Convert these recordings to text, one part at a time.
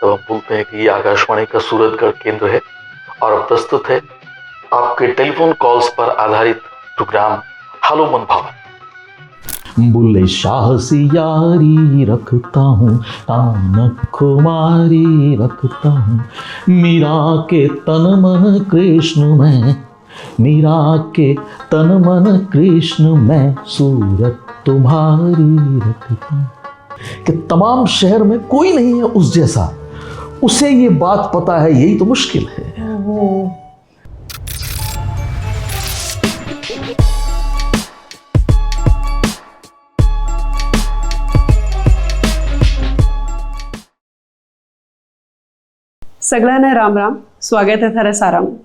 तो हम बोलते हैं कि ये आकाशवाणी का सूरतगढ़ केंद्र है और अब प्रस्तुत है आपके टेलीफोन कॉल्स पर आधारित प्रोग्राम हेलो मन भावन। बुल्ले शाह से यारी रखता हूँ, तानक खुमारी रखता हूँ, मीरा के तन मन कृष्ण में, मीरा के तन मन कृष्ण में, सूरत तुम्हारी रखता हूँ। कि तमाम शहर में कोई नहीं है उस जैसा, उसे ये बात पता है, यही तो मुश्किल है। सगळ्यांना राम राम, स्वागत है थारे सारा में।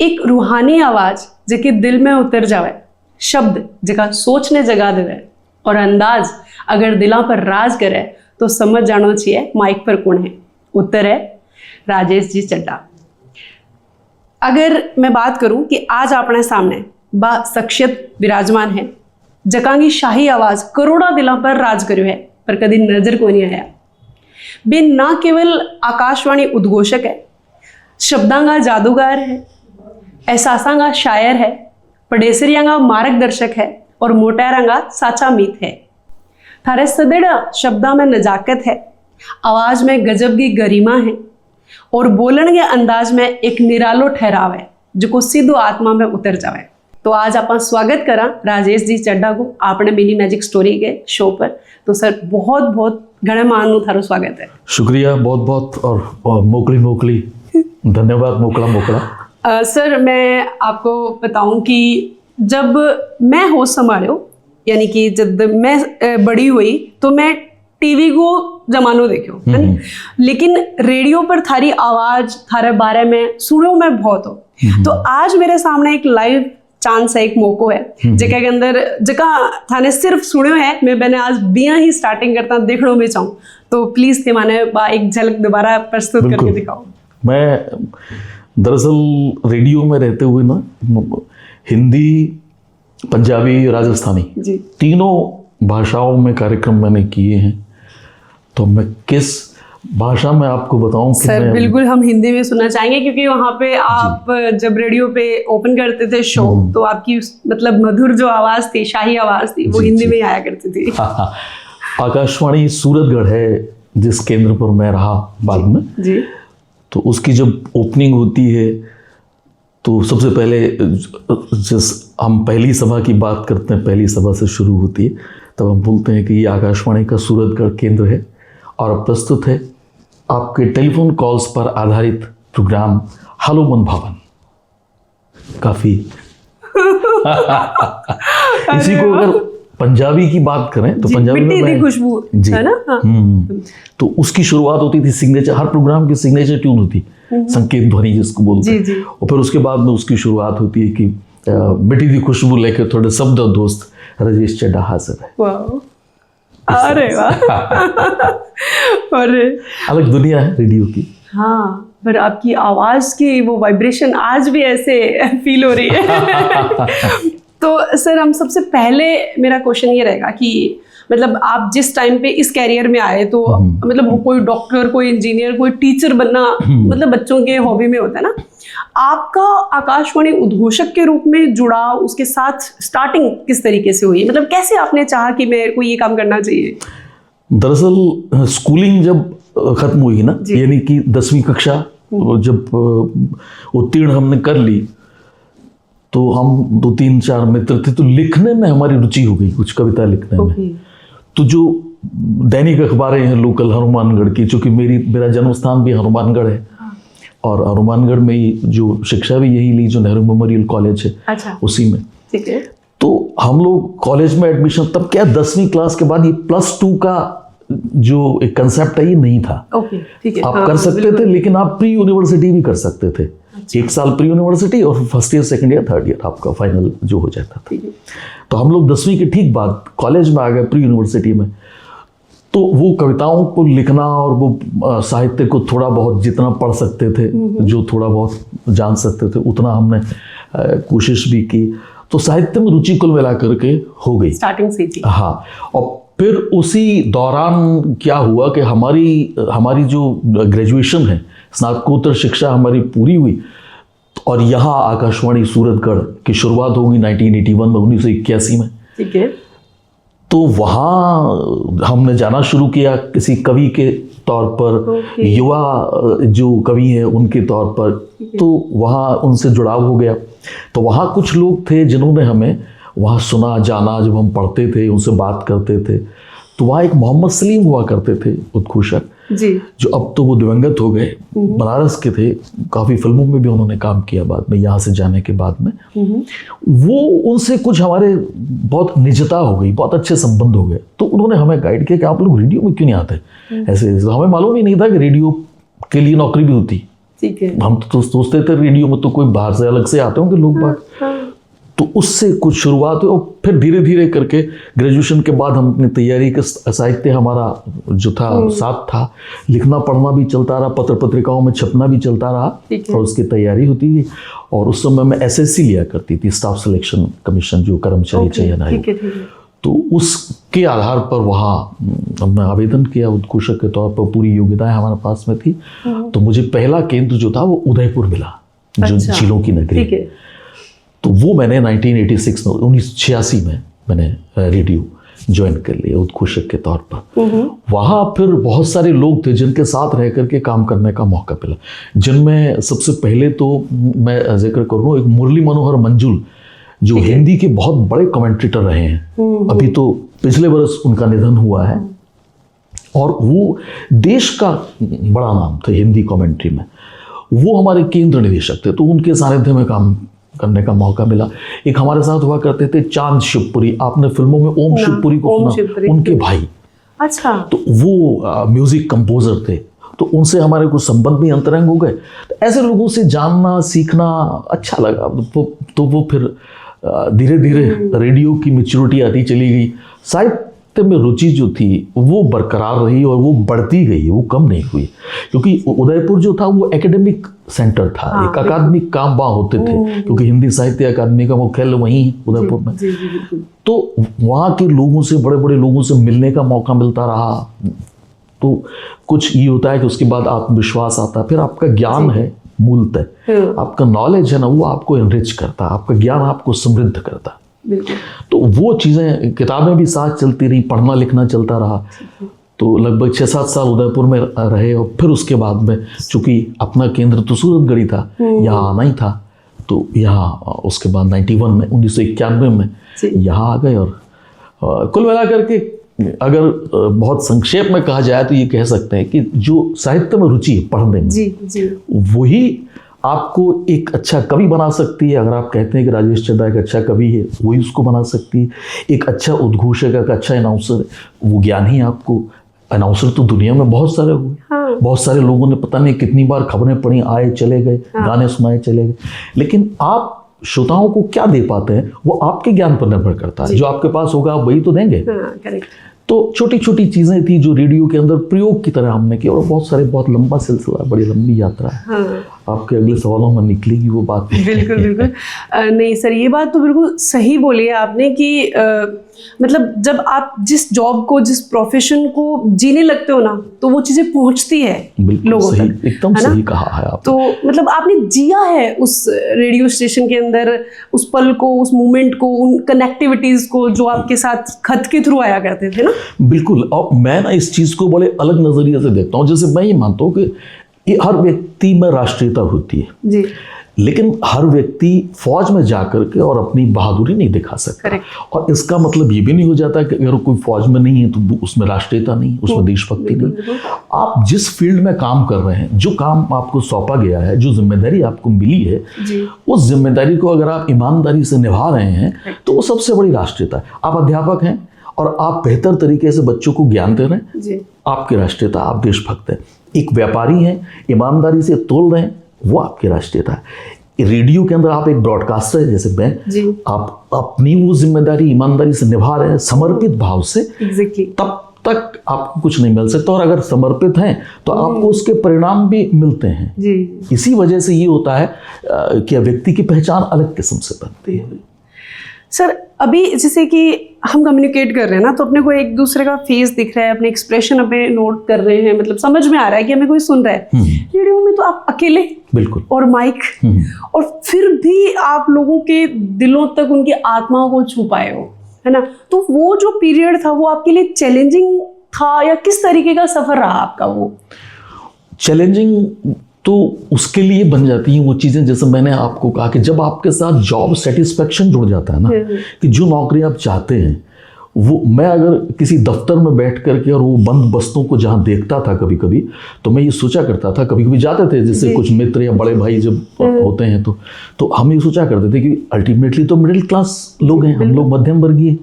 एक रूहानी आवाज जेकी दिल में उतर जावे, शब्द जेका सोचने जगा देवे और अंदाज अगर दिला पर राज करे तो समझ जानो चाहिए माइक पर कौन है। उत्तर है राजेश जी चड्ढा। अगर मैं बात करूं कि आज अपने सामने बा शख्सियत विराजमान है जकांगी शाही आवाज करोड़ा दिलों पर राज करो है, पर कभी नजर को नहीं आया। बे ना केवल आकाशवाणी उद्घोषक है, शब्दांगा जादूगर है, एहसासांगा शायर है, पडेसरियांगा मार्गदर्शक है और मोटेरांगा साचा मीत है। थारे सदैव शब्दा में नजाकत है, आवाज में गजब की गरिमा है और बोलन के अंदाज में एक निरालो ठहराव है जो को सीधो आत्मा में उतर जावे। तो आज आप स्वागत करा राजेश जी चड्ढा को आपने मिनी मैजिक स्टोरी के शो पर। तो सर बहुत बहुत घणे मानू थारो स्वागत है। शुक्रिया बहुत बहुत और मोकली धन्यवाद मोकला। सर मैं आपको बताऊं कि जब मैं होश संभालो, यानी कि जब मैं बड़ी हुई तो मैं टीवी को जमानो देखो है ना, लेकिन रेडियो पर थारी आवाज थारे बारे में सुनो मैं बहुत हो। तो आज मेरे सामने एक लाइव चांस है, एक मौको है जगह के अंदर जगह थाने सिर्फ सुनो है, मैं मैंने आज बिया ही स्टार्टिंग करता देखना में चाहूँ, तो प्लीज थे माने एक झलक दोबारा प्रस्तुत करके दिखाओ। मैं दरअसल रेडियो में रहते हुए ना हिंदी, पंजाबी, राजस्थानी तीनों भाषाओं में कार्यक्रम मैंने किए हैं। तो मैं किस भाषा में आपको बताऊं कि सर बिल्कुल हम हिंदी में सुनना चाहेंगे, क्योंकि वहाँ पे आप जब रेडियो पे ओपन करते थे शो तो आपकी मतलब मधुर जो आवाज थी, शाही आवाज थी, वो हिंदी में ही आया करती थी। आकाशवाणी सूरतगढ़ है जिस केंद्र पर मैं रहा बाद में जी, तो उसकी जब ओपनिंग होती है तो सबसे पहले जिस हम पहली सभा की बात करते हैं, पहली सभा से शुरू होती है, तब हम बोलते हैं कि ये आकाशवाणी का सूरतगढ़ केंद्र है और अब प्रस्तुत है आपके टेलीफोन कॉल्स पर आधारित प्रोग्राम हेलो मन भावन। काफी इसी को अगर पंजाबी की बात करें तो पंजाबी में खुशबू है ना, तो उसकी शुरुआत होती थी सिग्नेचर, हर प्रोग्राम की सिग्नेचर ट्यून होती, संकेत ध्वनि जिसको बोलते हैं, और फिर उसके बाद में उसकी शुरुआत होती है कि मिठी दी खुशबू लेके थोड़े शब्द दोस्त राजेश चड्ढा हाजिर है। अरे वाह अरे अलग दुनिया है रेडियो की। हाँ, पर आपकी आवाज की वो वाइब्रेशन आज भी ऐसे फील हो रही है। तो सर हम सबसे पहले मेरा क्वेश्चन ये रहेगा कि मतलब आप जिस टाइम पे इस कैरियर में आए तो मतलब कोई डॉक्टर, कोई इंजीनियर, कोई टीचर बनना मतलब बच्चों के हॉबी में होता है ना, आपका आकाशवाणी उद्घोषक के रूप में जुड़ाव, उसके साथ स्टार्टिंग किस तरीके से हुई, मतलब कैसे आपने चाहा कि मेरे को ये काम करना चाहिए? दरअसल स्कूलिंग जब खत्म हुई ना, यानी कि 10वीं कक्षा जब उत्तीर्ण हमने कर ली तो हम 2-3-4 मित्र थे, तो लिखने में हमारी रुचि हो गई, कुछ कविता लिखने में। तो जो दैनिक अखबारें हैं लोकल हनुमानगढ़ की, चूँकि मेरा जन्म स्थान भी हनुमानगढ़ है और हनुमानगढ़ में ही जो शिक्षा भी यही ली जो नेहरू मेमोरियल कॉलेज है। अच्छा। उसी में। ठीक है। तो हम लोग कॉलेज में एडमिशन, तब क्या 10वीं क्लास के बाद ये +2 का जो एक कंसेप्ट है ये नहीं था। ठीक है। आप कर सकते थे, लेकिन आप प्री यूनिवर्सिटी भी कर सकते थे। अच्छा। 1 साल प्री यूनिवर्सिटी और first year, second year, third year आपका फाइनल जो हो जाता था। तो हम लोग 10वीं के ठीक बाद कॉलेज में आ गए प्री यूनिवर्सिटी में। तो वो कविताओं को लिखना और वो साहित्य को थोड़ा बहुत जितना पढ़ सकते थे, जो थोड़ा बहुत जान सकते थे, उतना हमने कोशिश भी की। तो साहित्य में रुचि कुल मिला करके हो गई स्टार्टिंग से थी। हाँ, और फिर उसी दौरान क्या हुआ कि हमारी जो ग्रेजुएशन है, स्नातकोत्तर शिक्षा हमारी पूरी हुई और यहाँ आकाशवाणी सूरतगढ़ की शुरुआत होगी 1981 में, 1981 में। ठीक है। तो वहाँ हमने जाना शुरू किया किसी कवि के तौर पर, युवा जो कवि हैं उनके तौर पर, तो वहाँ उनसे जुड़ाव हो गया। तो वहाँ कुछ लोग थे जिन्होंने हमें वहाँ सुना जाना, जब हम पढ़ते थे उनसे बात करते थे। तो वहाँ एक मोहम्मद सलीम हुआ करते थे उद्घोषक जी, जो अब तो वो दिवंगत हो गए, बनारस के थे, काफ़ी फिल्मों में भी उन्होंने काम किया बाद में, यहाँ से जाने के बाद में। वो उनसे कुछ हमारे बहुत निजता हो गई, बहुत अच्छे संबंध हो गए। तो उन्होंने हमें गाइड किया कि आप लोग रेडियो में क्यों नहीं आते। ऐसे हमें मालूम ही नहीं था कि रेडियो के लिए नौकरी भी होती। ठीक है। हम तो सोचते थे रेडियो में तो कोई बाहर से अलग से आते होंगे लोग बात। तो उससे कुछ शुरुआत हुई और फिर धीरे धीरे करके ग्रेजुएशन के बाद हम अपनी तैयारी के साहित्य हमारा जो था साथ था, लिखना पढ़ना भी चलता रहा, पत्र पत्रिकाओं में छपना भी चलता रहा और उसकी तैयारी होती थी। और उस समय मैं SSC लिया करती थी, स्टाफ सिलेक्शन कमीशन, जो कर्मचारी चयन आयोग। तो उसके आधार पर वहाँ हमने आवेदन किया उद्घोषक के तौर पर, पूरी योग्यताएं हमारे पास में थी। तो मुझे पहला केंद्र जो था वो उदयपुर मिला, जो झीलों की नगरी। तो वो मैंने 1986 में, 1986 में मैंने रेडियो ज्वाइन कर लिया उद्घोषक के तौर पर। वहाँ फिर बहुत सारे लोग थे जिनके साथ रह करके काम करने का मौका मिला, जिनमें सबसे पहले तो मैं जिक्र करूँ एक मुरली मनोहर मंजुल, जो हिंदी के बहुत बड़े कमेंटेटर रहे हैं। अभी तो पिछले वर्ष उनका निधन हुआ है और वो देश का बड़ा नाम था हिंदी कमेंट्री में। वो हमारे केंद्र निदेशक थे, तो उनके सानिध्य में काम करने का मौका मिला। एक हमारे साथ हुआ करते थे चांद शिवपुरी, आपने फिल्मों में ओम शिवपुरी को सुना, उनके भाई। अच्छा। तो वो म्यूजिक कंपोजर थे, तो उनसे हमारे कुछ संबंध भी अंतरंग हो गए। तो ऐसे लोगों से जानना सीखना अच्छा लगा। तो वो फिर धीरे धीरे रेडियो की मैच्योरिटी आती चली गई। साहित्य में रुचि जो थी वो बरकरार रही और वो बढ़ती गई, वो कम नहीं हुई, क्योंकि उदयपुर जो था वो एकेडमिक सेंटर था। एक अकादमिक काम वहाँ होते थे, क्योंकि हिंदी साहित्य अकादमी का मुख्यालय वहीं है उदयपुर में। तो वहाँ के लोगों से, बड़े बड़े लोगों से मिलने का मौका मिलता रहा। तो कुछ ये होता है कि उसके बाद आत्मविश्वास आता है, फिर आपका ज्ञान है मूलतः, आपका नॉलेज है ना, वो आपको एनरिच करता है, आपका ज्ञान आपको समृद्ध करता है। तो वो चीज़ें, किताबें भी साथ चलती रही, पढ़ना लिखना चलता रहा। तो लगभग 6-7 साल उदयपुर में रहे और फिर उसके बाद में, चूँकि अपना केंद्र तो सूरतगढ़ ही था, यहाँ आना ही था, तो यहाँ उसके बाद 1991 में यहाँ आ गए। और कुल मिलाकर के अगर बहुत संक्षेप में कहा जाए तो ये कह सकते हैं कि जो साहित्य में रुचि है पढ़ने में, वही आपको एक अच्छा कवि बना सकती है। अगर आप कहते हैं कि राजेश चड्ढा एक अच्छा कवि है, वही उसको बना सकती है। एक अच्छा उद्घोषक, एक अच्छा अनाउंसर, वो ज्ञान ही आपको, अनाउंसर तो दुनिया में बहुत सारे हुए। बहुत सारे लोगों ने पता नहीं कितनी बार खबरें पढ़ी, आए चले गए, गाने सुनाए चले गए, लेकिन आप श्रोताओं को क्या दे पाते हैं वो आपके ज्ञान पर निर्भर करता है। जो आपके पास होगा आप वही तो देंगे। तो छोटी छोटी चीज़ें थी जो रेडियो के अंदर प्रयोग की तरह हमने की, और बहुत लंबा सिलसिला, बड़ी लंबी यात्रा है। आपके अगले सवालों में निकलेगी वो बात। बिल्कुल बिल्कुल। नहीं सर, ये बात तो बिल्कुल सही बोली है आपने कि मतलब जब आप जिस जॉब को, जिस प्रोफेशन को जीने लगते हो ना, तो वो चीज़ें पहुंचती है लोगों तक। एकदम सही कहा है आप। तो मतलब आपने जिया है उस रेडियो स्टेशन के अंदर, उस पल को, उस मोमेंट को, उन कनेक्टिविटीज़ को जो आपके साथ खत के थ्रू आया करते थे ना। बिल्कुल। और मैं ना इस चीज़ को बड़े अलग नज़रिए से देखता हूँ। जैसे मैं ये मानता हूँ कि ये हर व्यक्ति में राष्ट्रीयता होती है जी, लेकिन हर व्यक्ति फौज में जाकर के और अपनी बहादुरी नहीं दिखा सकता। और इसका मतलब ये भी नहीं हो जाता कि अगर कोई फौज में नहीं है तो उसमें राष्ट्रीयता नहीं, उसमें देशभक्ति नहीं। आप जिस फील्ड में काम कर रहे हैं, जो काम आपको सौंपा गया है, जो जिम्मेदारी आपको मिली है, उस जिम्मेदारी को अगर आप ईमानदारी से निभा रहे हैं तो वो सबसे बड़ी राष्ट्रीयता है। आप अध्यापक हैं और आप बेहतर तरीके से बच्चों को ज्ञान दे रहे हैं, आपकी राष्ट्रीयता, आप देशभक्त हैं। एक व्यापारी हैं, ईमानदारी से तोल रहे हैं, वो आपकी राष्ट्रीयता है। रेडियो के अंदर आप एक ब्रॉडकास्टर है जैसे मैं, आप अपनी वो जिम्मेदारी ईमानदारी से निभा रहे हैं, समर्पित भाव से, तब तक आपको कुछ नहीं मिल सकता। और अगर समर्पित हैं तो आपको उसके परिणाम भी मिलते हैं। इसी वजह से ये होता है कि व्यक्ति की पहचान अलग किस्म से बनती है। सर अभी जैसे कि हम कम्युनिकेट कर रहे हैं ना, तो अपने को एक दूसरे का फेस दिख रहा है, अपने एक्सप्रेशन अपने नोट कर रहे हैं, मतलब समझ में आ रहा है कि हमें कोई सुन रहा है। रेडियो में तो आप अकेले, बिल्कुल, और माइक, और फिर भी आप लोगों के दिलों तक उनकी आत्माओं को छू पाए हो, है ना। तो वो जो पीरियड था वो आपके लिए चैलेंजिंग था या किस तरीके का सफर रहा आपका? वो चैलेंजिंग तो उसके लिए बन जाती हैं वो चीज़ें, जैसे मैंने आपको कहा कि जब आपके साथ जॉब सेटिस्फेक्शन जुड़ जाता है ना, कि जो नौकरी आप चाहते हैं वो, मैं अगर किसी दफ्तर में बैठ करके और वो बंद बस्तों को जहाँ देखता था कभी कभी, तो मैं ये सोचा करता था, कभी कभी जाते थे जैसे कुछ मित्र या बड़े भाई जब होते हैं तो हम ये सोचा करते थे कि अल्टीमेटली तो मिडिल क्लास लोग हैं, हम लोग मध्यम वर्गीय,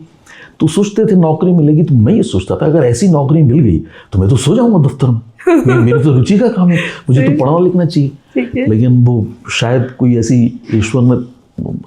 तो सोचते थे नौकरी मिलेगी। तो मैं ये सोचता था अगर ऐसी नौकरी मिल गई तो मैं तो सो जाऊंगा दफ्तर में, मेरी तो रुचि का काम है, मुझे तो पढ़ना लिखना चाहिए। लेकिन वो शायद कोई ऐसी ईश्वर ने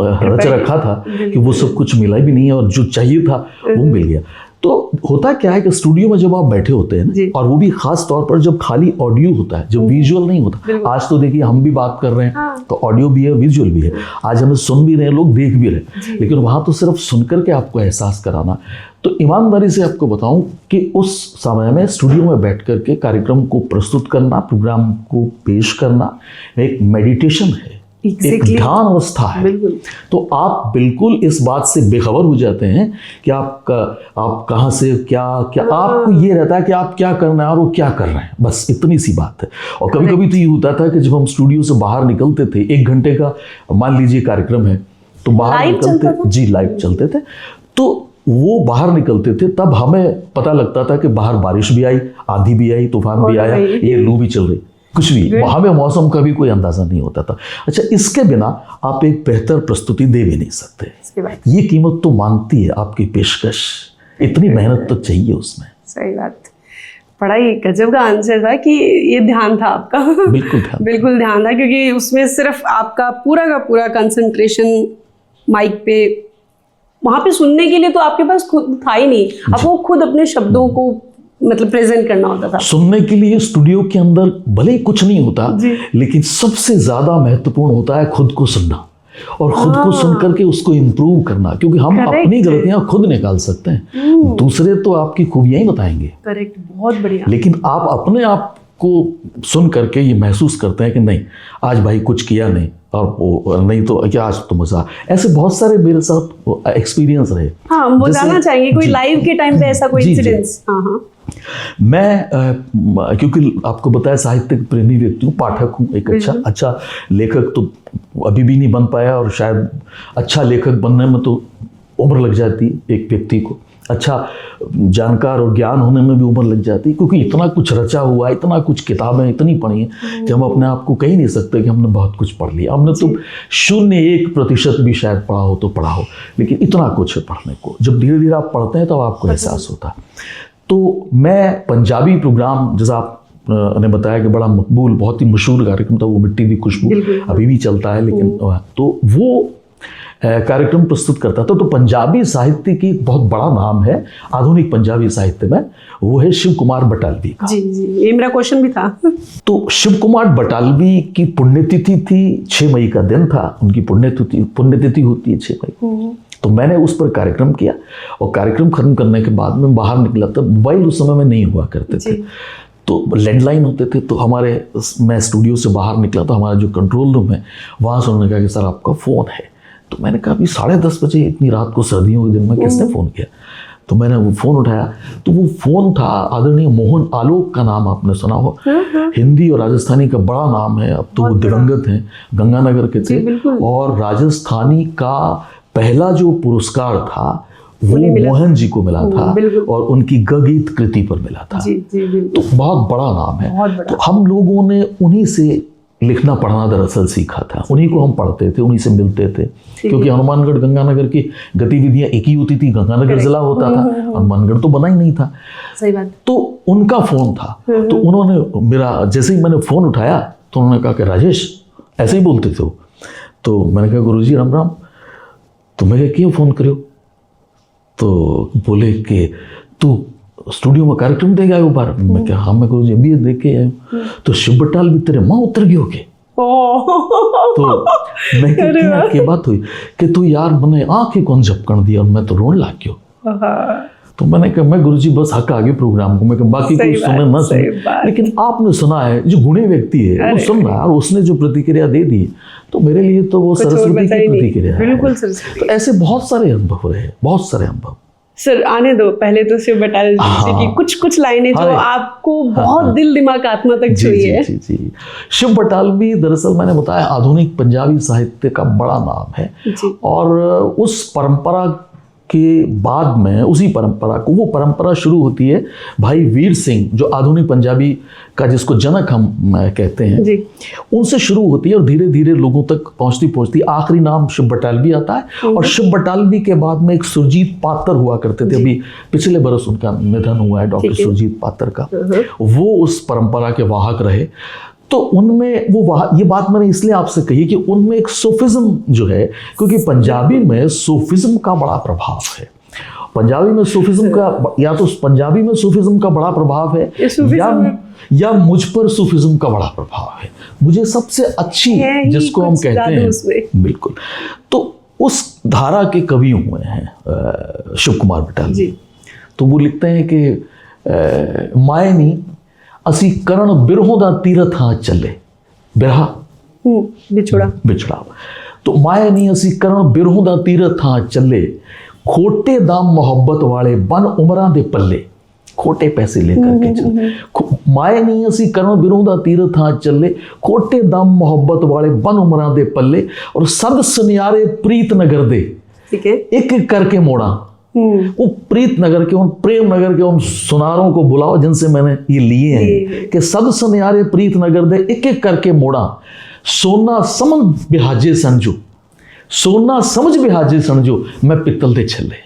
रच रखा था कि वो सब कुछ मिला भी नहीं है, और जो चाहिए था वो मिल गया। तो होता क्या है कि स्टूडियो में जब आप बैठे होते हैं ना, और वो भी खास तौर पर जब खाली ऑडियो होता है, जब विजुअल नहीं होता। आज तो देखिए हम भी बात कर रहे हैं तो ऑडियो भी है, विजुअल भी है, आज हमें सुन भी रहे हैं, लोग देख भी रहे हैं, लेकिन वहाँ तो सिर्फ सुनकर के आपको एहसास कराना। तो ईमानदारी से आपको बताऊं कि उस समय में स्टूडियो में बैठ करके कार्यक्रम को प्रस्तुत करना, प्रोग्राम को पेश करना एक मेडिटेशन है, एक ध्यान अवस्था है। तो आप बिल्कुल इस बात से बेखबर हो जाते हैं कि आप कहाँ से क्या आपको ये रहता है कि आप क्या करना है और वो क्या कर रहे हैं, बस इतनी सी बात है। और कभी कभी तो ये होता था कि जब हम स्टूडियो से बाहर निकलते थे, 1 घंटे का मान लीजिए कार्यक्रम है, तो बाहर निकलते, जी लाइव चलते थे, तो वो बाहर निकलते थे तब हमें पता लगता था कि बाहर बारिश भी आई, आंधी भी आई, तूफान भी आया, ये लू भी चल रही, कुछ भी, हमें मौसम का भी कोई अंदाजा नहीं होता था। अच्छा, इसके बिना आप एक बेहतर प्रस्तुति दे भी नहीं सकते, ये कीमत तो मांगती है आपकी पेशकश, इतनी मेहनत तो चाहिए उसमें। सही बात, बड़ा ही गजब का आंसर था कि ये ध्यान था आपका। बिल्कुल ध्यान था, क्योंकि उसमें सिर्फ आपका पूरा का पूरा कंसंट्रेशन माइक पे, वहाँ पे सुनने के लिए तो आपके पास खुद था ही नहीं, आपको खुद अपने शब्दों को मतलब प्रेजेंट करना होता था। सुनने के लिए स्टूडियो के अंदर भले ही कुछ नहीं होता, लेकिन सबसे ज्यादा महत्वपूर्ण होता है खुद को सुनना और खुद को सुन करके उसको इम्प्रूव करना, क्योंकि हम अपनी गलतियां खुद निकाल सकते हैं, दूसरे तो आपकी खूबियां ही बताएंगे। करेक्ट, बहुत बढ़िया। लेकिन आप अपने आप को सुन करके ये महसूस करते हैं कि नहीं आज भाई कुछ किया नहीं, और नहीं तो क्या आज तो मजा। ऐसे बहुत सारे मेरे साथ एक्सपीरियंस रहे। हाँ, वो जानना चाहेंगे कोई लाइव के टाइम पे ऐसा कोई इंसिडेंस? हाँ, मैं क्योंकि आपको बताया साहित्यिक प्रेमी व्यक्ति हूँ, पाठक हूँ, एक अच्छा लेखक तो अभी भी नहीं बन पाया, और शायद अच्छा लेखक बनने में तो उम्र लग जाती है एक व्यक्ति को, अच्छा जानकार और ज्ञान होने में भी उम्र लग जाती है, क्योंकि इतना कुछ रचा हुआ है, इतना कुछ किताबें इतनी पढ़ी हैं कि हम अपने आप को कह ही नहीं सकते कि हमने बहुत कुछ पढ़ लिया। हमने तो 0.1% भी शायद पढ़ा हो तो पढ़ा हो, लेकिन इतना कुछ है पढ़ने को। जब धीरे धीरे आप पढ़ते हैं तब आपको एहसास होता है। तो मैं पंजाबी प्रोग्राम, जैसा आप ने बताया कि बड़ा मकबूल, बहुत ही मशहूर कार्यक्रम था वो, मिट्टी दी खुशबू, अभी भी चलता है, लेकिन तो वो कार्यक्रम प्रस्तुत करता था। तो पंजाबी साहित्य की बहुत बड़ा नाम है आधुनिक पंजाबी साहित्य में, वो है शिव कुमार बटालवी का। जी, ये मेरा क्वेश्चन भी था। तो शिव कुमार बटालवी की पुण्यतिथि थी, 6 मई का दिन था, उनकी पुण्यतिथि होती है 6 मई। तो मैंने उस पर कार्यक्रम किया, और कार्यक्रम खत्म करने के बाद में बाहर निकला, तब मोबाइल उस समय में नहीं हुआ करते थे, तो लैंडलाइन होते थे। तो मैं स्टूडियो से बाहर निकला तो हमारा जो कंट्रोल रूम है वहाँ से उन्होंने कहा कि सर आपका फ़ोन है। तो मैंने कहा अभी 10:30 बजे इतनी रात को सर्दियों के दिन में किसने फ़ोन किया? तो मैंने वो फ़ोन उठाया, तो वो फ़ोन था आदरणीय मोहन आलोक का, नाम आपने सुना हो, हिंदी और राजस्थानी का बड़ा नाम है, अब तो वो दिवंगत हैं, गंगानगर के थे, और राजस्थानी का पहला जो पुरस्कार था वो मोहन जी को मिला था, और उनकी गीत कृति पर मिला था। तो बहुत बड़ा नाम है। तो हम लोगों ने उन्हीं से लिखना पढ़ना दरअसल सीखा था, उन्हीं को हम पढ़ते थे, उन्हीं से मिलते थे, क्योंकि हनुमानगढ़ गंगानगर की गतिविधियां एक ही होती थी, गंगानगर जिला होता था, हनुमानगढ़ तो बना ही नहीं था। सही बात। तो उनका फोन था, तो उन्होंने मेरा, जैसे ही मैंने फोन उठाया तो उन्होंने कहा कि राजेश, ऐसे ही बोलते थे वो, तो मैंने कहा गुरुजी राम राम। तो मैं क्यों फ़ोन करो? तो बोले कि तू स्टूडियो में कार्यक्रम देगा वो बार। मैं क्या, हाँ मैं गुरुजी अभी देख के आया। तो शिव बटालवी तेरे माँ उतर गए हो के? तो मैं क्या बात हुई कि तू यार मैंने आंखें कौन झपकण दिया और मैं तो रोने लग गयो। तो मैंने कहा मैं गुरुजी बस हक आगे प्रोग्राम को, मैं कहा बाकी कोई सुने ना सुने, लेकिन आपने सुना है, जो गुणी व्यक्ति है वो सुन रहा है और उसने जो प्रतिक्रिया दे दी तो मेरे लिए तो वो सरस्वती की प्रतिक्रिया है। बिल्कुल सरस्वती। तो ऐसे बहुत सारे अनुभव रहे, बहुत सारे अनुभव। सर आने दो, पहले तो शिव बटाल जी की कुछ लाइनें जो आपको बहुत दिल दिमाग आत्मा तक छुई है। जी। शिव बटालवी दरअसल मैंने बताया आधुनिक पंजाबी साहित्य का बड़ा नाम है और उस परंपरा के बाद में उसी परंपरा को, वो परंपरा शुरू होती है भाई वीर सिंह जो आधुनिक पंजाबी का जिसको जनक हम कहते हैं जी, उनसे शुरू होती है और धीरे धीरे लोगों तक पहुंचती आखिरी नाम शिव बटालवी आता है। और शिव बटालवी के बाद में एक सुरजीत पात्र हुआ करते थे, अभी पिछले बरस उनका निधन हुआ है डॉक्टर सुरजीत पात्र का, वो उस परंपरा के वाहक रहे। तो उनमें ये बात मैंने इसलिए आपसे कही कि उनमें एक सूफिज्म जो है, क्योंकि पंजाबी में सूफिज्म का बड़ा प्रभाव है, पंजाबी में सूफिज्म का, या तो पंजाबी में सूफिज्म का बड़ा प्रभाव है या मुझ पर सूफिज्म का बड़ा प्रभाव है। मुझे सबसे अच्छी जिसको हम कहते हैं बिल्कुल, तो उस धारा के कवि हुए हैं शिव कुमार बटालवी। तो वो लिखते हैं कि मायनी असी करण बिरहों दा तीरथ हां चले, बिरहा बिछड़ा। तो माया नहीं असी करण बिरहों दा तीरथ हां चले, खोटे दाम मोहब्बत वाले बन उमरां दे पल्ले, खोटे पैसे लेकर के चले। माया नहीं असी करण बिरहों दा तीरथ हां चले, खोटे दाम मोहब्बत वाले बन उमरां दे पल्ले, और सद सुनियारे प्रीत नगर दे एक एक करके मोड़ा। वो प्रीत नगर के, उन प्रेम नगर के उन सुनारों को बुलाओ जिनसे मैंने ये लिए हैं कि सद सुनियारे प्रीत नगर दे एक एक करके मोड़ा, सोना समझ बिहाजे संजो, सोना समझ बिहाजे संजो, मैं पित्तल दे छले।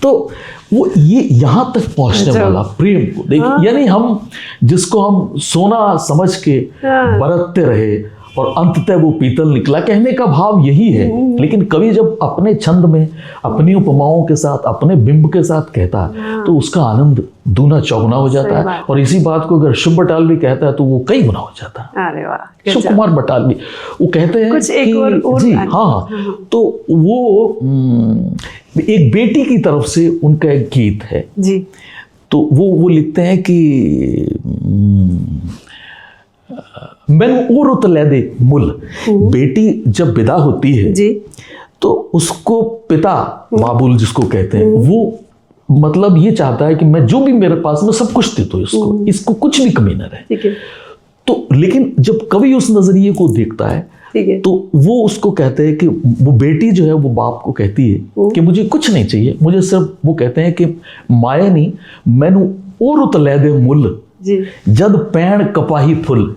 तो वो ये यहां तक पहुंचने वाला प्रेम को देखिए, यानी हम जिसको हम सोना समझ के बरतते रहे और अंततः वो पीतल निकला, कहने का भाव यही है। लेकिन कवि जब अपने छंद में अपनी उपमाओं के साथ, अपने बिंब के साथ कहता है तो उसका आनंद दूना चौगुना हो जाता है। और इसी बात को अगर शिव बटालवी कहता है तो वो कई गुना हो जाता है। अरे वाह, शिव कुमार बटालवी वो कहते हैं कुछ एक और जी हाँ, तो वो एक बेटी की तरफ से उनका एक गीत है जी, तो वो लिखते हैं कि मैंने वो रुत ले दे मुल, बेटी जब विदा होती है जी, तो उसको पिता माबूल जिसको कहते हैं, वो मतलब ये चाहता है कि मैं जो भी मेरे पास में सब कुछ दे दो इसको कुछ भी कमी न रहे। तो लेकिन जब कवि उस नजरिए को देखता है तो वो उसको कहते हैं कि वो बेटी जो है वो बाप को कहती है कि मुझे कुछ नहीं चाहिए, मुझे सिर्फ, वो कहते हैं कि माया नहीं मैनू ओ रुत ले दे मुल जद पैण कपाही फुल।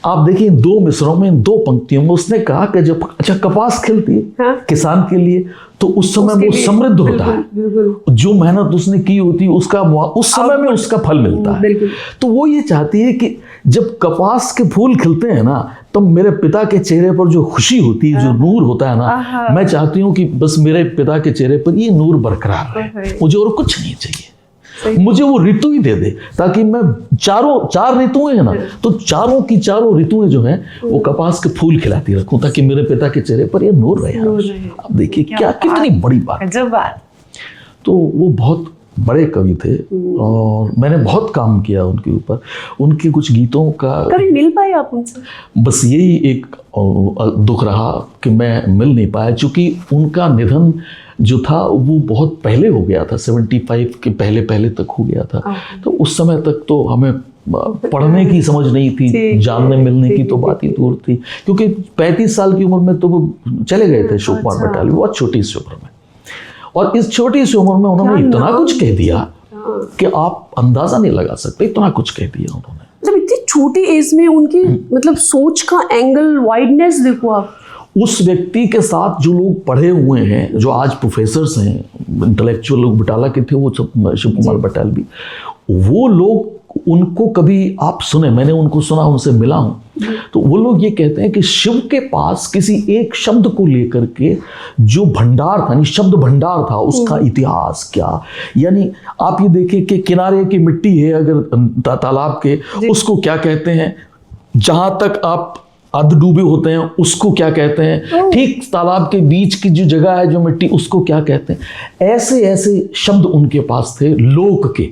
आप देखिए इन दो मिसरों में, इन दो पंक्तियों में उसने कहा कि जब कपास खिलती है किसान के लिए तो उस समय वो समृद्ध होता है, जो मेहनत उसने की होती है उसका उस समय में उसका फल मिलता है। तो वो ये चाहती है कि जब कपास के फूल खिलते हैं ना, तो मेरे पिता के चेहरे पर जो खुशी होती है, जो नूर होता है ना, मैं चाहती हूँ कि बस मेरे पिता के चेहरे पर ये नूर बरकरार रहे, मुझे और कुछ नहीं चाहिए, मुझे वो ऋतु ही दे दे ताकि मैं चार ऋतुएं हैं ना, तो चारों की चारों ऋतुएं जो हैं वो कपास के फूल खिलाती रखूं ताकि मेरे पिता के चेहरे पर ये नूर रहे। आप देखिए क्या कितनी बड़ी बात। तो वो बहुत बड़े कवि थे और मैंने बहुत काम किया उनके ऊपर, उनके कुछ गीतों का। कभी मिल पाए आप उनसे? बस यही एक दुख रहा कि मैं मिल नहीं पाया, क्योंकि उनका निधन जो था वो बहुत पहले हो गया था, 75 के पहले तक हो गया था। तो उस समय तक तो हमें पढ़ने की समझ नहीं थी, जानने मिलने की तो बात ही दूर थी, क्योंकि 35 साल की उम्र में तो वो चले गए थे शिव कुमार बटालवी, बहुत छोटी सी उम्र में। और इस छोटी सी उम्र में उन्होंने इतना कुछ कह दिया कि आप अंदाजा नहीं लगा सकते, इतना कुछ कह दिया उन्होंने। मतलब इतनी छोटी एज में उनकी मतलब सोच का एंगल, वाइडनेस देखो आप। उस व्यक्ति के साथ जो लोग पढ़े हुए हैं, जो आज प्रोफेसर्स हैं, इंटेलेक्चुअल लोग बटाला के थे वो शिव कुमार बटालवी, वो लोग उनको कभी आप सुने, मैंने उनको सुना, उनसे मिला हूं, तो वो लोग ये कहते हैं कि शिव के पास किसी एक शब्द को लेकर के जो भंडार था, शब्द भंडार था, उसका इतिहास क्या, यानी आप ये देखिए कि किनारे की मिट्टी है अगर तालाब के, उसको क्या कहते हैं, जहां तक आप अर्ध डूबे होते हैं उसको क्या कहते हैं, ठीक तालाब के बीच की जो जगह है जो मिट्टी, उसको क्या कहते हैं। ऐसे ऐसे शब्द उनके पास थे लोक के।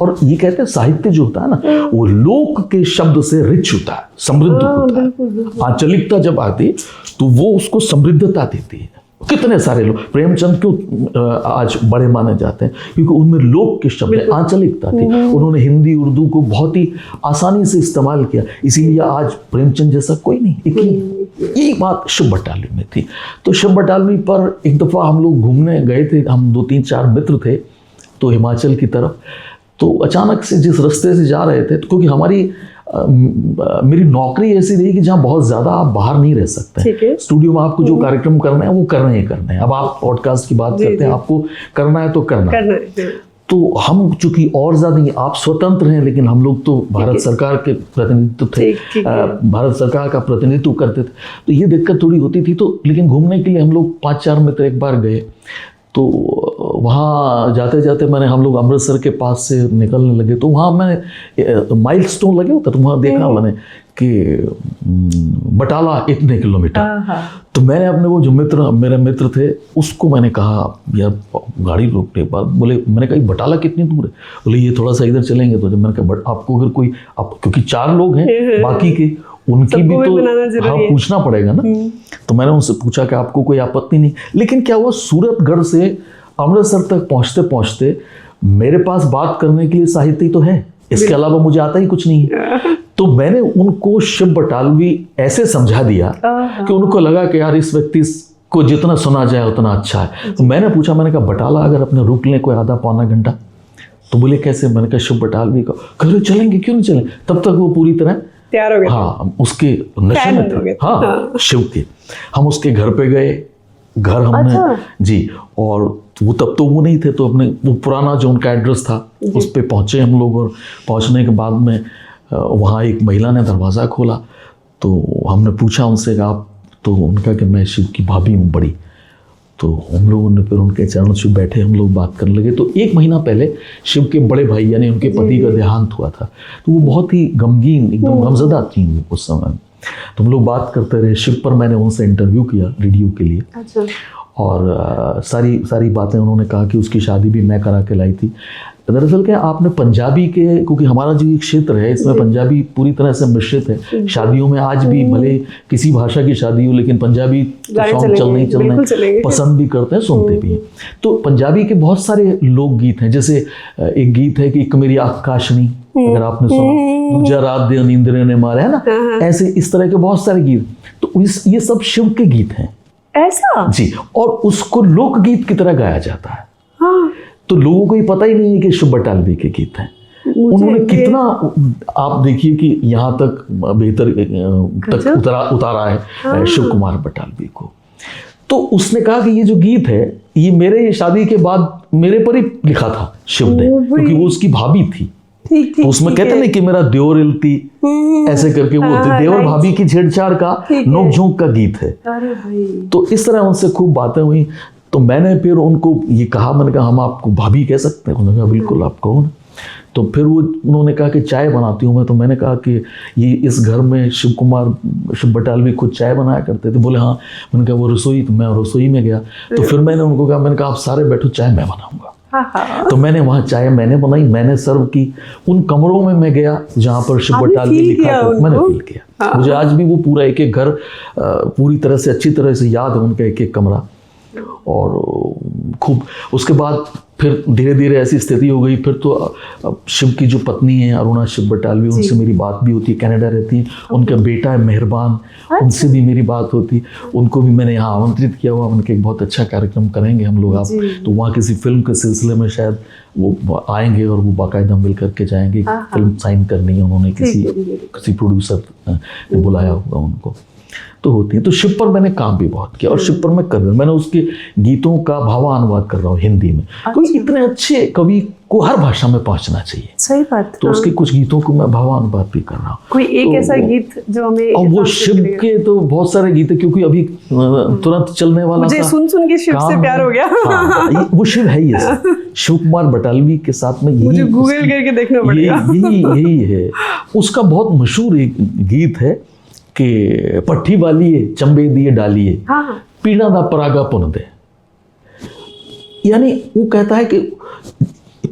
और ये कहते हैं साहित्य जो होता है ना, वो लोक के शब्द से रिच होता है, समृद्ध होता है। आंचलिकता जब आती तो वो उसको समृद्धता देती है। कितने सारे लोग प्रेमचंद क्यों आज बड़े माने जाते हैं, क्योंकि उनमें लोक के शब्द, आंचलिकता थी। उन्होंने हिंदी उर्दू को बहुत ही आसानी से इस्तेमाल किया, इसीलिए आज प्रेमचंद जैसा कोई नहीं। यही बात शिव बटालवी में थी। तो शिव बटालवी पर एक दफ़ा हम लोग घूमने गए थे, हम 2-3-4 मित्र थे, तो हिमाचल की तरफ। तो अचानक से जिस रास्ते से जा रहे थे, तो क्योंकि मेरी नौकरी ऐसी रही कि जहाँ बहुत ज़्यादा आप बाहर नहीं रह सकते, स्टूडियो में आपको जो कार्यक्रम करना है वो करने हैं। अब आप पॉडकास्ट की बात करते हैं, आपको करना है तो करना है। तो हम चूंकि और ज़्यादा, आप स्वतंत्र हैं, लेकिन हम लोग तो भारत सरकार के प्रतिनिधित्व थे, भारत सरकार का प्रतिनिधित्व करते थे, तो ये दिक्कत थोड़ी होती थी। तो लेकिन घूमने के लिए हम लोग 5-4 मित्र एक बार गए, तो वहाँ जाते जाते हम लोग अमृतसर के पास से निकलने लगे, तो वहाँ मैंने माइलस्टोन लगे होता, तो वहाँ देखा मैंने कि बटाला इतने किलोमीटर। तो मैंने अपने वो जो मेरे मित्र थे उसको मैंने कहा, यार गाड़ी रोकने के बाद बोले, मैंने कहा बटाला कितनी दूर है? बोले ये थोड़ा सा इधर चलेंगे। तो जब मैंने कहा आपको अगर कोई, आप क्योंकि 4 लोग हैं, बाकी के उनकी भी तो हाँ पूछना पड़ेगा ना। तो मैंने उनसे पूछा कि आपको कोई आपत्ति नहीं। लेकिन क्या हुआ, सूरतगढ़ से अमृतसर तक पहुंचते पहुंचते मेरे पास बात करने के लिए साहित्य तो है, इसके अलावा मुझे आता ही कुछ नहीं है। तो मैंने उनको शिव बटालवी ऐसे समझा दिया कि उनको लगा कि यार इस व्यक्ति को जितना सुना जाए उतना अच्छा है। तो मैंने पूछा, मैंने कहा बटाला अगर अपने रुक लें कोई आधा-पौना घंटा? तो बोले कैसे? मैंने कहा शिव बटालवी को कह चलेंगे, क्यों नहीं चलेंगे। तब तक वो पूरी तरह तैयार हो गए, हाँ उसके नशे में थे, हाँ शिव के। हम उसके घर पे गए, घर हमने जी, और वो तब तो वो नहीं थे, तो अपने वो पुराना जो उनका एड्रेस था उस पे पहुँचे हम लोग। और पहुँचने के बाद में वहाँ एक महिला ने दरवाज़ा खोला, तो हमने पूछा उनसे कि आप, तो उनका कि मैं शिव की भाभी हूँ बड़ी। तो हम लोगों ने फिर उनके चरणों से बैठे, हम लोग बात करने लगे। तो 1 महीना पहले शिव के बड़े भाई यानी उनके पति का देहांत हुआ था, तो वो बहुत ही गमगीन, एकदम गमज़दा थी उस समय। तो हम लोग बात करते रहे। शिव पर मैंने उनसे इंटरव्यू किया रेडियो के लिए। अच्छा। और सारी बातें उन्होंने कहा कि उसकी शादी भी मैं करा के लाई थी। दरअसल क्या, आपने पंजाबी के, क्योंकि हमारा जो एक क्षेत्र है इसमें पंजाबी पूरी तरह से मिश्रित है। शादियों में आज भी भले किसी भाषा की शादी हो, लेकिन पंजाबी सॉन्ग चलने पसंद भी करते हैं, सुनते भी हैं। तो पंजाबी के बहुत सारे लोकगीत हैं, जैसे एक गीत है कि एक मेरी आकाशनी, अगर आपने सुना, दूजा रात दे नींदरे ने मारे, है ना, ऐसे इस तरह के बहुत सारे गीत। तो ये सब शिव के गीत हैं ऐसा जी, और उसको लोकगीत की तरह गाया जाता है। तो लोगों को ये पता ही नहीं है कि शिव बटालवी के गीत हैं। उन्होंने कितना, आप देखिए कि यहाँ तक बेहतर तक उतारा है शिव कुमार बटालवी को। तो उसने कहा कि ये जो गीत है ये मेरे शादी के बाद मेरे पर ही लिखा था शिव ने, क्योंकि वो उसकी भाभी थी। तो उसमें कहते नहीं कि मेरा देवर इलती ऐसे करके, वो देवर भाभी की छेड़छाड़ का नोक-झोंक का गीत है। तो इस तरह उनसे खूब बातें हुई। तो मैंने फिर उनको ये कहा, मैंने कहा हम आपको भाभी कह सकते हैं? उन्होंने कहा बिल्कुल आप कहो ना। तो फिर उन्होंने कहा कि चाय बनाती हूँ मैं। तो मैंने कहा कि ये इस घर में शिव बटालवी खुद चाय बनाया करते थे? बोले हाँ। मैंने कहा वो रसोई, तो मैं रसोई में गया। तो फिर मैंने उनको कहा, मैंने कहा आप सारे बैठो, चाय मैं बनाऊंगा। तो मैंने वहाँ चाय मैंने बनाई, मैंने सर्व की। उन कमरों में मैं गया जहाँ पर शिव बटालवी लिखा था, मैंने फील किया। मुझे आज भी वो पूरा एक घर पूरी तरह से अच्छी तरह से याद है, उनका एक कमरा। और खूब उसके बाद फिर धीरे धीरे ऐसी स्थिति हो गई। फिर तो शिव की जो पत्नी है अरुणा शिव बटालवी, उनसे मेरी बात भी होती है, कनाडा रहती हैं। उनका बेटा है मेहरबान, उनसे भी मेरी बात होती। उनको भी मैंने यहाँ आमंत्रित किया हुआ, उनके एक बहुत अच्छा कार्यक्रम करेंगे हम लोग। आप तो वहाँ किसी फिल्म के सिलसिले में शायद वो आएंगे और वो बाकायदा मिल करके जाएंगे। फिल्म साइन करनी है उन्होंने, किसी प्रोड्यूसर ने बुलाया होगा उनको। तो होती है। तो शिव पर मैंने काम भी बहुत किया, और शिव पर मैं कर रहा हूँ, मैंने उसके गीतों का भावानुवाद कर रहा हूँ हिंदी में। क्योंकि इतने अच्छे कवि को हर भाषा में पहुंचना चाहिए। सही बात। तो उसके कुछ गीतों को मैं भावानुवाद भी कर रहा हूँ। कोई एक ऐसा गीत जो हमें, और वो शिव के तो बहुत सारे गीत है, क्योंकि अभी तुरंत चलने वाला मुझे सुन के शिव से प्यार हो गया। हाँ, वो शिव है ही ऐसा। शिव कुमार बटालवी के साथ में मुझे गूगल करके देखना पड़ेगा। यही है उसका बहुत मशहूर एक गीत है कि पट्ठी वालिए चंबे दिए डालिए, हाँ। पीड़ा दा परागा पुन दे। यानी वो कहता है कि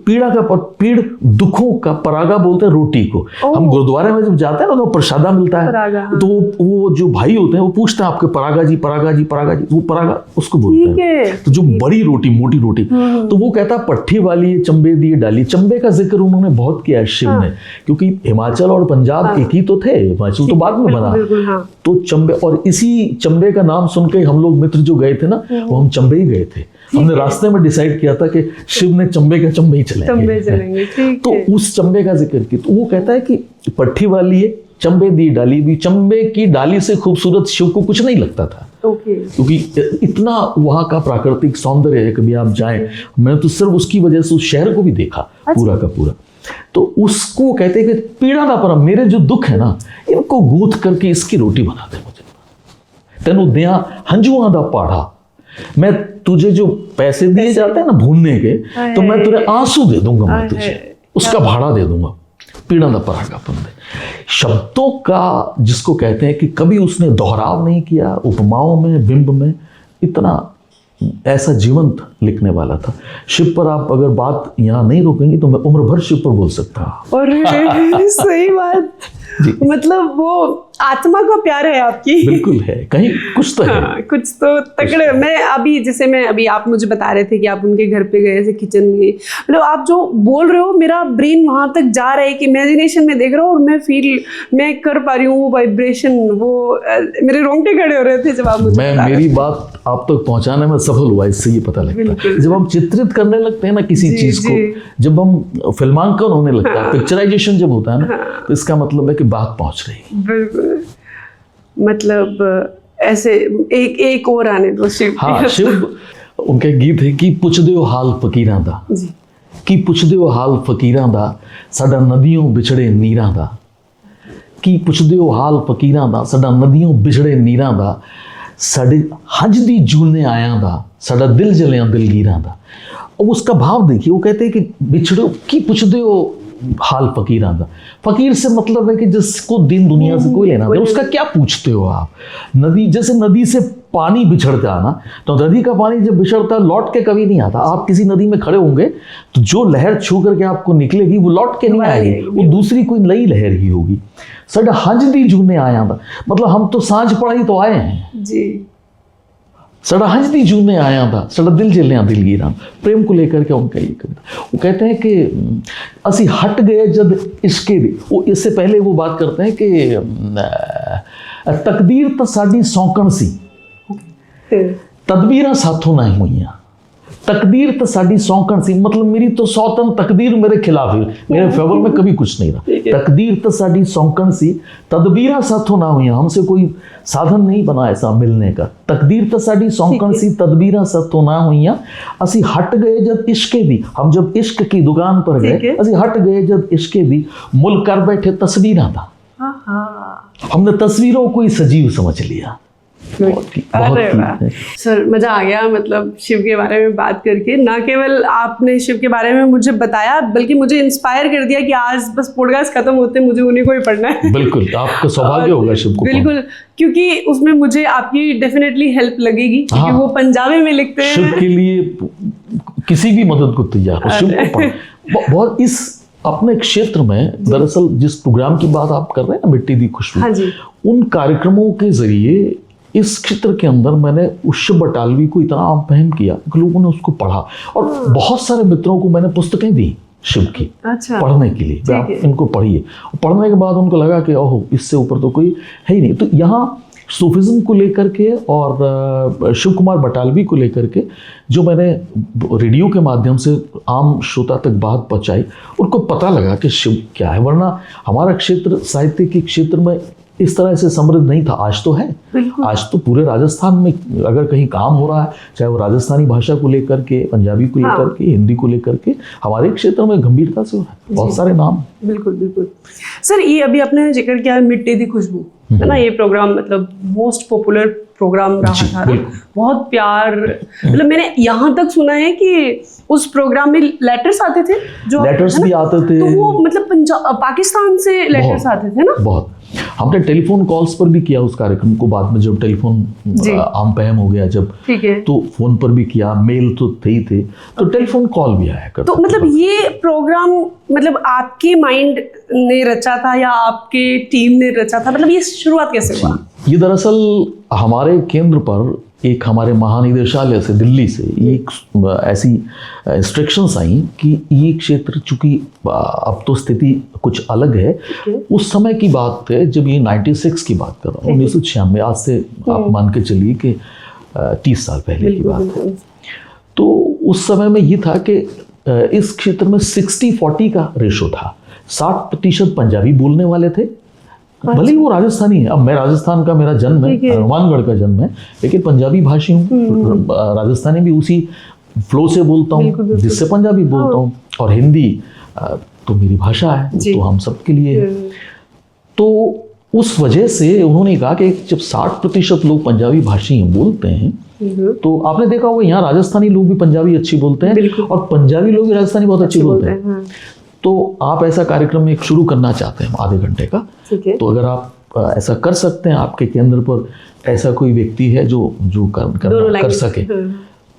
पीड़ा का पीड़ दुखों का परागा बोलते हैं रोटी को। हम गुरुद्वारे में जब जाते हैं ना तो प्रसादा मिलता है, हाँ। तो वो जो भाई होते हैं वो पूछते हैं आपके परागा जी परागा जी परागा जी, वो परागा उसको बोलते हैं। तो जो बड़ी रोटी मोटी रोटी, तो वो कहता है पट्ठी वाली चंबे दिए डाली। चंबे का जिक्र उन्होंने बहुत किया है शिव ने, क्योंकि हिमाचल और पंजाब एक ही तो थे, हिमाचल तो बाद में बना। तो चंबे, और इसी चंबे का नाम सुन के हम लोग मित्र जो गए थे ना, वो हम चंबे ही गए थे। हमने रास्ते में डिसाइड किया था कि शिव ने चंबे का चंबे ही चलेंगे। तो उस चंबे का जिक्र किया। तो वो कहता है कि पट्ठी वाली है चंबे दी डाली भी, चंबे की डाली से खूबसूरत शिव को कुछ नहीं लगता था। क्योंकि इतना वहाँ का प्राकृतिक सौंदर्य है, कभी आप जाएं, मैंने तो सिर्फ उसकी वजह से उस शहर को भी देखा पूरा का पूरा। तो उसको कहते हैं कि पीड़ा ना पर मेरे जो दुख है ना, इनको गूंथ करके इसकी रोटी बना दे मुझे। तेनू दिया हंजुआ दा पाढ़ा, मैं तुझे जो पैसे दिए जाते हैं ना भूनने के, तो मैं तुझे आंसू दे दूंगा, मैं तुझे उसका भाड़ा दे दूंगा। पीड़ा दा परागा पुन दे। शब्दों का जिसको कहते हैं कि कभी उसने दोहराव नहीं किया, उपमाओं में बिंब में इतना ऐसा जीवंत लिखने वाला था। शिव पर आप अगर बात यहाँ नहीं रोकेंगी तो मैं उम्र भर शिव पर बोल सकता हूँ। और सही बात, मतलब वो आत्मा का प्यार है आपकी। बिल्कुल है, कहीं कुछ तो है। हाँ, कुछ तो तकड़े। मैं अभी आप मुझे बता रहे थे कि आप उनके घर पे गए थे, किचन में, मतलब आप जो बोल रहे हो मेरा ब्रेन वहां तक जा रहा है कि इमेजिनेशन में देख रहा हूँ, और मैं कर पा रही हूँ वो वाइब्रेशन, वो मेरे रोंगटे खड़े हो रहे थे जब आप मुझे मेरी बात आप तक पहुंचाने में सफल हुआ, इससे ये पता लगता है। जब हम चित्रित करने लगते हैं ना किसी चीज को, जब हम फिल्मांकन होने लगता है, पिक्चराइजेशन जब होता है ना, तो इसका मतलब है कि बात पहुंच रही है। बिल्कुल, मतलब ऐसे एक और आने दो शिव। हाँ, शिव उनके गीत है कि पुछ दिओ हाल फकीरां दा, कि पुछ दिओ हाल फकीरां दा, साडा नदियों बिछड़े नीरां दा, कि पुछ दिओ हाल फकीरां दा, साडा नदियों बिछड़े नीरां दा, साडे हज दी जूने आयां दा, साडा दिल जलियां दिलगीरां दा। और उसका भाव देखिए, वो कहते हैं कि बिछड़ो की पुछ दिओ हाल फकीरां दा। फकीर से मतलब है कि जिसको दिन दुनिया से कोई लेना देना, उसका क्या पूछते हो आप। नदी, जैसे नदी से पानी बिछड़ता है ना, तो नदी का पानी जब बिछड़ता लौट के कभी नहीं आता। आप किसी नदी में खड़े होंगे तो जो लहर छू करके आपको निकलेगी वो लौट के नहीं आएगी, वो दूसरी कोई नई लहर ही होगी। साडा हज दी जूने आया था, मतलब हम तो सांझ पढ़ाई तो आए हैं जी। साडा हज दी जूने आया था, साडा दिल जलिया दिलगीरां, प्रेम को लेकर के उनका ये कविता। वो कहते हैं कि असी हट गए जब इश्के दी। वो इससे पहले वो बात करते हैं कि तकदीर तो साडी सौंकण सी, तदबीरां साथों नहीं हुईयां। तकदीर तो साडी सौंकण सी, मतलब मेरी तो सौतन तकदीर मेरे खिलाफ है, मेरे फेवर में कभी कुछ नहीं रहा। तकदीर तो साडी सौंकण सी, तदबीरां साथों ना हुईयां, हमसे कोई साधन नहीं बना ऐसा मिलने का। तकदीर तो साडी सौंकण सी, तदबीरां साथों ना हुईयां, असी हट गए जब इश्के दी। हम जब इश्क की दुकान पर गए, असी हट गए जब इश्के दी, मुल कर बैठे तस्वीरां दा। हमने तस्वीरों को ही सजीव समझ लिया। सर मजा आ गया, मतलब शिव के बारे में बात करके। ना केवल आपने शिव के बारे में मुझे बताया, बल्कि मुझे इंस्पायर कर दिया कि आज बस पॉडकास्ट खत्म होते मुझे उन्हीं को ही पढ़ना है। बिल्कुल, आपका सौभाग्य होगा शिव को। बिल्कुल, क्योंकि उसमें मुझे आपकी डेफिनेटली हेल्प लगेगी, क्योंकि वो पंजाबी में लिखते हैं। शिव के लिए किसी भी मदद को तैयार हो, शिव को बहुत इस अपने क्षेत्र में। दरअसल जिस प्रोग्राम की बात आप कर रहे हैं ना, मिट्टी दी खुशबू, उन कार्यक्रमों के जरिए इस क्षेत्र के अंदर मैंने शिव बटालवी को इतना आम किया कि लोगों ने उसको पढ़ा, और बहुत सारे मित्रों को मैंने पुस्तकें दी शिव की पढ़ने के लिए, आप इनको पढ़िए। पढ़ने के बाद उनको लगा कि ओहो, इससे ऊपर तो कोई है ही नहीं। तो यहाँ सूफिज्म को लेकर के और शिव कुमार बटालवी को लेकर के जो मैंने रेडियो के माध्यम से आम श्रोता तक बात पहुँचाई, उनको पता लगा कि शिव क्या है। वरना हमारा क्षेत्र साहित्य के क्षेत्र में इस तरह से समृद्ध नहीं था। आज तो है, आज तो पूरे राजस्थान में अगर कहीं काम हो रहा है, चाहे वो राजस्थानी भाषा को लेकर के, पंजाबी को लेकर के, हिंदी को लेकर के, हमारे क्षेत्र में गंभीरता से हो रहा है। बहुत सारे नाम। बिल्कुल बिल्कुल। सर ये अभी आपने जिक्र किया मिट्टी दी खुशबू, है ना, ये प्रोग्राम मतलब मोस्ट पॉपुलर प्रोग्राम रहा था ना, बहुत प्यार, मतलब मैंने यहाँ तक सुना है कि उस प्रोग्राम में लेटर्स आते थे, जो लेटर्स भी आते थे, तो वो मतलब पाकिस्तान से लेटर्स आते थे ना। बहुत। हमने टेलीफोन कॉल्स पर भी किया उस कार्यक्रम को, बाद में जब टेलीफोन आम पहम हो गया जब, तो फोन पर भी किया, मेल तो थे ही थे, तो टेलीफोन कॉल भी आया करता। तो मतलब ये प्रोग्राम मतलब आपके माइंड ने रचा था या आपके टीम ने रचा था, मतलब ये शुरुआत कैसे हुआ? ये दरअसल हमारे केंद्र पर एक हमारे महानिदेशालय से, दिल्ली से एक ऐसी इंस्ट्रक्शंस आई कि ये क्षेत्र, चूंकि अब तो स्थिति कुछ अलग है, उस समय की बात है जब ये 96 की बात कर रहा हूँ, 1996, आज से आप मान के चलिए कि 30 साल पहले की बात है। तो उस समय में ये था कि इस क्षेत्र में 60-40 का रेशो था। 60% पंजाबी बोलने वाले थे, भले ही वो राजस्थानी है। अब मैं राजस्थान का, मेरा जन्म है, हनुमानगढ़ का जन्म है, लेकिन पंजाबी भाषी हूँ, राजस्थानी भी उसी फ्लो से बोलता हूँ जिससे पंजाबी बोलता हूँ, और हिंदी तो मेरी भाषा है, तो हम सबके लिए है। तो उस वजह से उन्होंने कहा कि जब 60% लोग पंजाबी भाषी बोलते हैं, तो आपने देखा होगा यहाँ राजस्थानी लोग भी पंजाबी अच्छी बोलते हैं, और पंजाबी लोग भी राजस्थानी बहुत अच्छी बोलते हैं। तो आप ऐसा कार्यक्रम एक शुरू करना चाहते हैं आधे घंटे का, तो अगर आप ऐसा कर सकते हैं, आपके केंद्र पर ऐसा कोई व्यक्ति है जो कर सके,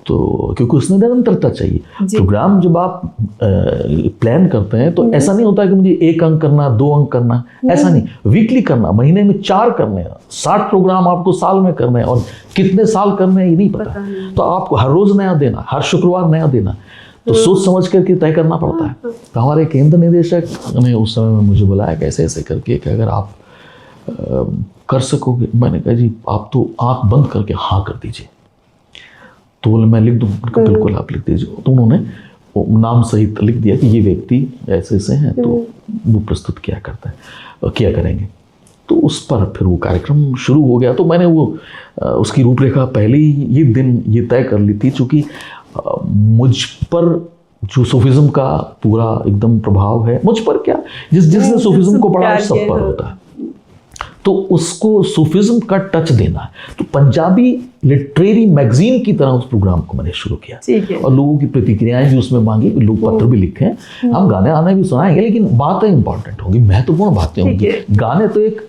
तो क्योंकि उसमें निरंतरता चाहिए। प्रोग्राम जब आप प्लान करते हैं तो ऐसा नहीं होता कि मुझे 1 अंक करना, 2 अंक करना, ऐसा नहीं, वीकली करना, महीने में 4 करने हैं, 60 प्रोग्राम आपको साल में करने हैं, और कितने साल करने हैं ये नहीं पता। तो आपको हर रोज नया देना, हर शुक्रवार नया देना, तो सोच समझ करके तय करना पड़ता है। तो हमारे केंद्र निदेशक ने उस समय में मुझे बुलाया कैसे ऐसे करके कि अगर आप कर सकोगे, मैंने कहा जी आप तो आंख बंद करके हाँ कर दीजिए। तो बोले मैं लिख दूँ? बिल्कुल आप लिख दीजिए। तो उन्होंने नाम सहित लिख दिया कि ये व्यक्ति ऐसे ऐसे हैं, तो वो प्रस्तुत किया करेंगे। तो उस पर फिर वो कार्यक्रम शुरू हो गया। तो मैंने वो उसकी रूपरेखा पहले ही ये दिन ये तय कर ली थी, चूँकि मुझ पर जो सूफिज्म का पूरा एकदम प्रभाव है, मुझ पर क्या, जिसने सूफिज्म को पढ़ा सब पर होता है, तो उसको सूफिज्म का टच देना है। तो पंजाबी लिटरेरी मैगजीन की तरह उस प्रोग्राम को मैंने शुरू किया, और लोगों की प्रतिक्रियाएं भी उसमें मांगी, लोग पत्र भी लिखे, हम गाने आने भी सुनाएंगे, लेकिन बातें इंपॉर्टेंट होंगी, महत्वपूर्ण बातें होंगी। गाने तो एक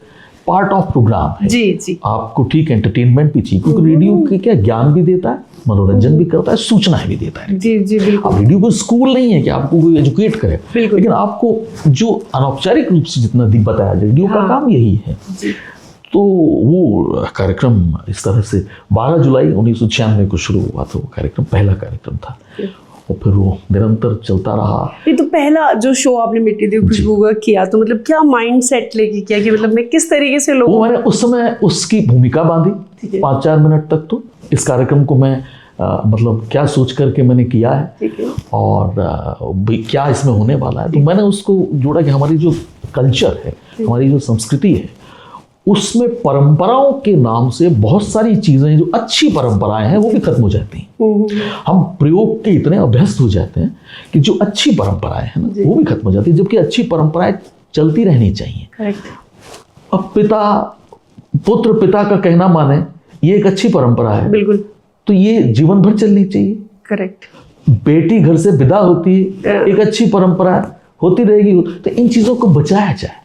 पार्ट ऑफ प्रोग्राम है, आपको ठीक एंटरटेनमेंट भी चाहिए, क्योंकि रेडियो के क्या ज्ञान भी देता है, मनोरंजन भी करता है, सूचनाएं भी देता है। अब रेडियो कोई स्कूल नहीं है कि आपको कोई एजुकेट करे, लेकिन आपको जो अनौपचारिक रूप से जितना बताया, रेडियो का काम यही है। तो वो कार्यक्रम इस तरह से 12 जुलाई 1996 को शुरू हुआ था। वो कार्यक्रम पहला कार्यक्रम था, और फिर वो निरंतर चलता रहा। ये तो पहला जो शो आपने मिट्टी दी खुशबू का किया, तो मतलब क्या माइंड सेट लेके किया कि मतलब मैं किस तरीके से लोगों, मैंने उस समय उसकी भूमिका बांधी 5-4 मिनट तक। तो इस कार्यक्रम को मैं मतलब क्या सोच करके मैंने किया है, और क्या इसमें होने वाला है, तो मैंने उसको जोड़ा कि हमारी जो कल्चर है, हमारी जो संस्कृति है, उसमें परंपराओं के नाम से बहुत सारी चीजें जो अच्छी परंपराएं हैं वो भी खत्म हो जाती हैं। हम प्रयोग के इतने अभ्यस्त हो जाते हैं कि जो अच्छी परंपराएं हैं ना वो भी खत्म हो जाती है, जबकि अच्छी परंपराएं चलती रहनी चाहिए। अब पुत्र पिता का कहना माने, ये एक अच्छी परंपरा है, बिल्कुल, तो ये जीवन भर चलनी चाहिए। करेक्ट। बेटी घर से विदा होती है, एक अच्छी परंपरा होती रहेगी, तो इन चीजों को बचाया जाए।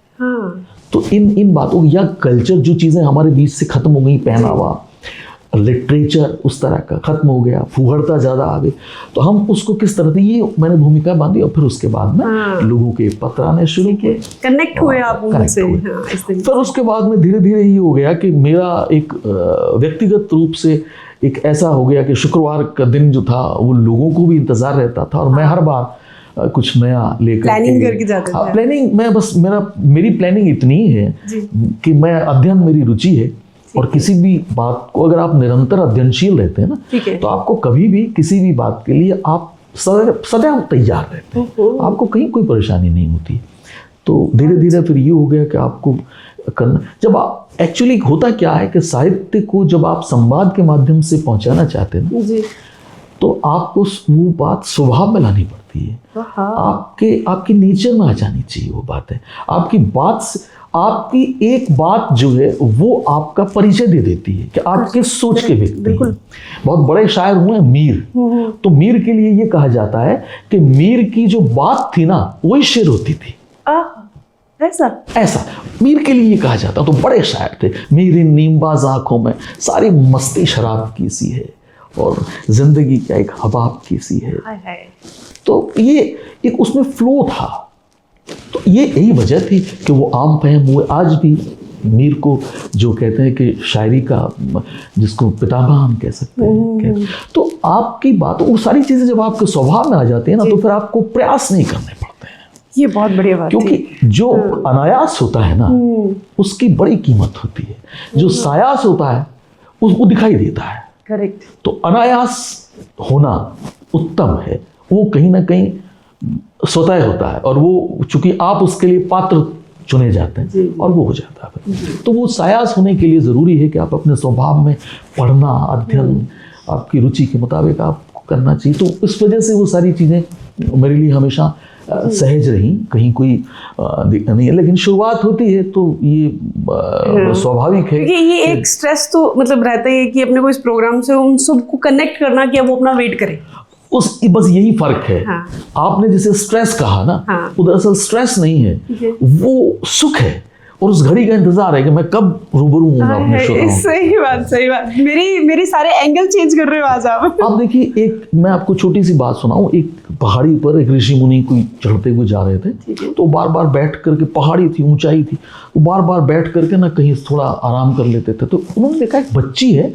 तो इन बातों या कल्चर, जो चीजें हमारे बीच से खत्म हो गई, पहनावा, लिटरेचर उस तरह का खत्म हो गया, फुहड़ता ज्यादा आ गई, तो हम उसको किस तरह से, ये मैंने भूमिका बांधी। और फिर उसके बाद में लोगों के पत्र आने शुरू किए, कनेक्ट हुए आप उनसे। फिर उसके बाद में धीरे धीरे ये हो गया कि मेरा एक व्यक्तिगत रूप से एक ऐसा हो गया कि शुक्रवार का दिन जो था वो लोगों को भी इंतजार रहता था, और मैं हर बार कुछ नया लेकर प्लानिंग करके जाते थे। प्लानिंग मैं बस मेरी प्लानिंग इतनी ही है कि मैं अध्ययन, मेरी रुचि है, और किसी भी बात को अगर आप निरंतर अध्ययनशील रहते हैं ना, तो आपको कभी भी किसी भी बात के लिए आप सदैव तैयार रहते हैं, आपको कहीं कोई परेशानी नहीं होती। तो धीरे धीरे फिर ये हो गया कि आपको करना, जब आप एक्चुअली होता क्या है कि साहित्य को जब आप संवाद के माध्यम से पहुंचाना चाहते हैं जी, तो आपको वो बात स्वभाव में लानी पड़ती है, आपके नेचर में आ जानी चाहिए वो बात है। आपकी बात से, आपकी एक बात जो है वो आपका परिचय दे देती है कि आप किस सोच के व्यक्ति हैं। बहुत बड़े शायर हुए मीर, तो मीर के लिए ये कहा जाता है कि मीर की जो बात थी ना वही शेर होती थी। ऐसा मीर के लिए ये कहा जाता, तो बड़े शायर थे। मेरी नीमबाज आंखों में सारी मस्ती शराब की सी है और जिंदगी क्या एक हबाब की सी है। तो ये एक उसमें फ्लो था। तो ये यही वजह थी कि वो आम फहम हुए। आज भी मीर को जो कहते हैं कि शायरी का, जिसको पितामह हम कह सकते हैं, तो आपकी बात, वो सारी चीज़ें जब आपके स्वभाव में आ जाती है ना, तो फिर आपको प्रयास नहीं करने पड़ते हैं। ये बहुत बढ़िया बात, क्योंकि जो अनायास होता है ना उसकी बड़ी कीमत होती है, जो सायास होता है उसको दिखाई देता है। करेक्ट। तो अनायास होना उत्तम है, वो कहीं ना कहीं स्वतः होता है, और वो चूंकि आप उसके लिए पात्र चुने जाते हैं और वो हो जाता है। तो वो सायास होने के लिए ज़रूरी है कि आप अपने स्वभाव में पढ़ना, अध्ययन आपकी रुचि के मुताबिक आपको करना चाहिए। तो इस वजह से वो सारी चीज़ें मेरे लिए हमेशा सहज रही, कहीं कोई नहीं है। लेकिन शुरुआत होती है तो ये स्वाभाविक है, क्योंकि ये एक स्ट्रेस तो मतलब रहता है कि अपने को इस प्रोग्राम से उन सबको कनेक्ट करना कि वो अपना वेट करें। बस यही फर्क है। हाँ। आपने जिसे स्ट्रेस कहा ना, वो दरअसल स्ट्रेस नहीं है, वो सुख है, और उस घड़ी का इंतजार है कि मैं कब रूबरू हूँगा अपने श्रोताओं। सही बात। मेरी सारे एंगल चेंज कर रहे हो आज आप। आप देखिए, एक मैं आपको छोटी सी बात सुनाऊं। एक पहाड़ी पर एक ऋषि मुनि कोई चढ़ते हुए जा रहे थे, तो बार बार बैठ करके, पहाड़ी थी, ऊंचाई थी, वो बार बार बैठ करके ना कहीं थोड़ा आराम कर लेते थे। तो उन्होंने देखा एक बच्ची है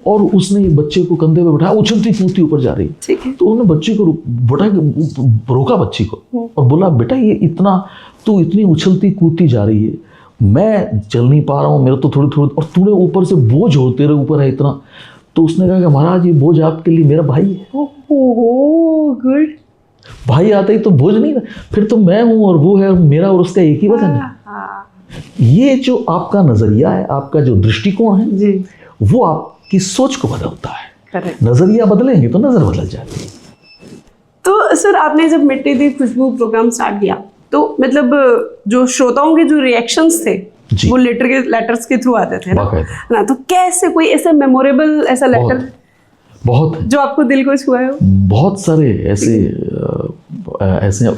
और उसने एक बच्चे को कंधे पे बैठाया, उछलती कूदती ऊपर जा रही है। तो उन्होंने बच्ची को रोका बच्ची को और बोला, बेटा ये तू इतनी उछलती कूदती जा रही है, मैं चल नहीं पा रहा हूँ, मेरा तो थोड़ी और तूने ऊपर से बोझ हो, तेरे ऊपर है इतना। तो उसने कहा कि महाराज ये बोझ आपके लिए मेरा भाई है। गुड। भाई आता ही तो बोझ नहीं ना, फिर तो मैं हूँ और वो है, मेरा और उसका एक ही वजन है। ये जो आपका नजरिया है, आपका जो दृष्टिकोण है जी, वो आपकी सोच को बदलता है। करेक्ट। नजरिया बदलेंगे तो नजर बदल जाती है। तो सर, आपने जब मिट्टी दी खुशबू प्रोग्राम स्टार्ट किया, तो मतलब जो श्रोताओं के जो रिएक्शंस थे वो लेटर्स के थ्रू आते थे ना, तो कैसे कोई ऐसा मेमोरेबल ऐसा लेटर बहुत जो आपको दिल को छुआ है? बहुत सारे ऐसे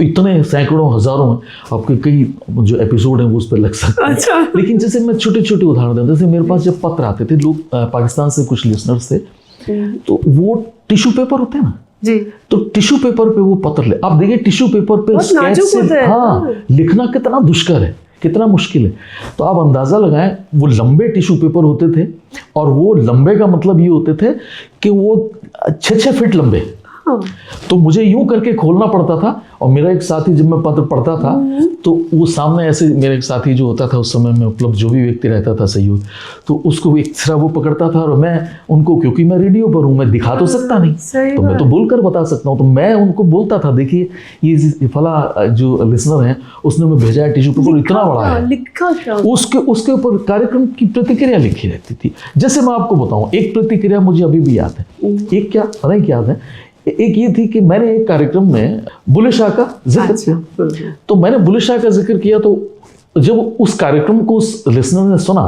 इतने सैकड़ों हजारों हैं, आपके कई जो एपिसोड हैं वो उस पर लग सकते हैं। अच्छा। लेकिन जैसे मैं छोटे छोटे उदाहरण दूं, जैसे मेरे पास जब पत्र आते थे, लोग पाकिस्तान से कुछ लिसनर्स थे, तो वो टिश्यू पेपर होते हैं ना जी, तो टिश्यू पेपर पे वो पत्र ले, आप देखिए टिश्यू पेपर पे स्केच से लिखना कितना दुष्कर है, कितना मुश्किल है। तो आप अंदाजा लगाएं, वो लंबे टिश्यू पेपर होते थे, और वो लंबे का मतलब ये होते थे कि वो 6-6 फीट लंबे। तो मुझे यूं करके खोलना पड़ता था, और मेरा एक साथी, जब मैं पत्र पढ़ता था तो वो सामने ऐसे, मेरा एक साथी जो होता था उस समय में उपलब्ध, जो भी व्यक्ति रहता था सहयोग, तो उसको एक तरह वो पकड़ता था, और मैं उनको, क्योंकि मैं रेडियो पर हूँ, मैं दिखा तो सकता नहीं, तो मैं तो बोलकर बता सकता हूँ, तो मैं उनको बोलता था, देखिए ये फला जो लिसनर है उसने मैं भेजा है टिश्यू पेपर, इतना बड़ा है, लिखा क्या? उसके ऊपर कार्यक्रम की प्रतिक्रिया लिखी रहती थी। जैसे मैं आपको बताऊँ, एक प्रतिक्रिया मुझे अभी भी याद है। एक क्या अनेक याद है। एक ये थी कि मैंने एक कार्यक्रम में बुल्ले शाह का जिक्र किया, तो मैंने बुल्ले शाह का जिक्र किया, तो जब उस कार्यक्रम को उस लिसनर ने सुना,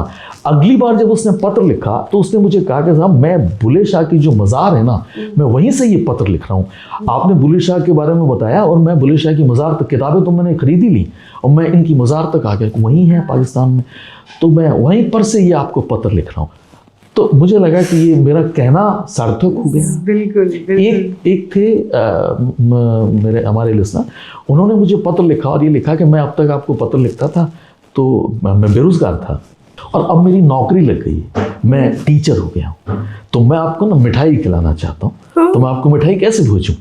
अगली बार जब उसने पत्र लिखा तो उसने मुझे कहा कि साहब, मैं बुल्ले शाह की जो मज़ार है ना, मैं वहीं से ये पत्र लिख रहा हूँ। आपने बुल्ले शाह के बारे में बताया, और मैं बुल्ले शाह की मज़ार तक, किताबें तो मैंने खरीदी ली, और मैं इनकी मज़ार तक आ गया, वहीं है पाकिस्तान में, तो मैं वहीं पर से ये आपको पत्र लिख रहा हूँ। तो मुझे लगा कि ये मेरा कहना सार्थक हो गया। बिल्कुल। एक थे हमारे लिसनर, उन्होंने मुझे पत्र लिखा, और ये लिखा कि मैं अब तक आपको पत्र लिखता था तो मैं बेरोजगार था, और अब मेरी नौकरी लग गई, मैं टीचर हो गया हूँ, तो मैं आपको ना मिठाई खिलाना चाहता हूँ, तो मैं आपको मिठाई कैसे भेजूँ?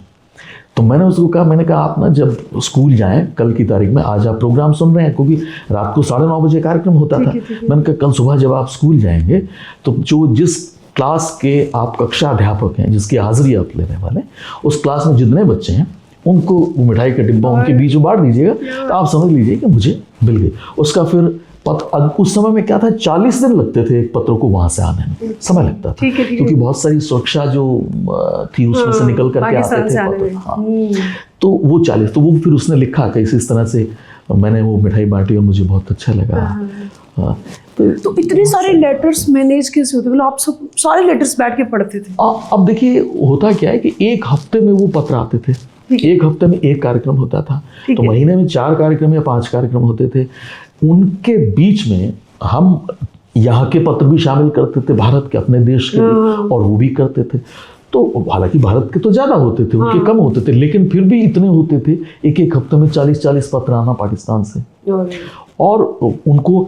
तो मैंने उसको कहा, मैंने कहा आप ना जब स्कूल जाएं, कल की तारीख में, आज आप प्रोग्राम सुन रहे हैं क्योंकि रात को 9:30 बजे कार्यक्रम होता था, मैंने कहा कल सुबह जब आप स्कूल जाएंगे तो जिस क्लास के आप कक्षा अध्यापक हैं, जिसकी हाजिरी आप लेने वाले, उस क्लास में जितने बच्चे हैं उनको वो मिठाई का डिब्बा उनके बीच में बांट दीजिएगा, तो आप समझ लीजिए कि मुझे मिल गई। उसका फिर उस समय में क्या था, 40 दिन लगते थे एक पत्र को वहां से आने में, समय लगता था, क्योंकि बहुत सारी सुरक्षा जो थी उसमें से निकल करके आते थे पत्र। हाँ, तो वो 40, तो वो फिर उसने लिखा कि इस तरह से मैंने वो मिठाई बांटी और मुझे बहुत अच्छा लगा। हाँ, तो इतने सारे लेटर्स मैनेज कैसे होते, मतलब आप सब सारे लेटर्स बैठ के पढ़ते थे? अब देखिए होता क्या है कि एक हफ्ते में वो पत्र आते थे, एक हफ्ते में एक कार्यक्रम होता था, तो महीने में 4 कार्यक्रम या 5 कार्यक्रम होते थे। उनके बीच में हम यहाँ के पत्र भी शामिल करते थे, भारत के अपने देश के भी, और वो भी करते थे। तो हालांकि भारत के तो ज़्यादा होते थे, उनके कम होते थे, लेकिन फिर भी इतने होते थे, एक हफ्ते में 40-40 पत्र आना पाकिस्तान से। और उनको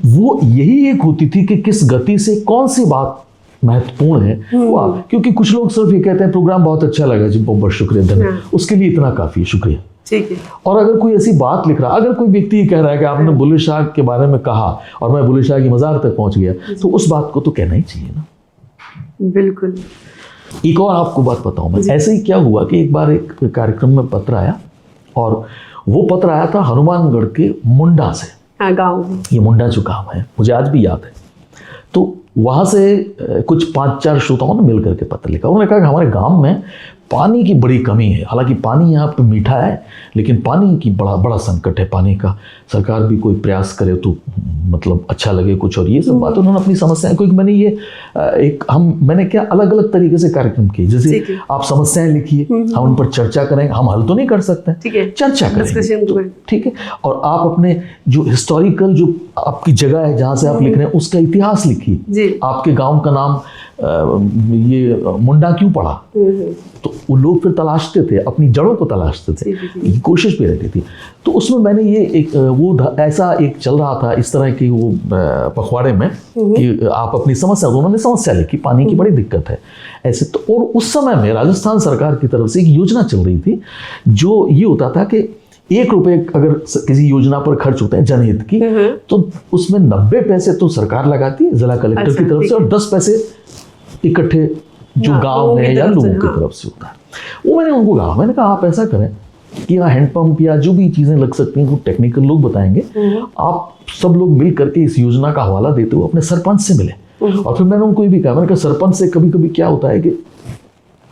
वो यही एक होती थी कि किस गति से कौन सी बात महत्वपूर्ण है, क्योंकि कुछ लोग सिर्फ ये कहते हैं प्रोग्राम बहुत अच्छा लगा जी, बहुत शुक्रिया, धन्यवाद, उसके लिए इतना काफ़ी, शुक्रिया। ठीक है। और अगर कोई ऐसी बात लिख रहा, अगर कोई व्यक्ति ये कह रहा है कि आपने बुल्ले शाह के बारे में कहा और मैं बुल्ले शाह की मज़ार तक पहुंच गया, तो उस बात को तो कहना ही चाहिए ना। बिल्कुल। एक और आपको बात बताऊं मैं, ऐसे ही क्या हुआ कि एक बार एक कार्यक्रम में पत्र आया, और वो पत्र आया था हनुमानगढ़ के मुंडा से। हाँ, गाँव। ये मुंडा जो गाँव है, मुझे आज भी याद है। तो वहाँ से कुछ 5-4 श्रोताओं ने मिल करके पत्र लिखा। उन्होंने कहा कि हमारे गांव में पानी की बड़ी कमी है, हालांकि पानी यहाँ पे मीठा है, लेकिन पानी की बड़ा संकट है पानी का, सरकार भी कोई प्रयास करे तो मतलब अच्छा लगे कुछ, और ये सब बात उन्होंने अपनी समस्याएं, क्योंकि मैंने ये मैंने क्या अलग अलग तरीके से कार्यक्रम किए, जैसे आप समस्याएं लिखिए, हम उन पर चर्चा करें, हम हल तो नहीं कर सकते, चर्चा करें, ठीक है, और आप अपने जो हिस्टोरिकल जो आपकी जगह है जहाँ से आप लिख रहे हैं उसका इतिहास लिखिए, आपके गाँव का नाम ये मुंडा क्यों पड़ा, तो वो लोग फिर तलाशते थे, अपनी जड़ों को तलाशते थे, ये कोशिश भी रहती थी। तो उसमें मैंने ये एक वो ऐसा एक चल रहा था इस तरह की वो पखवाड़े में कि आप अपनी समस्या, उन्होंने समस्या लिखी, पानी की बड़ी दिक्कत है ऐसे। तो और उस समय में राजस्थान सरकार की तरफ से एक योजना चल रही थी, जो ये होता था कि 1 रुपये अगर किसी योजना पर खर्च होते हैं जनहित की, तो उसमें 90 पैसे तो सरकार लगाती है जिला कलेक्टर की तरफ से, और 10 पैसे इकट्ठे जो गांव है या लोगों की तरफ से होता है। वो मैंने उनको कहा, मैंने कहा आप ऐसा करें कि यहाँ हैंडपंप या जो भी चीज़ें लग सकती हैं वो टेक्निकल लोग बताएंगे, आप सब लोग मिल करके इस योजना का हवाला देते हुए अपने सरपंच से मिले। और फिर मैंने उनको ये भी कहा, मैंने कहा सरपंच से कभी कभी क्या होता है कि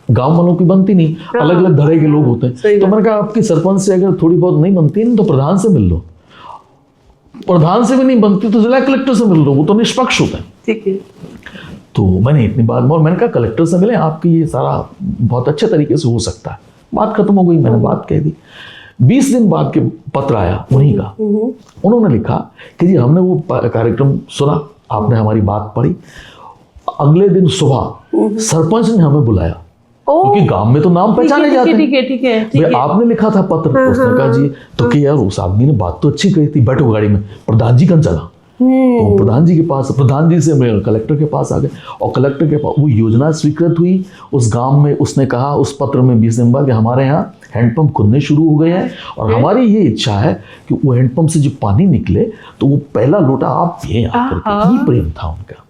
गांव वालों की बनती नहीं, अलग अलग धरे के लोग होते हैं, तो मैंने कहा आपकी सरपंच से अगर थोड़ी बहुत नहीं बनती है तो प्रधान से मिल लो, प्रधान से भी नहीं बनती तो जिला कलेक्टर से मिल लो, वो तो निष्पक्ष होता है। ठीक है। तो मैंने इतनी बात, और मैंने कहा कलेक्टर से मिले, आपकी ये सारा बहुत अच्छे तरीके से हो सकता है। बात खत्म हो गई, मैंने बात कह दी। 20 दिन बाद के पत्र आया उन्हीं का, उन्होंने लिखा कि जी हमने वो कार्यक्रम सुना, आपने हमारी बात पढ़ी, अगले दिन सुबह सरपंच ने हमें बुलाया, क्योंकि गांव में तो नाम पहचाने जाते हैं। ठीक है। आपने लिखा था पत्र, उसने कहा जी, तो कि यार उस आदमी ने बात तो अच्छी कही थी, बैठो गाड़ी में, प्रधान जी कन चला, तो प्रधान जी के पास, प्रधान जी से मैं कलेक्टर के पास आ गए, और कलेक्टर के पास वो योजना स्वीकृत हुई उस गांव में। उसने कहा उस पत्र में 20 दिन बाद कि हमारे यहाँ हैंडपंप खुलने शुरू हो गए हैं, और हमारी ये इच्छा है कि वो हैंडपंप से जो पानी निकले तो वो पहला लोटा आप पिए आकर के। ये प्रेम था उनका।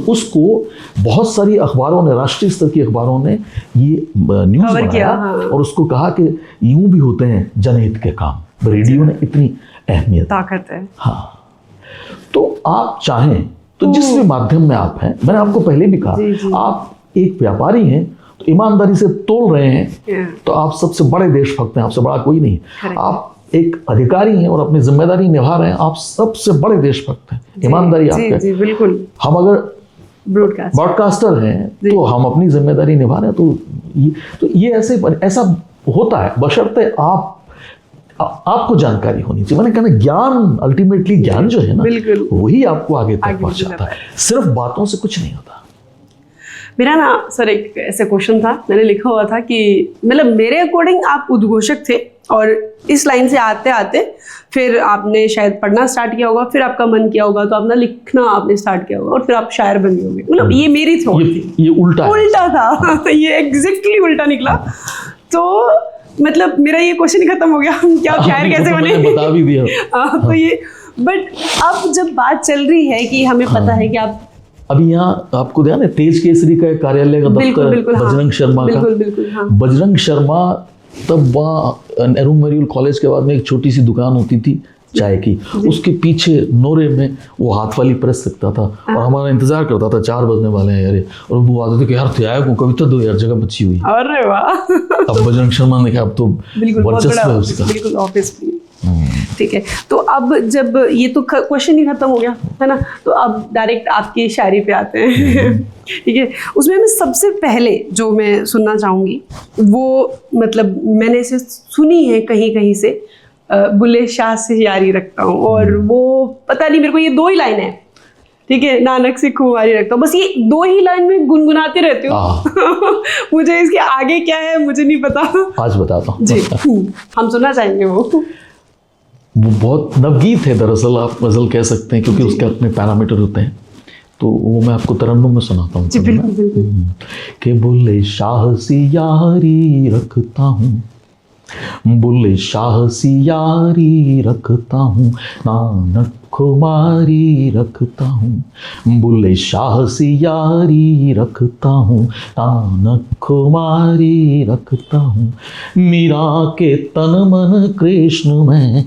उसको बहुत सारी अखबारों ने, राष्ट्रीय स्तर की अखबारों ने ये न्यूज़ बनाया, और उसको कहा कि यूं भी होते हैं जनहित के काम। रेडियो ने इतनी अहमियत, ताकत है। हाँ, तो आप चाहें तो जिस भी माध्यम में आप हैं, मैंने आपको पहले भी कहा, आप एक व्यापारी हैं तो ईमानदारी से तोल रहे हैं तो आप सबसे बड़े देशभक्त हैं, आपसे बड़ा कोई नहीं। आप एक अधिकारी हैं और अपनी जिम्मेदारी निभा रहे हैं, आप सबसे बड़े देशभक्त हैं, ईमानदारी आपका। बिल्कुल। हम अगर ब्रॉडकास्टर हैं तो हम अपनी जिम्मेदारी निभा रहे हैं, तो ये ऐसा होता है, बशर्ते आपको जानकारी होनी चाहिए। मैंने कहा ज्ञान, अल्टीमेटली ज्ञान जो है ना, वही आपको आगे तक पहुंचाता है, सिर्फ बातों से कुछ नहीं होता। मेरा ना सर एक ऐसा क्वेश्चन था, मैंने लिखा हुआ था कि मतलब मेरे अकॉर्डिंग आप उद्घोषक थे, और इस लाइन से आते आते फिर आपने शायद पढ़ना स्टार्ट किया होगा, फिर आपका मन किया होगा तो अपना लिखना आपने स्टार्ट किया होगा, और फिर आप शायर बन गए होंगे। मतलब ये मेरी थॉट थी, ये उल्टा था ये एग्जैक्टली उल्टा निकला। तो मतलब मेरा ये क्वेश्चन ही खत्म हो गया, क्या शायर कैसे बने, बता भी दिया। तो ये, बट अब जब बात चल रही है कि हमें पता है कि आप अभी यहाँ आपको ध्यान है तेज केसरी का कार्यालय का दफ्तर बजरंग शर्मा का, बजरंग शर्मा तब वहाँ नेहरू मेमोरियल कॉलेज के बाद में एक छोटी सी दुकान होती थी चाय की, उसके पीछे नोरे में वो हाथ वाली प्रेस रखता था और हमारा इंतजार करता था 4 बजने वाले हैं यार, और वो आते थे कि यार तैयार को कविता दो यार, जगह बची हुई। अरे वाह, अब बजरंग शर्मा ने कहा अब तो वर्चस्व है उसका। बिल्कुल ऑब्वियसली। ठीक है, तो अब जब ये तो क्वेश्चन ही खत्म हो गया है ना, तो अब डायरेक्ट आपकी शायरी पे आते हैं। ठीक है, उसमें मैं सबसे पहले जो मैं सुनना चाहूँगी वो मतलब मैंने इसे सुनी है कहीं कहीं से, बुल्ले शाह से यारी रखता हूँ, और वो पता नहीं मेरे को ये 2 ही लाइन है, ठीक है, नानक से खुमारी रखता हूँ, बस ये 2 ही लाइन में गुनगुनाते रहते हो। मुझे इसके आगे क्या है मुझे नहीं पता, आज बताता हूँ जी। हम सुनना चाहेंगे वो बहुत नवगीत है दरअसल, आप गज़ल कह सकते हैं, क्योंकि उसके अपने पैरामीटर होते हैं, तो वो मैं आपको तरन्नुम में सुनाता हूँ। जी बिल्कुल बिल्कुल। कि बुल्ले शाह सी यारी रखता हूँ, बुल्ले शाह सी यारी रखता हूँ, नानक खुमारी रखता हूँ, बुल्ले शाह सी यारी रखता हूँ, नानक खुमारी रखता हूँ, मीरा के तन मन कृष्ण में,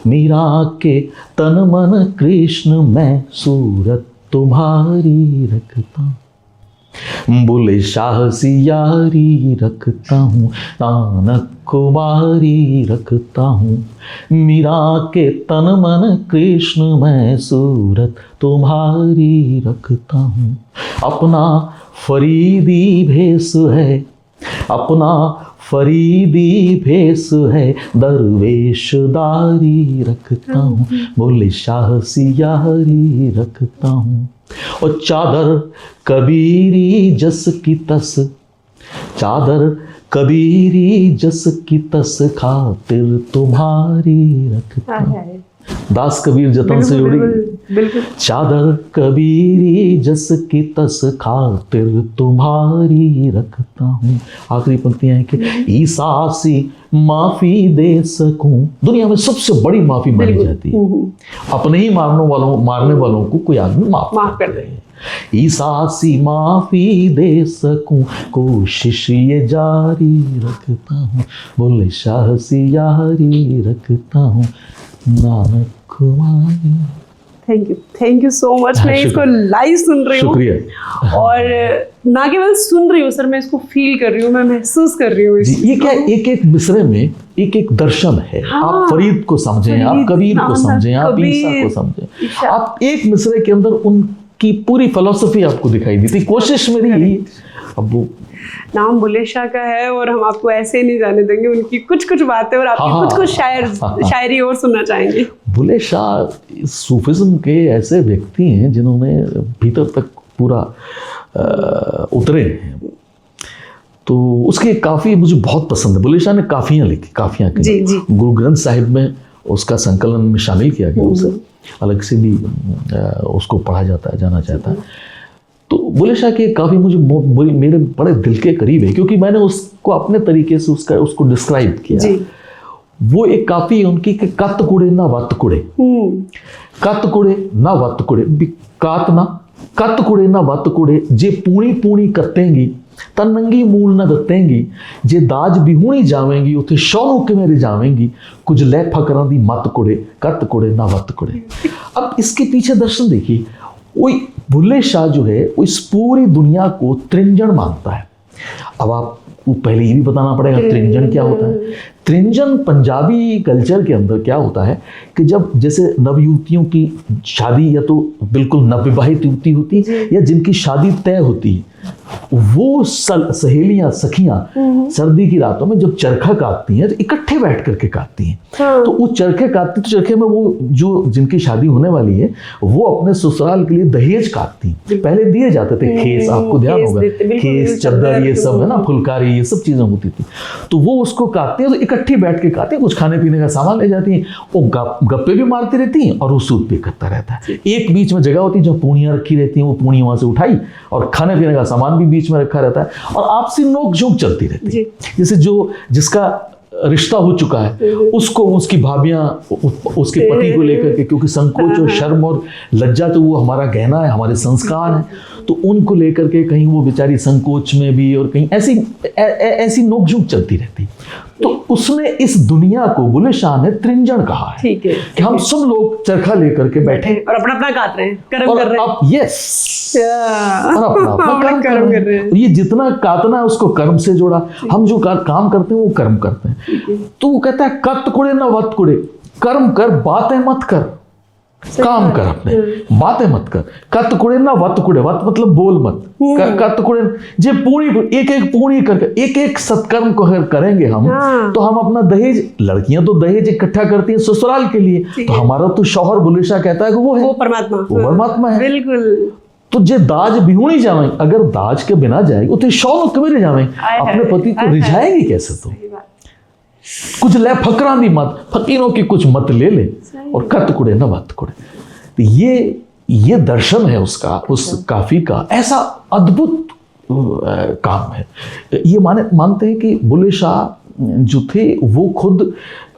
मीरा के तन मन कृष्ण में, सूरत तुम्हारी रखता हूँ, बुल्ले शाह सी यारी रखता हूँ, नानक खुमारी रखता हूँ, मीरा के तन मन कृष्ण में, सूरत तुम्हारी रखता हूँ, अपना फरीदी भेष है, अपना फरीदी भेष है, दरवेशदारी रखता हूँ, बोले शाह सी यारी रखता हूँ, और चादर कबीरी जस की तस, चादर कबीरी जस की तस, खातिर तुम्हारी रखता हूँ, दास कबीर जतन से जुड़ी, बिल्कुल। चादर कबीरी जस की तस, खातिर तुम्हारी रखता हूँ। आखिरी पंक्तियां हैं कि ईसा सी माफी दे सकूं, दुनिया में सबसे बड़ी माफी मानी जाती है, अपने ही मारने वालों को कोई आदमी माफ कर दे, ईसा सी माफी दे सकूं, कोशिश ये जारी रखता हूँ, बोले शाह सी यारी रखता हूँ, नानक खुमारी। Thank you so much. मैं इसको लाइव सुन रही हूँ, शुक्रिया। और ना केवल सुन रही हूँ सर, मैं इसको फील कर रही हूँ, मैं महसूस कर रही हूँ। ये क्या एक एक मिसरे में एक एक दर्शन है। हाँ, आप फरीद को समझें, आप कबीर को समझें, आप ईसा को समझें, आप एक मिसरे के अंदर उनकी पूरी फिलॉसफी आपको दिखाई देती। कोशिश मेरी यही, अब वो नाम बुल्ले शाह का है और हम आपको ऐसे नहीं जाने देंगे, उनकी कुछ कुछ बातें और आपकी कुछ शायरी और सुनना चाहेंगे। बुल्ले शाह सूफिज्म के ऐसे व्यक्ति हैं जिन्होंने भीतर तक पूरा उतरे हैं, तो उसकी काफ़ी मुझे बहुत पसंद है। बुल्ले शाह ने काफ़ियाँ लिखी, काफ़ियाँ की, गुरु ग्रंथ साहिब में उसका संकलन में शामिल किया गया, उसे अलग से भी उसको पढ़ा जाता है, जाना चाहता है। तो बुल्ले शाह की काफ़ी मुझे मेरे बड़े दिल के करीब है, क्योंकि मैंने उसको अपने तरीके से उसको डिस्क्राइब किया। वो एक काफ़ी उनकी कि कत कुड़े ना वत कुड़े, कत कुड़े ना वत कुड़े, कात ना कत कुड़े ना वत कुड़े, जे पूणी पूणी कतेंगी तन नंगी मूल न दत्तेंगी, जे दाज बिहूणी जावेंगी उथे शौनू किवें रिजावेंगी, कुछ लै फकरां दी मत कुड़े, कत कुड़े ना वत कुड़े। अब इसके पीछे दर्शन देखिए, वो बुल्ले शाह जो है वो इस पूरी दुनिया को त्रिंजन मानता है। अब आपको पहले ये भी बताना पड़ेगा त्रिंजन क्या होता है। त्रिंजन पंजाबी कल्चर के अंदर क्या होता है कि जब जैसे नवयुवतियों की शादी, या तो बिल्कुल नवविवाहित युवती होती है या जिनकी शादी तय होती है, वो सहेलियां सखियां सर्दी की रातों में जब चरखा काटती हैं तो इकट्ठे बैठ करके काटती हैं। तो वो चरखे काटती, तो चरखे में वो जो जिनकी शादी होने वाली है वो अपने ससुराल के लिए दहेज काटती। पहले दिए जाते थे खेस, आपको ध्यान होगा, खेस, चद्दर, ये सब है ना, फुलकारी, ये सब चीजें होती थी। तो वो उसको काटती है, तो इकट्ठी बैठ के काटती है, कुछ खाने पीने का सामान ले जाती हैं, वो गप्पे भी मारती रहती हैं और वो सूद भी करता रहता है। एक बीच में जगह होती है जहाँ पूड़ियाँ रखी रहती हैं, वो पूड़ी वहां से उठाई और खाने पीने का सामान भी बीच में रखा रहता है, और आपसी नोक झोंक चलती रहती है। जैसे जिसका रिश्ता हो चुका है उसको उसकी भाभियां उसके पति को लेकर के, क्योंकि संकोच और शर्म और लज्जा तो वो हमारा गहना है, हमारे संस्कार हैं, तो उनको लेकर के कहीं वो बेचारी संकोच में भी और कहीं ऐसी नोक झोंक चलती रहती। तो उसने इस दुनिया को बुल्ले शाह ने त्रिंजन कहा है। ठीक है कि हम सब लोग चरखा लेकर के बैठे और अपना अपना काट रहे हैं, कर्म और कर रहे हैं। अब यस और अपना अपना अपना कर्म कर रहे हैं। ये जितना काटना है उसको कर्म से जोड़ा। हम जो काम करते हैं वो कर्म करते हैं। तो वो कहता है कत कुड़े ना वत कुड़े, कर्म कर बातें मत कर, काम कर अपने, बातें मत कर। कत कुड़े ना वत कुड़े, वत मतलब बोल मत, कत कुड़े जे पूरी एक एक पूरी करके एक एक सत्कर्म को अगर करेंगे हम, तो हम अपना दहेज, लड़कियां तो दहेज इकट्ठा करती हैं ससुराल के लिए, तो हमारा तो शौहर बुल्ले शाह कहता है कि वो है, वो परमात्मा है। बिल्कुल। तो जे दाज बिहुणी जावे, अगर दाज के बिना जाएगी तो शौन कमेरे जावे, अपने पति को रिझाएगी कैसे? तो कुछ ले फकरा दी मत, फकीरों की कुछ मत ले ले, और कत कुड़े न वत कुड़े। तो ये दर्शन है उसका, उस काफी का। ऐसा अद्भुत काम है। ये मानते हैं कि बुल्ले शाह जो थे वो खुद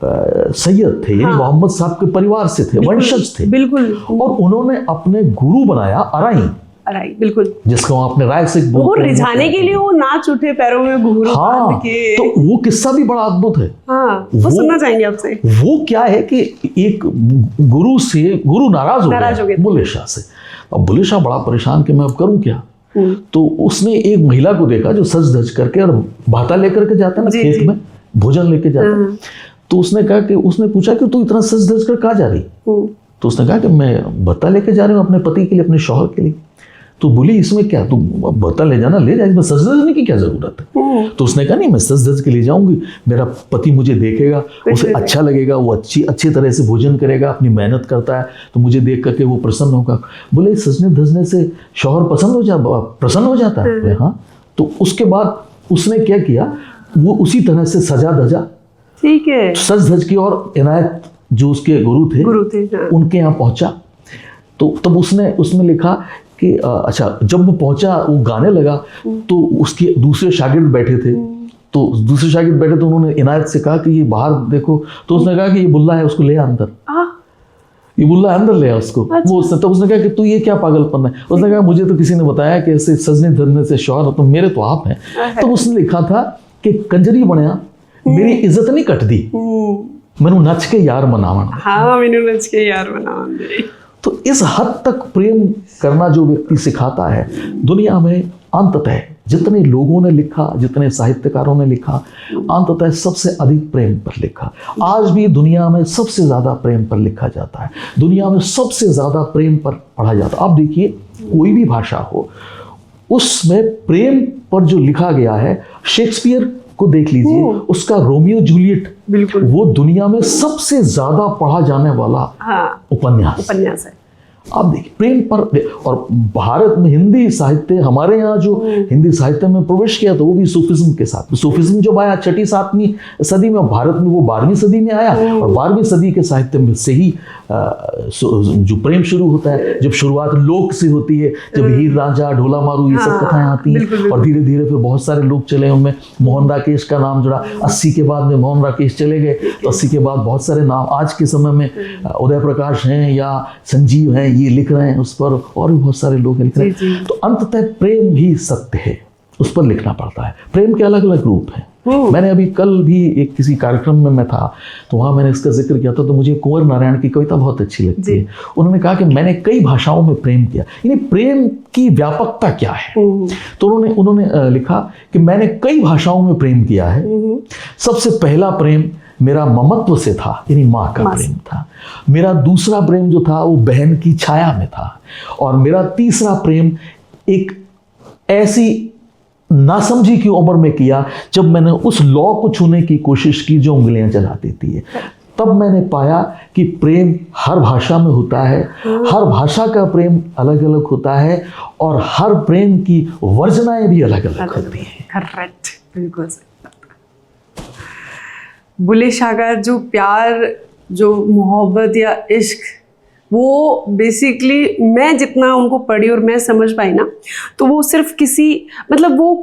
सैयद थे, यानी मोहम्मद साहब के परिवार से थे, वंशज थे। बिल्कुल। और उन्होंने अपने गुरु बनाया अराई, बिल्कुल, जिसको आपने राय से वो रिझाने के लिए वो नाच उठे पैरों में घुंघरू बांध के। तो वो किस्सा भी बड़ा अद्भुत है। वो सुनना चाहेंगे आपसे। वो क्या है कि एक गुरु नाराज हो गया बुल्ले शाह से। अब बुल्ले शाह बड़ा परेशान कि मैं अब करूं क्या। तो उसने एक महिला को देखा जो सज धज करके और भाता लेकर के जाता है ना खेत में, भोजन लेके जाता है। तो उसने कहा कि, उसने पूछा कि तू इतना सज धज कर कहाँ जा रही? तो उसने कहा कि मैं भत्ता लेके जा रही हूँ अपने पति के लिए, अपने शौहर के लिए। तो बोली इसमें क्या, तू भत्ता ले जाना ले जा, इसमें सज धजने की क्या जरूरत है? तो उसने कहा नहीं, मैं सज धज के ले जाऊंगी, मेरा पति मुझे देखेगा, उसे अच्छा लगेगा, वो अच्छी तरह से भोजन करेगा, अपनी मेहनत करता है, तो मुझे देख करके वो प्रसन्न होगा। बोले सजने धजने से शौहर प्रसन्न हो जाता है। हाँ। तो उसके बाद उसने क्या किया, वो उसी तरह से सजा धजा, ठीक है, सज धज की, और इनायत जो उसके गुरु थे उनके यहाँ पहुंचा। तो तब उसने लिखा कि अच्छा, जब वो पहुंचा, वो गाने लगा, तो उसके दूसरे शागिर्द बैठे थे। तो उन्होंने इनायत से कहा कि ये बाहर देखो। तो उसने कहा कि ये बुल्ला है, उसको ले आ अंदर, ये बुल्ला अंदर ले आ उसको। अच्छा। वो उसने कहा कि तू ये क्या पागलपन है? उसने कहा मुझे तो किसी ने बताया कि ऐसे सजने धजने से शौहर, तो मेरे तो आप हैं। तो उसने लिखा था कि कंजरी बनया मेरी इज्जत नहीं कट दी, मैनू नच के यार मनावन। हाँ, मैनू नच के यार मनावन दे। तो इस हद तक प्रेम करना जो व्यक्ति सिखाता है, दुनिया में अंततः जितने लोगों ने लिखा, जितने साहित्यकारों ने लिखा, अंततः सबसे अधिक प्रेम पर लिखा। आज भी दुनिया में सबसे ज़्यादा प्रेम पर लिखा जाता है, दुनिया में सबसे ज़्यादा प्रेम पर पढ़ा जाता है। आप देखिए, कोई भी भाषा हो, उसमें प्रेम पर जो लिखा गया है, शेक्सपियर को देख लीजिए, उसका रोमियो जूलियट, बिल्कुल, वो दुनिया में सबसे ज्यादा पढ़ा जाने वाला उपन्यास है। आप देखिए प्रेम पर। और भारत में हिंदी साहित्य, हमारे यहाँ जो हिंदी साहित्य में प्रवेश किया था वो भी सूफिज्म के साथ। सूफिज्म जब आया 6वीं 7वीं सदी में, भारत में वो 12वीं सदी में आया, और 12वीं सदी के साहित्य में से ही जो प्रेम शुरू होता है। जब शुरुआत लोक से होती है, जब हीर रांझा, ढोला मारू, ये सब कथाएं आती हैं, और धीरे धीरे फिर बहुत सारे लोग चले, उनमें मोहन राकेश का नाम जुड़ा। 80 के बाद में मोहन राकेश चले गए, तो 80 के बाद बहुत सारे नाम आज के समय में उदय प्रकाश हैं या संजीव हैं, ये लिख रहे हैं उस पर, और भी बहुत सारे लोग लिख रहे हैं। तो अंततः प्रेम ही सत्य है, उस पर लिखना पड़ता है। प्रेम के अलग अलग रूप हैं। मैंने अभी कल भी एक किसी कार्यक्रम में मैं था, तो वहाँ मैंने इसका जिक्र किया था, तो मुझे कुंवर नारायण की कविता बहुत अच्छी लगती है। उन्होंने कहा कि मैंने कई भाषाओं में प्रेम किया, यानी प्रेम की व्यापकता क्या है। तो उन्होंने लिखा कि मैंने कई भाषाओं में प्रेम किया है। सबसे पहला प्रेम मेरा ममत्व से था, यानी माँ का प्रेम था। मेरा दूसरा प्रेम जो था वो बहन की छाया में था, और मेरा तीसरा प्रेम एक ऐसी नासमझी की उम्र में किया जब मैंने उस लौ को छूने की कोशिश की जो उंगलियां जला देती है। तब मैंने पाया कि प्रेम हर भाषा में होता है, हर भाषा का प्रेम अलग अलग होता है, और हर प्रेम की वर्जनाएं भी अलग अलग होती हैं। करेक्ट, बिल्कुल सही। बुल्ले शाह का जो प्यार, जो मोहब्बत या इश्क, वो बेसिकली मैं जितना उनको पढ़ी और मैं समझ पाई ना, तो वो सिर्फ वो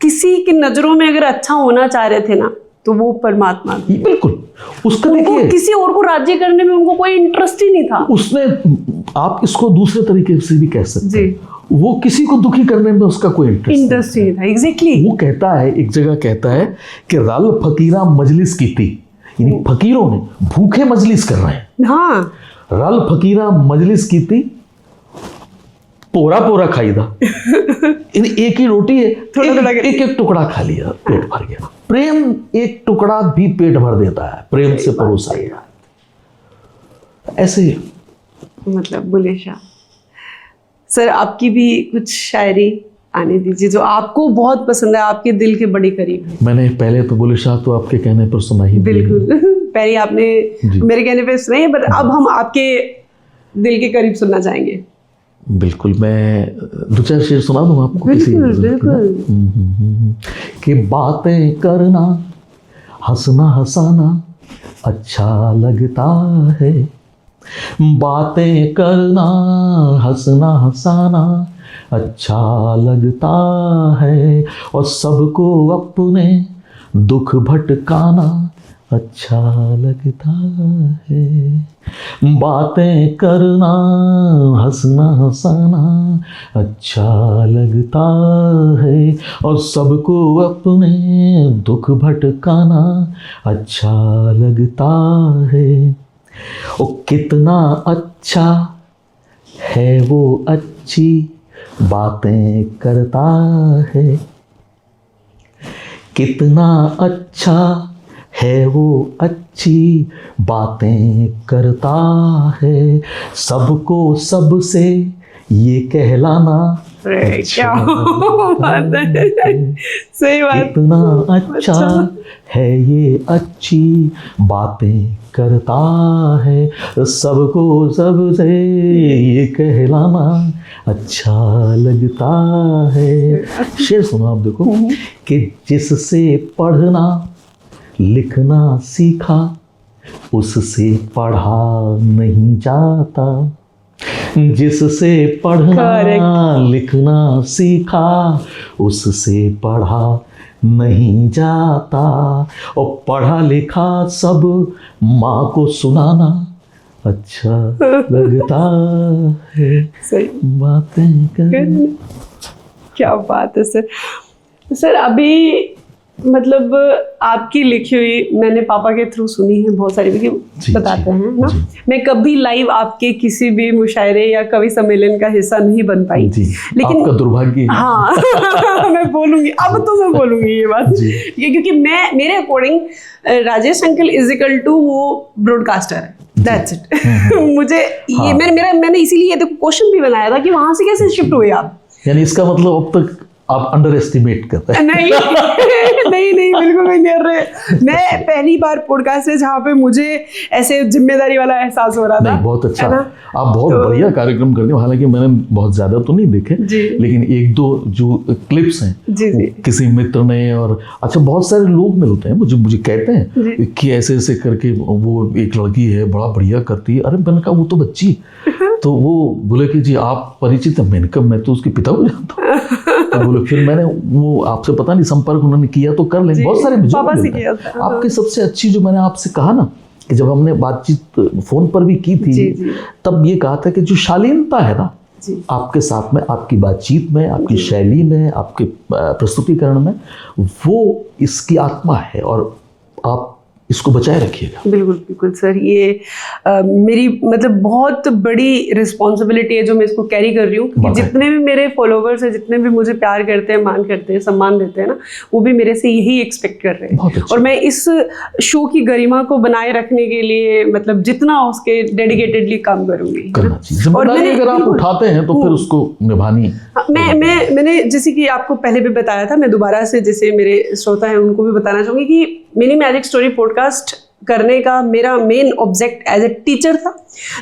किसी की नज़रों में अगर अच्छा होना चाह रहे थे ना, तो वो परमात्मा थी। बिल्कुल, उसका देखिए, किसी और को राजी करने में उनको कोई इंटरेस्ट ही नहीं था। उसने, आप इसको दूसरे तरीके से भी कह सकते हैं, वो किसी को दुखी करने में उसका कोई इंटरेस्ट नहीं था। एग्जैक्टली। वो कहता है, एक जगह कहता है कि रल फकीरा मजलिस की थी, यानी फकीरों ने भूखे मजलिस कर रहे हैं। हाँ। रल फकीरा मजलिस की थी, पोरा पोरा खाई था। एक ही रोटी है, एक एक टुकड़ा खा लिया, पेट भर गया। प्रेम एक टुकड़ा भी पेट भर देता है, प्रेम से परोसा गया। ऐसे मतलब बुल्ले शाह सर, आपकी भी कुछ शायरी आने दीजिए जो आपको बहुत पसंद है, आपके दिल के बड़े करीब है। मैंने पहले तो बुल्ले शाह तो आपके कहने पर सुना ही। बिल्कुल। पहले आपने मेरे कहने पे सुनाई है, पर अब हम आपके दिल के करीब सुनना चाहेंगे। बिल्कुल, मैं दो चार शेर सुना दूं आपको। बिल्कुल। कि बातें करना हंसना हंसाना अच्छा लगता है, बातें करना हंसना हंसाना अच्छा लगता है, और सबको अपने दुख भटकाना अच्छा लगता है। बातें करना हंसना हंसाना अच्छा लगता है, और सबको अपने दुख भटकाना अच्छा लगता है। ओ कितना अच्छा है वो अच्छी बातें करता है, कितना अच्छा है वो अच्छी बातें करता है, सबको सबसे ये कहलाना क्या बात है। सही बात। कितना अच्छा है ये अच्छी बातें करता है, सबको सबसे ये कहलाना अच्छा लगता है। शेर सुनो आप, देखो कि जिससे पढ़ना लिखना सीखा उससे पढ़ा नहीं जाता, जिससे पढ़ना लिखना सीखा उससे पढ़ा नहीं जाता, और पढ़ा लिखा सब माँ को सुनाना अच्छा लगता है। सही बातें करना। क्या बात है सर। सर अभी मतलब आपकी लिखी हुई मैंने पापा के थ्रू सुनी है बहुत सारी, क्योंकि बताते हैं ना, मैं कभी लाइव आपके किसी भी मुशायरे या कवि सम्मेलन का हिस्सा नहीं बन पाई, लेकिन आपका दुर्भाग्य। हाँ मैं बोलूंगी, अब तो मैं बोलूंगी ये बात, क्योंकि मैं मेरे according Rajesh uncle is equal to वो ब्रॉडकास्टर है, दैट्स इट। मुझे ये मैंने इसीलिए देखो क्वेश्चन भी बनाया था कि वहां से कैसे शिफ्ट हुए आप, यानी इसका मतलब अब तक आप अंडर एस्टिमेट कर रहे हैं। नहीं बिल्कुल नहीं कर रहे। मैं पहली बार पॉडकास्ट है जहाँ पे मुझे ऐसे जिम्मेदारी वाला एहसास हो रहा था। नहीं, बहुत अच्छा, आप बहुत बढ़िया कार्यक्रम करते हो। हालांकि मैंने बहुत ज्यादा तो नहीं देखे, लेकिन एक दो जो क्लिप्स हैं किसी मित्र ने, और अच्छा बहुत सारे लोग मिलते हैं मुझे कहते हैं कि ऐसे ऐसे करके वो एक लड़की है बड़ा बढ़िया करती है। अरे मैंने कहा वो तो बच्ची, तो वो बोले कि जी आप परिचित हैं। मैंने कहा मैं तो उसके पिता को जानता हूँ। तो बोले फिर मैंने वो आपसे पता नहीं संपर्क उन्होंने किया तो कर लेंगे। बहुत सारे आपके सबसे अच्छी जो मैंने आपसे कहा ना कि जब हमने बातचीत फोन पर भी की थी, तब ये कहा था कि जो शालीनता है ना आपके साथ में, आपकी बातचीत में, आपकी शैली में, आपके प्रस्तुतिकरण में, वो इसकी आत्मा है और आप इसको बचाए रखिएगा। बिल्कुल सर, ये मेरी मतलब बहुत बड़ी रिस्पॉन्सिबिलिटी है जो मैं इसको कैरी कर रही हूँ, क्योंकि जितने भी मेरे फॉलोवर्स हैं, जितने भी मुझे प्यार करते हैं, मान करते हैं, सम्मान देते हैं ना, वो भी मेरे से यही एक्सपेक्ट कर रहे हैं। और मैं इस शो की गरिमा को बनाए रखने के लिए मतलब जितना हो उसके डेडिकेटेडली काम करूंगी। और अगर आप उठाते हैं तो फिर उसको निभानी। मैंने जैसे कि आपको पहले भी बताया था, मैं दोबारा से जैसे मेरे श्रोता हैं उनको भी बताना चाहूंगी कि मिनी मैजिक स्टोरी पॉडकास्ट करने का मेरा main object as a teacher था,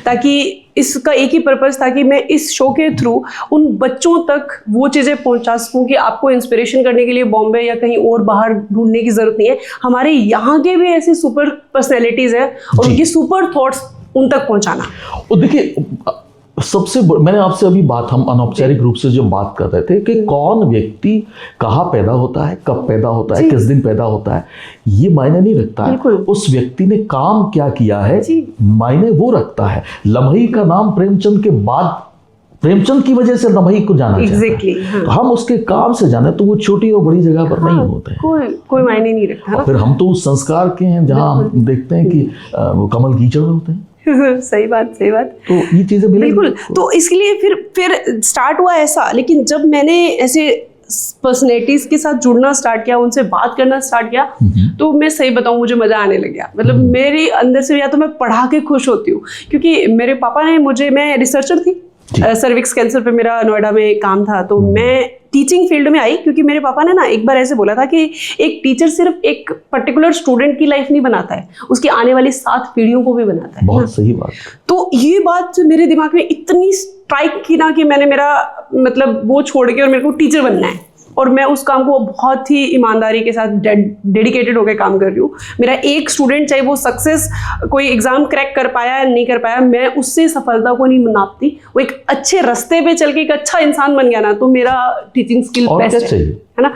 ताकि इसका एक ही पर्पस था कि मैं इस शो के थ्रू उन बच्चों तक वो चीज़ें पहुंचा सकूं कि आपको इंस्पिरेशन करने के लिए बॉम्बे या कहीं और बाहर ढूंढने की जरूरत नहीं है। हमारे यहाँ के भी ऐसी सुपर पर्सनैलिटीज है और उनकी सुपर थॉट्स उन तक पहुंचाना। और देखिए सबसे मैंने आपसे अभी बात, हम अनौपचारिक रूप से जो बात कर रहे थे कि कौन व्यक्ति कहाँ पैदा होता है, कब पैदा होता है, किस दिन पैदा होता है, ये मायने नहीं रखता है। उस व्यक्ति ने काम क्या किया है मायने वो रखता है। लम्ही का नाम प्रेमचंद के बाद प्रेमचंद की वजह से रमई को जाना Exactly, चाहता है। तो हम उसके काम से जाने तो वो छोटी और बड़ी जगह पर नहीं होते हैं। कोई मायने नहीं रखता और फिर हम तो उस संस्कार के हैं जहाँ हम देखते हैं कि वो कमल कीचड़ होते हैं। सही बात। तो ये चीजें बिल्कुल। तो इसलिए फिर स्टार्ट हुआ ऐसा। लेकिन जब मैंने ऐसे पर्सनैलिटीज के साथ जुड़ना स्टार्ट किया, उनसे बात करना स्टार्ट किया, तो मैं सही बताऊं मुझे मजा आने लग गया। मतलब मेरे अंदर से या तो मैं पढ़ा के खुश होती हूँ, क्योंकि मेरे पापा ने मुझे, मैं रिसर्चर थी, सर्विक्स कैंसर पे मेरा नोएडा में काम था, तो मैं टीचिंग फील्ड में आई क्योंकि मेरे पापा ने ना एक बार ऐसे बोला था कि एक टीचर सिर्फ एक पर्टिकुलर स्टूडेंट की लाइफ नहीं बनाता है, उसकी आने वाली 7 पीढ़ियों को भी बनाता है। बहुत सही बात। तो ये बात मेरे दिमाग में इतनी स्ट्राइक की ना कि मैंने मेरा मतलब वो छोड़ के और मेरे को टीचर बनना है, और मैं उस काम को बहुत ही ईमानदारी के साथ डेडिकेटेड होकर काम कर रही हूँ। मेरा एक स्टूडेंट, चाहे वो सक्सेस कोई एग्जाम क्रैक कर पाया या नहीं कर पाया, मैं उससे सफलता को नहीं नापती। वो एक अच्छे रास्ते पे चल के एक अच्छा इंसान बन गया ना, तो मेरा टीचिंग स्किल बेस्ट है ना।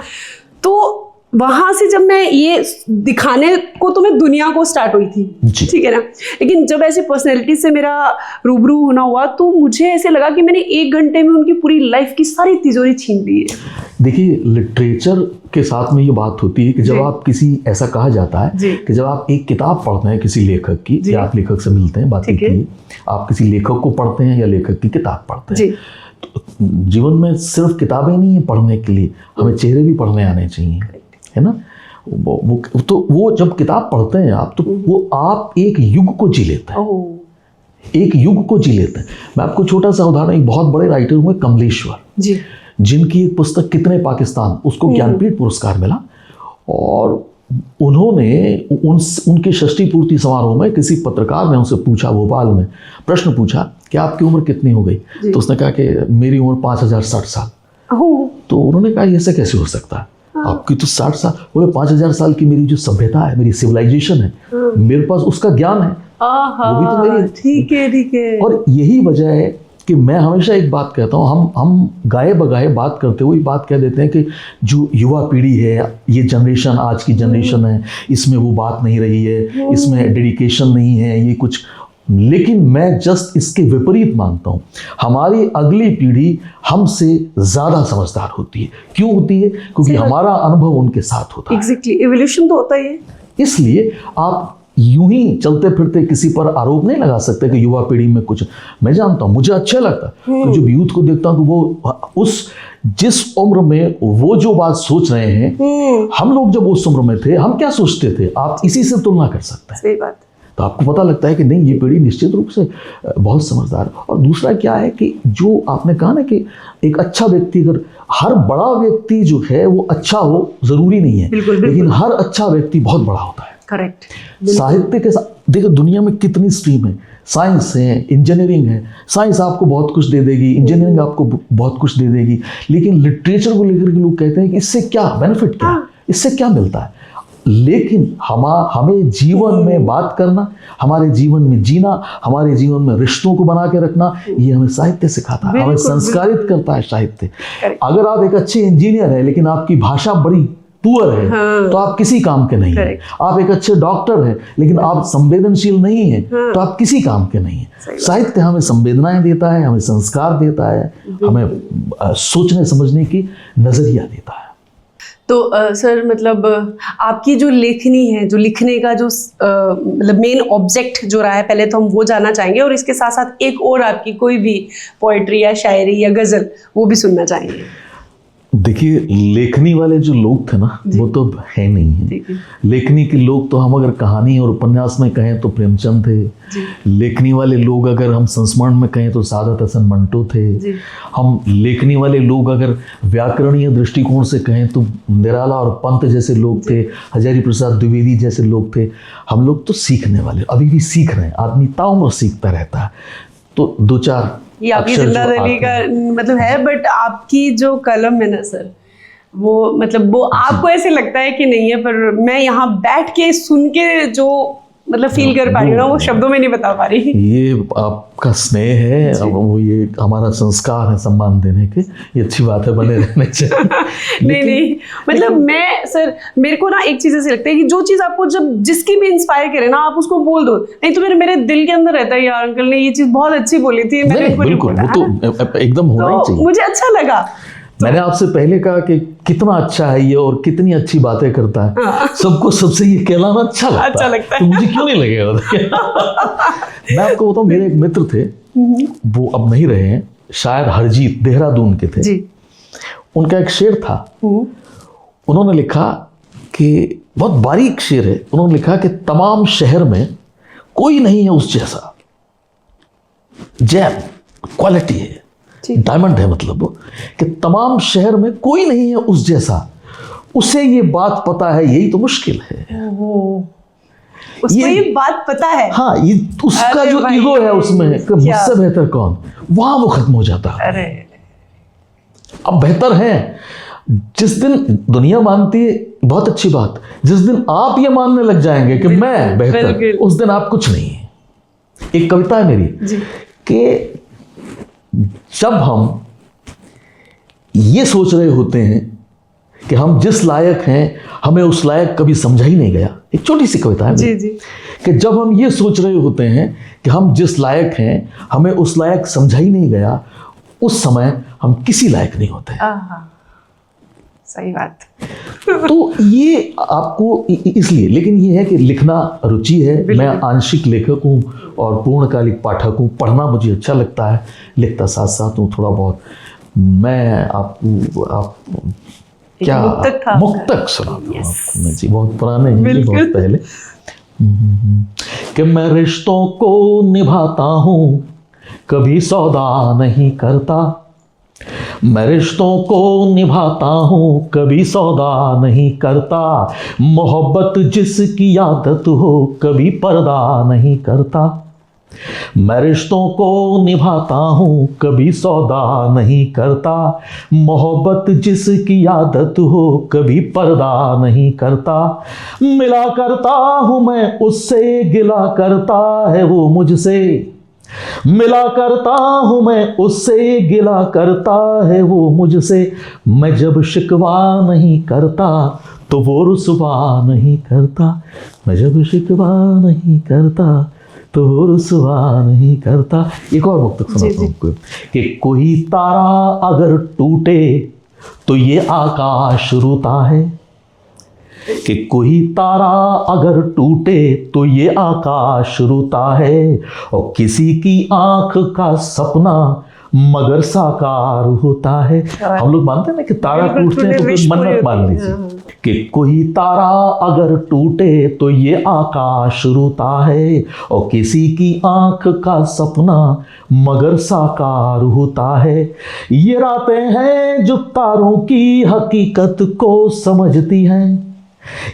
तो वहां से जब मैं ये दिखाने को, तो मैं दुनिया को स्टार्ट हुई थी, ठीक है ना। लेकिन जब ऐसी पर्सनैलिटी से मेरा रूबरू होना हुआ, तो मुझे ऐसे लगा कि मैंने 1 घंटे में उनकी पूरी लाइफ की सारी तिजोरी छीन ली है। देखिए, लिटरेचर के साथ में ये बात होती है कि जब आप किसी, ऐसा कहा जाता है कि जब आप एक किताब पढ़ते हैं किसी लेखक की, या आप लेखक से मिलते हैं, बातें की, आप किसी लेखक को पढ़ते हैं या लेखक की किताब पढ़ते हैं, तो जीवन में सिर्फ किताबें नहीं है पढ़ने के लिए, हमें चेहरे भी पढ़ने आने चाहिए, है ना। वो जब किताब पढ़ते हैं आप, तो वो आप एक युग को जी लेते हैं, एक युग को जी लेते हैं। मैं आपको छोटा सा उदाहरण, एक बहुत बड़े राइटर हुए कमलेश्वर जी, जिनकी एक पुस्तक कितने पाकिस्तान, उसको ज्ञानपीठ पुरस्कार मिला, और उन्होंने उनके षष्ठी पूर्ति समारोह में किसी पत्रकार ने उनसे पूछा, भोपाल में प्रश्न पूछा कि आपकी उम्र कितनी हो गई, तो उसने कहा कि मेरी उम्र 5060 साल। तो उन्होंने कहा ऐसे कैसे हो सकता है, आपकी तो 60 साल। बोले 5000 साल की मेरी जो सभ्यता है, मेरी सिविलाइजेशन है, मेरे पास उसका ज्ञान है, वो भी तो मेरी। ठीक है। और यही वजह है कि मैं हमेशा एक बात कहता हूँ, हम गाए बगाए बात करते हुए बात कह देते हैं कि जो युवा पीढ़ी है, ये जनरेशन, आज की जनरेशन है, इसमें वो बात नहीं रही है, इसमें डेडिकेशन नहीं है, ये कुछ। लेकिन मैं जस्ट इसके विपरीत मानता हूँ। हमारी अगली पीढ़ी हमसे ज़्यादा समझदार होती है। क्यों होती है? क्योंकि हमारा अनुभव उनके साथ होता है। एग्जैक्टली, एवोल्यूशन तो होता ही है। इसलिए आप यूं ही चलते फिरते किसी पर आरोप नहीं लगा सकते कि युवा पीढ़ी में कुछ। मैं जानता हूँ, मुझे अच्छा लगता है तो जब यूथ को देखता हूँ, तो वो जिस उम्र में वो जो बात सोच रहे हैं, हम लोग जब उस उम्र में थे, हम क्या सोचते थे, आप इसी से तुलना कर सकते हैं। सही बात। तो आपको पता लगता है कि नहीं, ये पीढ़ी निश्चित रूप से बहुत समझदार। और दूसरा क्या है कि जो आपने कहा ना कि एक अच्छा व्यक्ति, अगर हर बड़ा व्यक्ति जो है वो अच्छा हो जरूरी नहीं है, लेकिन हर अच्छा व्यक्ति बहुत बड़ा होता है। करेक्ट। साहित्य के साथ देखो, दुनिया में कितनी स्ट्रीम है, साइंस है, इंजीनियरिंग है। साइंस आपको बहुत कुछ दे देगी, इंजीनियरिंग आपको बहुत कुछ दे देगी, लेकिन लिटरेचर को लेकर के लोग कहते हैं कि इससे क्या बेनिफिट, क्या इससे क्या मिलता है। लेकिन हमें जीवन में बात करना, हमारे जीवन में जीना, हमारे जीवन में रिश्तों को बना के रखना, ये हमें साहित्य सिखाता है, हमें संस्कारित करता है साहित्य। अगर आप एक अच्छे इंजीनियर हैं लेकिन आपकी भाषा बड़ी पुअर है, तो आप किसी काम के नहीं हैं। आप एक अच्छे डॉक्टर हैं लेकिन आप संवेदनशील नहीं हैं, तो आप किसी काम के नहीं हैं। साहित्य हमें संवेदनाएं देता है, हमें संस्कार देता है, हमें सोचने समझने की नजरिया देता है। तो सर, मतलब आपकी जो लेखनी है, जो लिखने का जो मतलब मेन ऑब्जेक्ट जो रहा है, पहले तो हम वो जानना चाहेंगे, और इसके साथ साथ एक और आपकी कोई भी पोएट्री या शायरी या गज़ल, वो भी सुनना चाहेंगे। देखिए, लेखनी वाले जो लोग थे ना, वो तो है नहीं है। लेखनी के लोग तो हम अगर कहानी और उपन्यास में कहें तो प्रेमचंद थे। लेखनी वाले लोग अगर हम संस्मरण में कहें तो सादत हसन मंटो थे। हम लेखनी वाले लोग अगर व्याकरणीय दृष्टिकोण से कहें तो निराला और पंत जैसे लोग थे, हजारी प्रसाद द्विवेदी जैसे लोग थे। हम लोग तो सीखने वाले, अभी भी सीख रहे हैं। आदमी ताउम्र सीखता रहता है। तो 2-4 ये आपकी जिंदादिली का मतलब है, बट आपकी जो कलम है ना सर, वो मतलब वो आपको ऐसे लगता है कि नहीं है, पर मैं यहाँ बैठ के सुन के जो मतलब फील कर पा रही हूँ ना, वो शब्दों में नहीं बता पा रही। ये आपका स्नेह है, अब वो ये हमारा संस्कार है सम्मान देने के, ये अच्छी बात है, बने रहने चाहिए। नहीं मतलब मैं सर, मेरे को ना एक चीज ऐसी लगता है कि जो चीज आपको जब जिसकी भी इंस्पायर करे ना, आप उसको बोल दो, नहीं तो मेरे दिल के अंदर रहता है यार अंकल ने ये चीज बहुत अच्छी बोली थी, मैंने उनको नहीं बिल्कुल, बोला, वो तो एकदम होना ही चाहिए। मुझे अच्छा लगा। मैंने आपसे पहले कहा कि कितना अच्छा है ये और कितनी अच्छी बातें करता है, सबको सबसे ये कहलाना अच्छा लगता है, तो मुझे क्यों नहीं लगेगा। मैं आपको बताऊं, मेरे एक मित्र थे, वो अब नहीं रहे हैं, शायद हरजीत, देहरादून के थे जी। उनका एक शेर था, उन्होंने लिखा कि बहुत बारीक शेर है, उन्होंने लिखा कि तमाम शहर में कोई नहीं है उस जैसा, जैम क्वालिटी है, डायमंड है, मतलब कि तमाम शहर में कोई नहीं है उस जैसा, उसे ये बात पता है यही तो मुश्किल है। उसको ये बात पता है, हाँ, ये उसका जो ईगो है उसमें कि मुझसे बेहतर कौन, वहां वो खत्म हो जाता है। अरे अब बेहतर है, जिस दिन दुनिया मानती है बहुत अच्छी बात, जिस दिन आप ये मानने लग जाएंगे कि मैं बेहतर, उस दिन आप कुछ नहीं है। एक कविता है मेरी कि जब हम ये सोच रहे होते हैं कि हम जिस लायक हैं हमें उस लायक कभी समझा ही नहीं गया, एक छोटी सी कविता है जी। कि जब हम ये सोच रहे होते हैं कि हम जिस लायक हैं हमें उस लायक समझा ही नहीं गया, उस समय हम किसी लायक नहीं होते। सही बात। तो ये आपको इसलिए, लेकिन ये है कि लिखना रुचि है, मैं आंशिक लेखक हूँ और पूर्णकालिक पाठक हूँ, पढ़ना मुझे अच्छा लगता है, लिखता साथ साथ हूँ थोड़ा बहुत। मैं आपको क्या मुक्तक सुनाता हूँ जी, बहुत पुराने हैं, बहुत पहले, कि मैं रिश्तों को निभाता हूँ कभी सौदा नहीं करता, मैं रिश्तों को निभाता हूँ कभी सौदा नहीं करता, मोहब्बत जिसकी आदत हो कभी पर्दा नहीं करता, मैं रिश्तों को निभाता हूँ कभी सौदा नहीं करता, मोहब्बत जिसकी आदत हो कभी पर्दा नहीं करता, मिला करता हूँ मैं उससे गिला करता है वो मुझसे, मिला करता हूँ मैं उससे गिला करता है वो मुझसे, मैं जब शिकवा नहीं करता तो वो रुसवा नहीं करता, मैं जब शिकवा नहीं करता तो वो रुसवा नहीं करता। एक और मुक्तक सुनाता हूँ आपको कि कोई तारा अगर टूटे तो ये आकाश रोता है, कि कोई तारा अगर टूटे तो ये आकाश रोता है, और किसी की आंख का सपना मगर साकार होता है। हम लोग मानते हैं ना कि तारा टूटते हैं तो फिर मन्नत मान लीजिए, कि कोई तारा अगर टूटे तो ये आकाश रोता है, और किसी की आंख का सपना मगर साकार होता है। ये रातें हैं जो तारों की हकीकत को समझती हैं,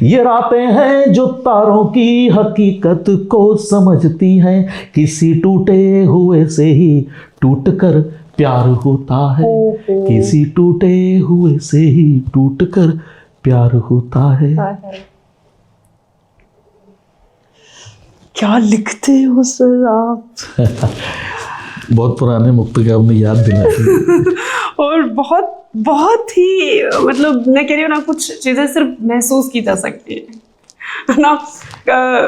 ये रातें हैं जो तारों की हकीकत को समझती हैं, किसी टूटे हुए से ही टूट कर प्यार होता है, किसी टूटे हुए से ही टूट कर प्यार होता है। क्या लिखते हो सर आप। बहुत पुराने मुक्तक आपने याद दिलाया। और बहुत बहुत ही, मतलब मैं कह रही हूँ ना, कुछ चीजें सिर्फ महसूस की जा सकती है ना।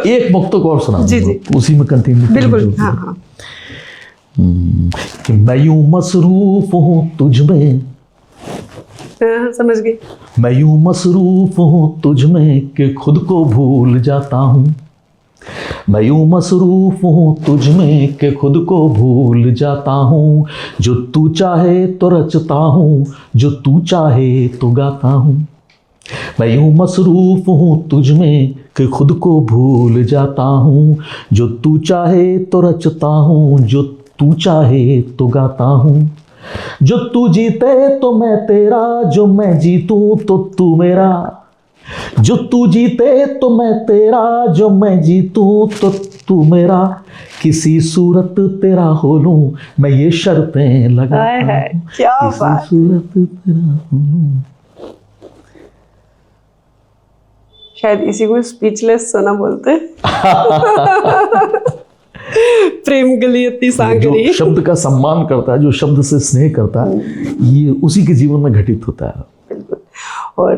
एक मुक्तक और सुना जी, उसी में कंटिन्यू। बिल्कुल, हाँ हाँ। कि मैं यूं मसरूफ हूँ तुझ में, समझ गई, मैं यूं मसरूफ हूँ तुझ में कि खुद को भूल जाता हूँ, मैं यूं मसरूफ हूँ तुझ में कि खुद को भूल जाता हूँ, जो तू चाहे तो रचता हूँ, जो तू चाहे तो गाता हूँ, मैं यूं मसरूफ हूँ तुझ में कि खुद को भूल जाता हूँ, जो तू चाहे तो रचता हूँ, जो तू चाहे तो गाता हूँ, जो तू जीते तो मैं तेरा, जो मैं जीतूं तो तू मेरा, जो तू जीते तो मैं तेरा, जो मैं जीतूं तो तू मेरा, किसी सूरत तेरा हो लूं मैं ये शर्तें लगाता हूं, क्या किसी सूरत तेरा हो लूं। शायद इसी को स्पीचलेस सना बोलते हैं। प्रेम गली इतनी सांगरी। जो शब्द का सम्मान करता है, जो शब्द से स्नेह करता है, ये उसी के जीवन में घटित होता है। बिल्कुल। और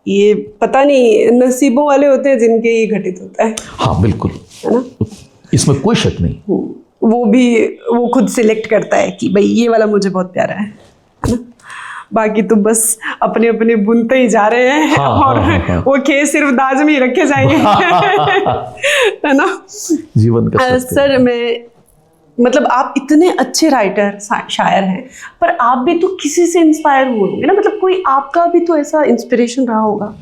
ये पता नहीं नसीबों वाले होते हैं जिनके ये घटित होता है। हाँ बिल्कुल, है ना, इसमें कोई शक नहीं। वो खुद सिलेक्ट करता है कि भाई ये वाला मुझे बहुत प्यारा है ना। बाकी तो बस अपने अपने बुनते ही जा रहे हैं। हाँ, और हाँ। वो खेत सिर्फ दाज में ही रखे जाएंगे। है ना जीवन का सत्य। सर, मैं मतलब आप इतने अच्छे राइटर शायर हैं, पर आप भी तो किसी से इंस्पायर हुए होंगे ना, मतलब कोई आपका भी तो ऐसा इंस्पिरेशन रहा होगा।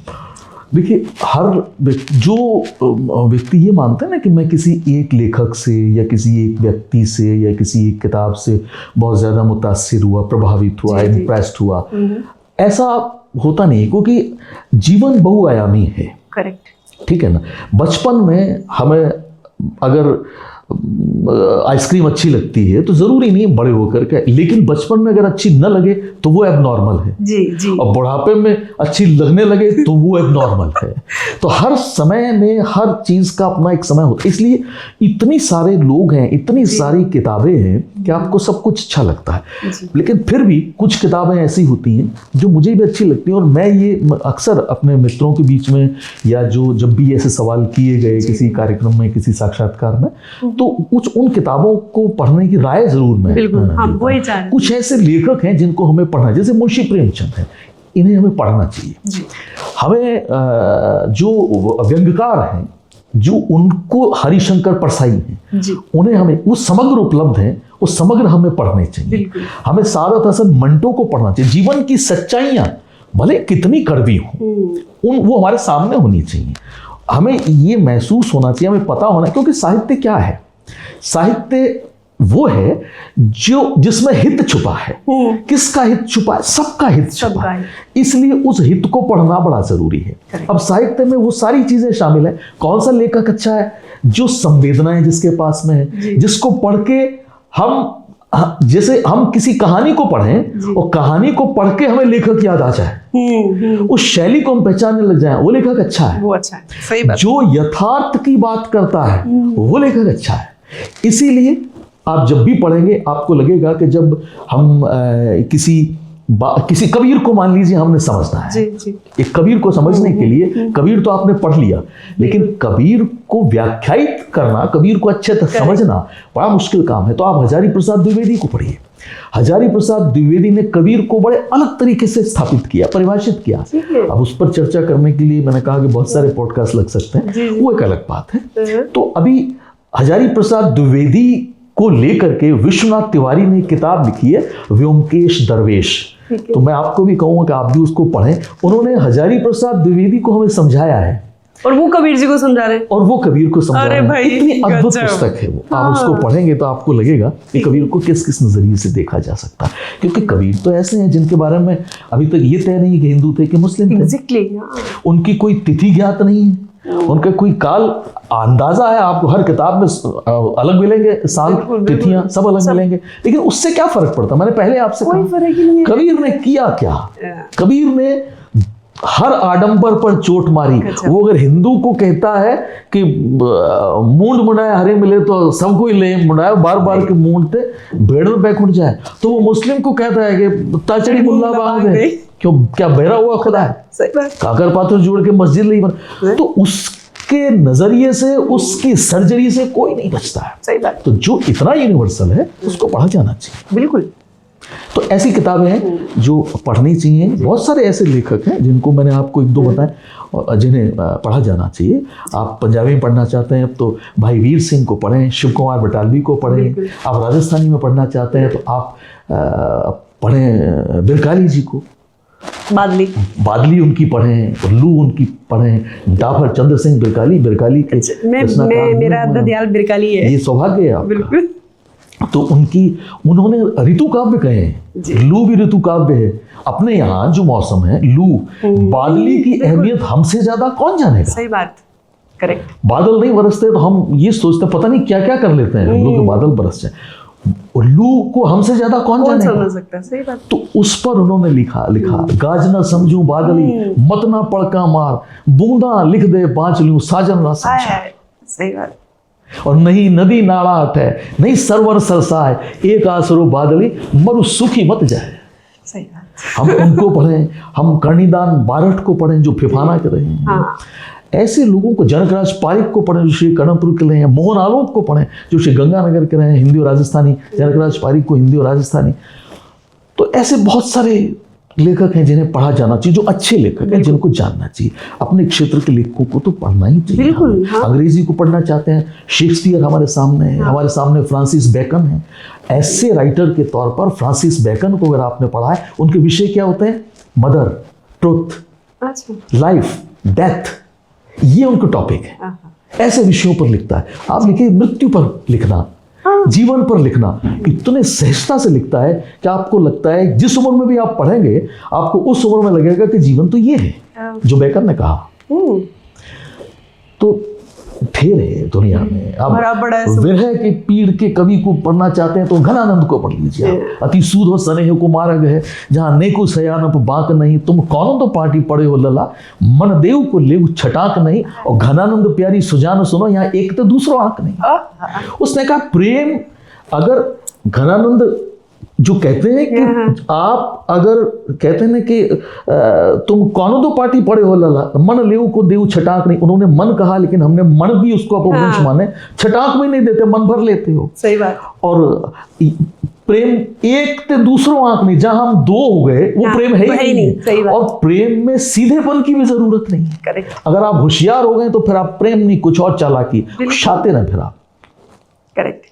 देखिए, हर जो व्यक्ति ये मानता है ना कि मैं किसी एक लेखक से या किसी एक व्यक्ति से या किसी एक किताब से बहुत ज़्यादा मुतासिर हुआ, प्रभावित हुआ, इम्प्रेस्ड हुआ, ऐसा होता नहीं, क्योंकि जीवन बहुआयामी है। करेक्ट। ठीक है ना। बचपन में हमें अगर आइसक्रीम अच्छी लगती है तो ज़रूरी नहीं बड़े होकर के, लेकिन बचपन में अगर अच्छी न लगे तो वो एबनॉर्मल है। जी। और बुढ़ापे में अच्छी लगने लगे तो वो एबनॉर्मल है। तो हर समय में हर चीज़ का अपना एक समय होता है। इसलिए इतनी सारे लोग हैं, इतनी सारी किताबें हैं कि आपको सब कुछ अच्छा लगता है, लेकिन फिर भी कुछ किताबें ऐसी होती हैं जो मुझे भी अच्छी लगती हैं। और मैं ये अक्सर अपने मित्रों के बीच में या जो जब भी ऐसे सवाल किए गए किसी कार्यक्रम में, किसी साक्षात्कार में, तो कुछ उन किताबों को पढ़ने की राय जरूर मैं देता हूं। कुछ ऐसे लेखक हैं जिनको हमें पढ़ना, जैसे मुंशी प्रेमचंद हैं, इन्हें हमें पढ़ना चाहिए। हमें जो व्यंग्यकार हैं, जो उनको हरिशंकर परसाई हैं, उन्हें हमें वो समग्र उपलब्ध हैं, वो समग्र हमें पढ़ने चाहिए। हमें सादत हसन मंटो को पढ़ना चाहिए। जीवन की सच्चाइयाँ भले कितनी कड़वी हों, वो हमारे सामने होनी चाहिए। हमें ये महसूस होना चाहिए, हमें पता होना, क्योंकि साहित्य क्या है? साहित्य वो है जो जिसमें हित छुपा है। किसका हित छुपा है? सबका हित छुपा है। इसलिए उस हित को पढ़ना बड़ा जरूरी है। अब साहित्य में वो सारी चीजें शामिल है। कौन सा लेखक अच्छा है? जो संवेदनाएं जिसके पास में है, जिसको पढ़ के हम, जैसे हम किसी कहानी को पढ़ें और कहानी को पढ़ के हमें लेखक याद आ जाए, उस शैली को हम पहचानने लग जाए, वो लेखक अच्छा है। वो अच्छा है, सही बात। जो यथार्थ की बात करता है वो लेखक अच्छा है। इसीलिए आप जब भी पढ़ेंगे आपको लगेगा कि जब हम किसी कबीर को मान लीजिए हमने समझना है, एक कबीर को समझने के लिए कबीर तो आपने पढ़ लिया, लेकिन कबीर को व्याख्यायित करना, कबीर को अच्छे तक समझना बड़ा मुश्किल काम है। तो आप हजारी प्रसाद द्विवेदी को पढ़िए। हजारी प्रसाद द्विवेदी ने कबीर को बड़े अलग तरीके से स्थापित किया, परिभाषित किया। अब उस पर चर्चा करने के लिए मैंने कहा कि बहुत सारे पॉडकास्ट लग सकते हैं, वो एक अलग बात है। तो अभी हजारी प्रसाद द्विवेदी को लेकर के विश्वनाथ तिवारी ने किताब लिखी है, व्योमकेश दरवेश। तो मैं आपको भी कहूंगा कि आप भी उसको पढ़ें। उन्होंने हजारी प्रसाद द्विवेदी को हमें समझाया है, और वो कबीर जी को समझा रहे हैं, और वो कबीर को समझा रहे हैं। इतनी अद्भुत पुस्तक है वो। आप उसको पढ़ेंगे तो आपको लगेगा कि कबीर को किस किस नजरिए से देखा जा सकता है। क्योंकि कबीर तो ऐसे हैं जिनके बारे में अभी तक ये तय नहीं कि हिंदू थे कि मुस्लिम थे। उनकी कोई तिथि ज्ञात नहीं है, उनका कोई काल अंदाजा है। आपको हर किताब में अलग मिलेंगे, साल, तिथियां सब अलग मिलेंगे, लेकिन उससे क्या फर्क पड़ता? मैंने पहले आपसे कहा, कबीर ने किया क्या? कबीर ने हर आडंबर पर चोट मारी। वो अगर हिंदू को कहता है कि मूंड मुंडाए हरे मिले तो सबको ही ले मुंडाए, बार बार के मूंडते भेड़ में बैठ जाए, तो वो मुस्लिम को कहता है कि ताचड़ी मुल्ला बांध दे, क्यों क्या बहरा हुआ खुदा है, काकर पाथर जोड़ के मस्जिद नहीं बन। तो उसके नजरिए से, उसकी सर्जरी से कोई नहीं बचता है। सही बात। तो जो इतना यूनिवर्सल है उसको पढ़ा जाना चाहिए। बिल्कुल। तो ऐसी किताबें हैं जो पढ़नी चाहिए। बहुत सारे ऐसे लेखक हैं जिनको मैंने आपको एक दो बताए और जिन्हें पढ़ा जाना चाहिए। आप पंजाबी में पढ़ना चाहते हैं तो भाई वीर सिंह को पढ़ें, शिव कुमार बटालवी को पढ़ें। आप राजस्थानी में पढ़ना चाहते हैं तो आप पढ़ें बिरकाली जी को, बादली उनकी पढ़ें, लू उनकी पढ़ें, डाफर चंद्र सिंह बिरकाली के मेरा ददयाल बिरकाली है। ये सौभाग्य है आपका। बिल्कुल। तो उन्होंने ऋतु काव्य कहे हैं। लू भी ऋतु काव्य है। अपने यहाँ जो मौसम है, लू, बादली की अहमियत हमसे ज्यादा कौन जानेगा? सही बात, करेक्ट। बादल नहीं बरसते तो हम ये सोचते पता नहीं क्या क्या कर लेते हैं हम लोग, बादल बरस जाए। उल्लू को हमसे ज्यादा कौन कौन जानेगा? समझ सकता है, सही बात। तो उस पर उन्होंने लिखा गाज न समझू बादली, मत ना पड़का मार, बूंदा लिख दे 5 लूं साजन ना समझा। सही बात। और नहीं नदी नाला हटे, नहीं सरवर सरसाए, एक आसरो बादली, मरु सुखी मत जाए। सही बात। हम उनको पढ़ें, हम कर्णिदान बारठ को पढ़ें जो फिफाना कर रहे हैं। हाँ। ऐसे लोगों को, जनकराज पारिक को पढ़ें जो श्री कर्णपुर के रहे हैं, मोहन आलोक को पढ़ें जो श्री गंगानगर के रहे हैं, हिंदी और राजस्थानी, जनकराज पारिक को हिंदी और राजस्थानी। तो ऐसे बहुत सारे लेखक हैं जिन्हें पढ़ा जाना चाहिए, जो अच्छे लेखक हैं जिनको जानना चाहिए। अपने क्षेत्र के लेखकों को तो पढ़ना ही चाहिए। बिल्कुल, हाँ। अंग्रेजी को पढ़ना चाहते हैं, शेक्सपियर हमारे सामने है, हमारे सामने फ्रांसिस बेकन है। ऐसे राइटर के तौर पर फ्रांसिस बेकन को अगर आपने पढ़ा है, उनके विषय क्या होते हैं? मदर, ट्रुथ, लाइफ, डेथ, ये उनका टॉपिक है। ऐसे विषयों पर लिखता है। आप लिखिए मृत्यु पर लिखना, जीवन पर लिखना, इतने सहजता से लिखता है कि आपको लगता है जिस उम्र में भी आप पढ़ेंगे आपको उस उम्र में लगेगा कि जीवन तो ये है जो बेकर ने कहा। तो ढेर है दुनिया में। अब विरह के पीड़ के कवि को पढ़ना चाहते हैं तो घनानंद को पढ़ लीजिए आप। अति सूद हो स्नेह को मार्ग है, जहाँ नेको सयानप बाक नहीं, तुम कौन तो पार्टी पड़े हो लला, मन देव को लेव छटाक नहीं। और घनानंद प्यारी सुजान सुनो, यहाँ एक तो दूसरो आंक नहीं। उसने कहा प्रेम, अगर घनानंद जो कहते हैं कि आप अगर कहते हैं कि तुम कौन दो पार्टी पड़े हो लला, मन लेव को देव छटाक नहीं। उन्होंने मन कहा लेकिन हमने मन भी उसको अपभ्रंश माने, छटाक भी नहीं देते, मन भर लेते हो। सही बात। और प्रेम एक ते दूसरों आंक नहीं, जहां हम दो हो गए वो प्रेम है ही नहीं। और प्रेम में सीधेपन की भी जरूरत नहीं है। करेक्ट। अगर आप होशियार हो गए तो फिर आप प्रेम नहीं, कुछ और चालाकी शाते ना फिर आप। करेक्ट।